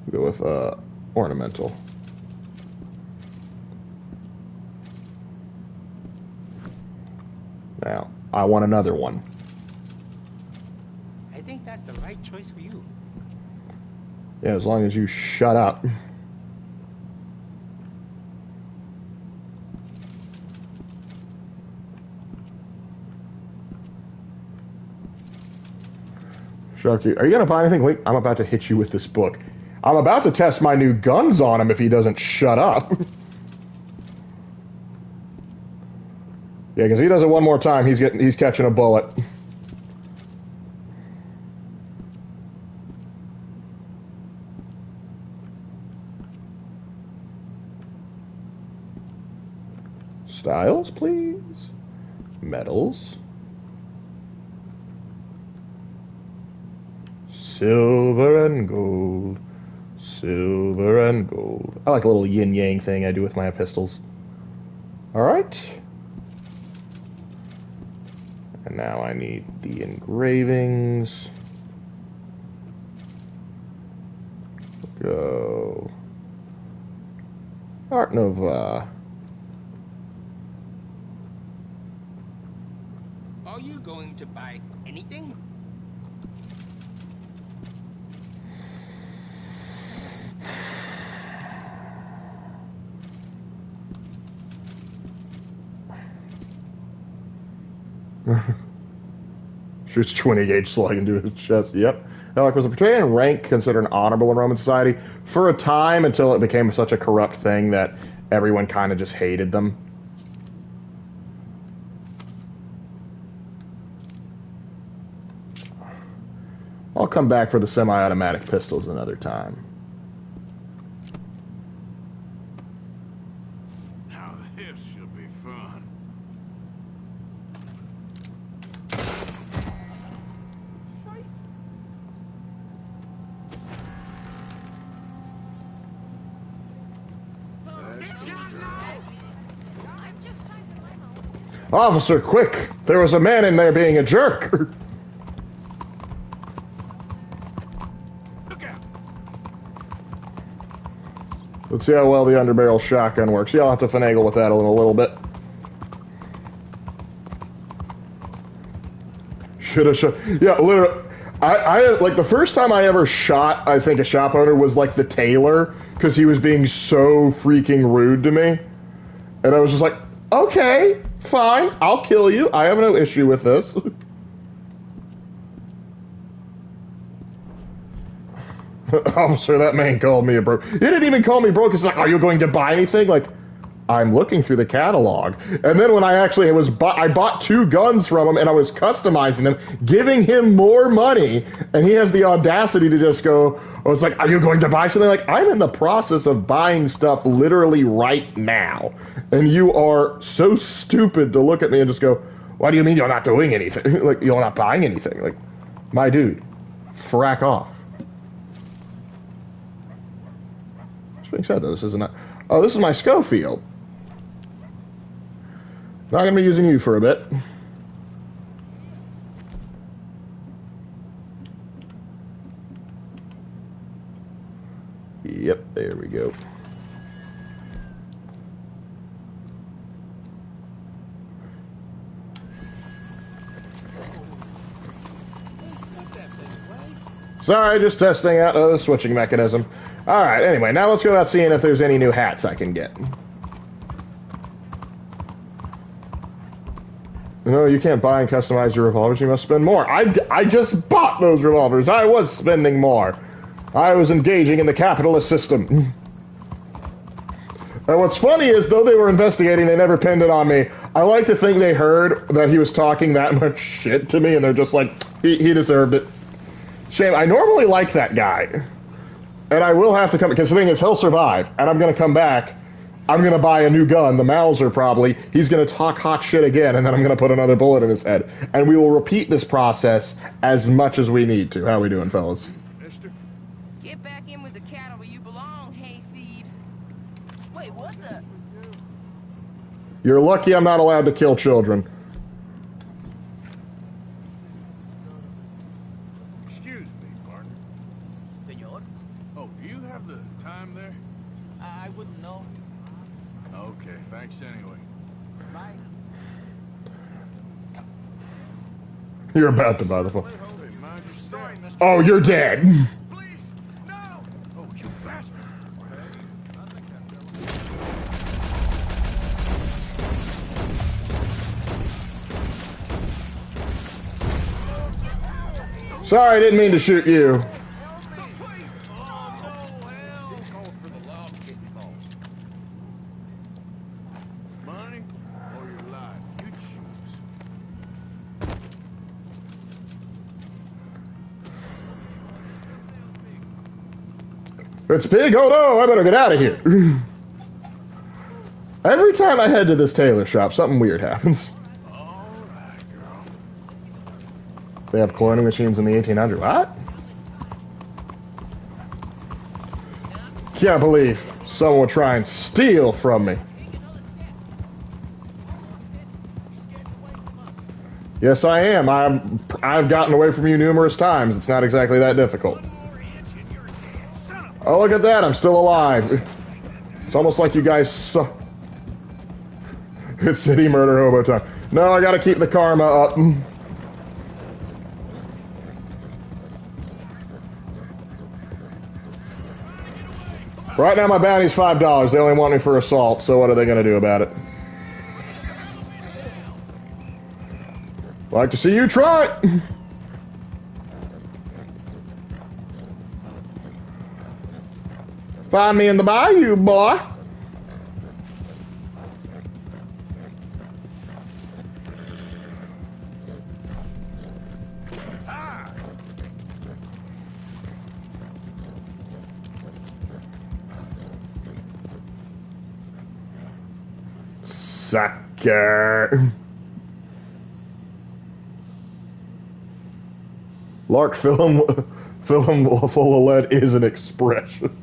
We'll go with ornamental. Now, I want another one. I think that's the right choice for you. Yeah, as long as you shut up. Sharky, are you going to buy anything? Wait, I'm about to hit you with this book. I'm about to test my new guns on him if he doesn't shut up. Yeah, because he does it one more time, he's catching a bullet. Styles, please. Metals. Silver and gold. Silver and gold. I like a little yin-yang thing I do with my pistols. Alright. And now I need the engravings. Go. Art Nova. Are you going to buy anything? Shoots 20 gauge slug into his chest. Yep. Lark was a Praetorian rank considered an honorable in Roman society for a time until it became such a corrupt thing that everyone kind of just hated them. I'll come back for the semi-automatic pistols another time. Now this should be fun. Officer, quick! There was a man in there being a jerk! Look out! Let's see how well the underbarrel shotgun works. Yeah, I'll have to finagle with that a little bit. Should have shot. Yeah, literally. I like the first time I ever shot, I think, a shop owner was like the tailor, because he was being so freaking rude to me. And I was just like, okay, fine, I'll kill you. I have no issue with this. Officer, that man called me a broke. He didn't even call me broke. He's like, are you going to buy anything? Like, I'm looking through the catalog. And then when I actually I bought 2 guns from him and I was customizing them, giving him more money, and he has the audacity to just go, oh, it's like, are you going to buy something? Like, I'm in the process of buying stuff literally right now. And you are so stupid to look at me and just go, what do you mean you're not doing anything? Like, you're not buying anything. Like, my dude, frack off. That's being said, though, this isn't... Oh, this is my Schofield. Not going to be using you for a bit. Yep, there we go. Sorry, just testing out the switching mechanism. Alright, anyway, now let's go out seeing if there's any new hats I can get. No, you can't buy and customize your revolvers. You must spend more. I just bought those revolvers. I was spending more. I was engaging in the capitalist system. And what's funny is, though they were investigating, they never pinned it on me. I like to think they heard that he was talking that much shit to me, and they're just like, he deserved it. Shame. I normally like that guy. And I will have to come, because the thing is, he'll survive, and I'm going to come back. I'm going to buy a new gun, the Mauser probably. He's going to talk hot shit again, and then I'm going to put another bullet in his head. And we will repeat this process as much as we need to. How we doing, fellas? Mister? Get back in with the cattle where you belong, hayseed. Wait, what the? You're lucky I'm not allowed to kill children. Excuse me, partner. Senor? Oh, do you have the time there? I wouldn't know. Okay, thanks anyway. Bye. You're about to buy the phone. Hey, mind your Sorry, Mr. Oh, you're dead. Please, no! Oh, you bastard! Sorry, I didn't mean to shoot you. Money or your life? You choose. It's big. Oh no, I better get out of here. Every time I head to this tailor shop, something weird happens. They have cloning machines in the 1800s. What? Can't believe someone would try and steal from me. Yes, I am. I've gotten away from you numerous times. It's not exactly that difficult. Oh, look at that. I'm still alive. It's almost like you guys suck. It's city murder hobo time. No, I gotta keep the karma up. Right now my bounty's $5. They only want me for assault, so what are they gonna do about it? Like to see you try it. Find me in the bayou, boy. Sucker. Lark, film full of lead is an expression.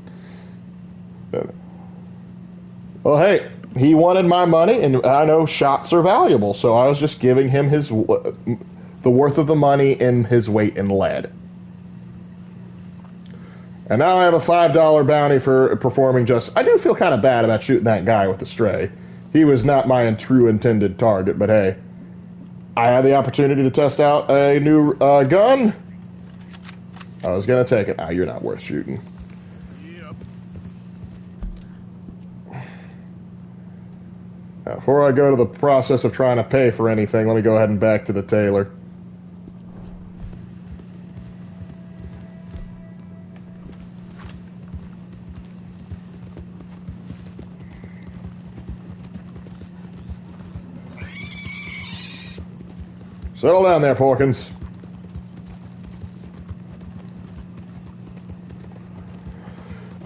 Oh, hey, he wanted my money, and I know shots are valuable, so I was just giving him the worth of the money in his weight in lead. And now I have a $5 bounty for performing just... I do feel kind of bad about shooting that guy with the stray. He was not my true intended target, but hey. I had the opportunity to test out a new gun. I was going to take it. Ah, you're not worth shooting. Yep. Now, before I go to the process of trying to pay for anything, let me go ahead and back to the tailor. Settle down there, Porkins.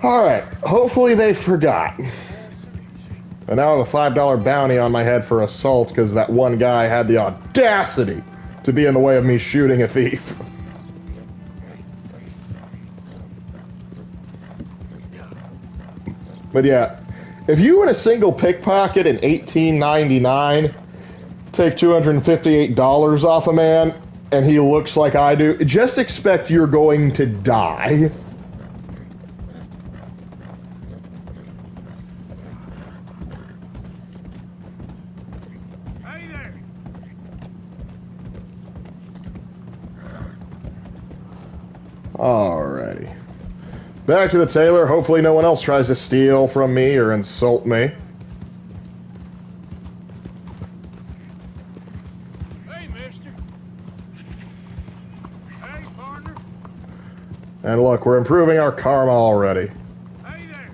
Alright, hopefully they forgot. And now I have a $5 bounty on my head for assault because that one guy had the audacity to be in the way of me shooting a thief. But yeah, if you in a single pickpocket in 1899 take $258 off a man and he looks like I do, just expect you're going to die. Hey there. Alrighty. Back to the tailor. Hopefully no one else tries to steal from me or insult me. Hey, mister. Hey, partner. And look, we're improving our karma already. Hey there.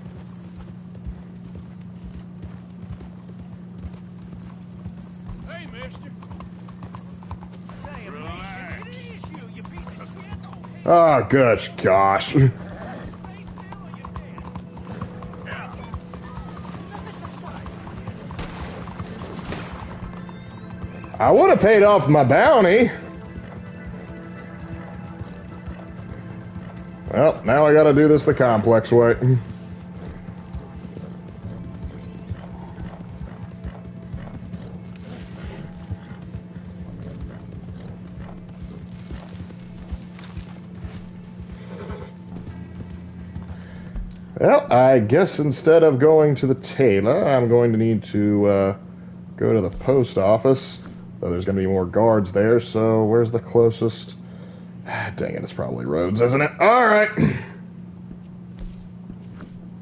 Hey, mister. Relax. Oh, good gosh. I would have paid off my bounty. Well, now I gotta do this the complex way. Well, I guess instead of going to the tailor, I'm going to need to go to the post office. Though there's going to be more guards there, so where's the closest? Dang it, it's probably Rhodes, isn't it? Alright.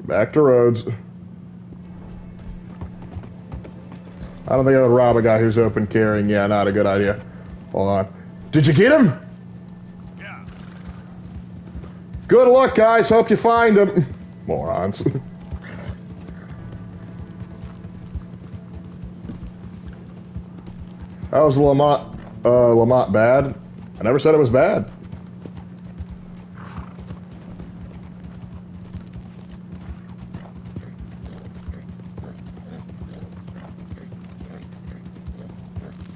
Back to Rhodes. I don't think I would rob a guy who's open carrying. Yeah, not a good idea. Hold on. Did you get him? Yeah. Good luck, guys. Hope you find him. Morons. How was Lamont bad? I never said it was bad.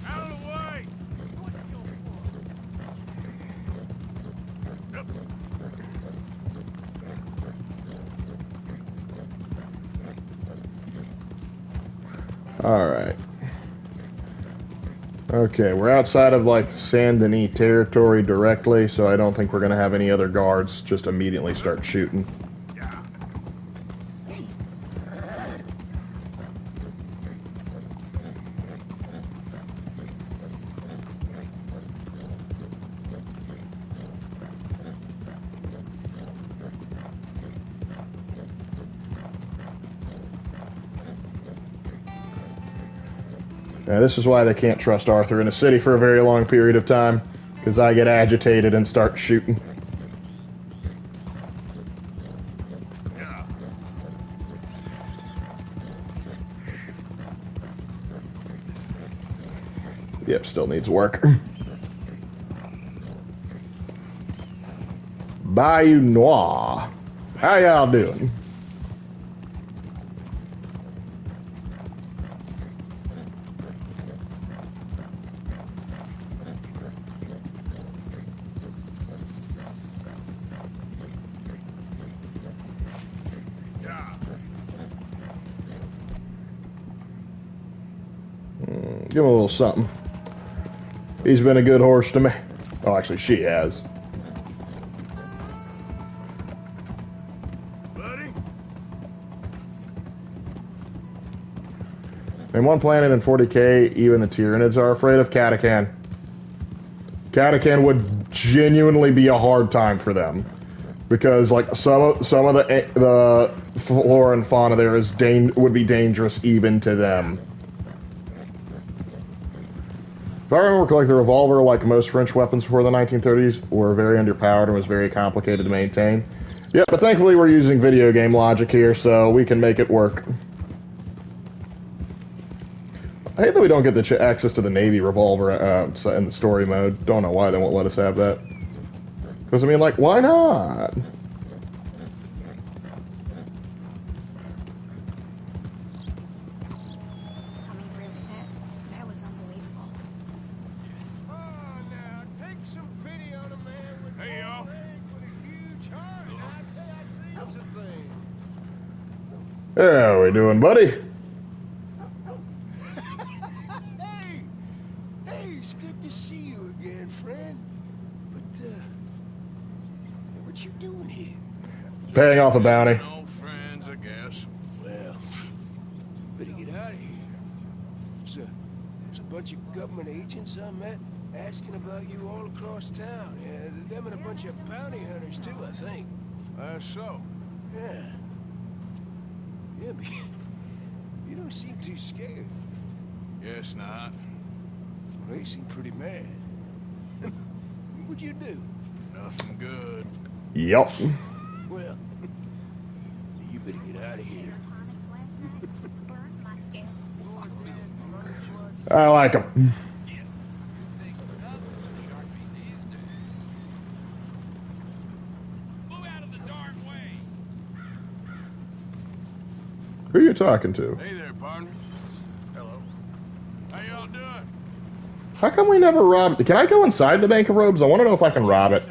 Out of the way. Alright. Okay, we're outside of, like, Saint Denis territory directly, so I don't think we're going to have any other guards just immediately start shooting. Now, this is why they can't trust Arthur in a city for a very long period of time, because I get agitated and start shooting. Yep, still needs work. Bayou Noir. How y'all doing? Give him a little something. He's been a good horse to me. Oh, actually, she has. Buddy? In one planet in 40K, even the Tyranids are afraid of Katakan. Katakan would genuinely be a hard time for them. Because, like, some of the flora and fauna there would be dangerous even to them. If I remember correctly, the revolver, like most French weapons before the 1930s, were very underpowered and was very complicated to maintain. Yep, but thankfully we're using video game logic here, so we can make it work. I hate that we don't get the access to the Navy revolver in the story mode. Don't know why they won't let us have that. Because, I mean, like, why not? How we doing, buddy? Hey, it's good to see you again, friend. But, what you doing here? Paying off a bounty. Old friends, I guess. Well, better get out of here. There's a bunch of government agents I met asking about you all across town. Yeah, them and a bunch of bounty hunters, too, I think. That's so. Yeah. Yeah, but you don't seem too scared. Guess not. They seem pretty mad. What'd you do? Nothing good. Yup. Well, you better get out of here. I like him. Who are you talking to? Hey there, partner. Hello. How y'all doing? How come we never robbed... Can I go inside the Bank of Robes? I want to know if I can rob it.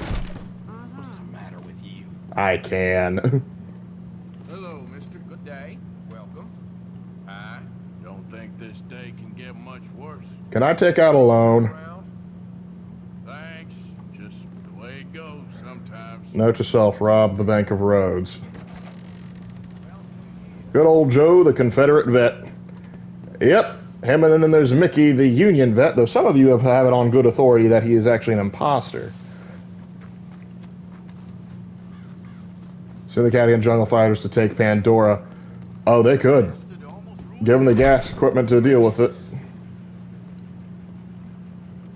What's the matter with you? I can. Hello, mister. Good day. Welcome. I don't think this day can get much worse. Can I take out a loan? Thanks. Just the way it goes sometimes. Note to self, rob the Bank of Rhodes. Good old Joe, the Confederate vet. Yep, him, and then there's Mickey, the Union vet, though some of you have it on good authority that he is actually an imposter. Send the Cadian jungle fighters to take Pandora. Oh, they could. Give them the gas equipment to deal with it.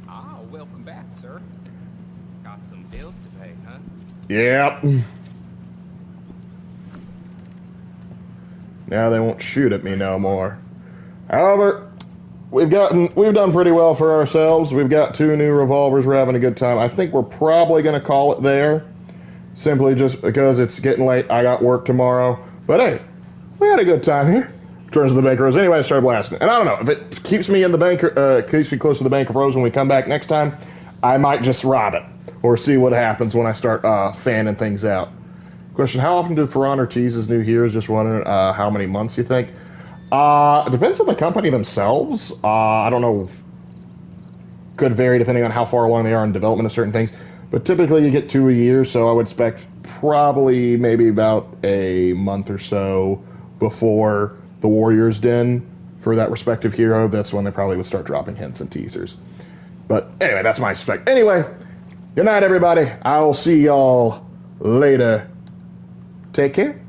Ah, welcome back, sir. Got some bills to pay, huh? Yep. Now they won't shoot at me no more. However, we've done pretty well for ourselves. We've got 2 new revolvers. We're having a good time. I think we're probably going to call it there. Simply just because it's getting late. I got work tomorrow. But hey, we had a good time here. Turns to the Bank of Rose. Anyway, I started blasting. And I don't know, if it keeps me in the bank, keeps me close to the Bank of Rose when we come back next time, I might just rob it. Or see what happens when I start fanning things out. Question, how often do For Honor teases new heroes? Just wondering how many months you think. It depends on the company themselves. I don't know. Could vary depending on how far along they are in development of certain things. But typically you get 2 a year, so I would expect probably maybe about a month or so before the Warrior's Den for that respective hero. That's when they probably would start dropping hints and teasers. But anyway, that's my spec. Anyway, good night, everybody. I will see y'all later. Take care.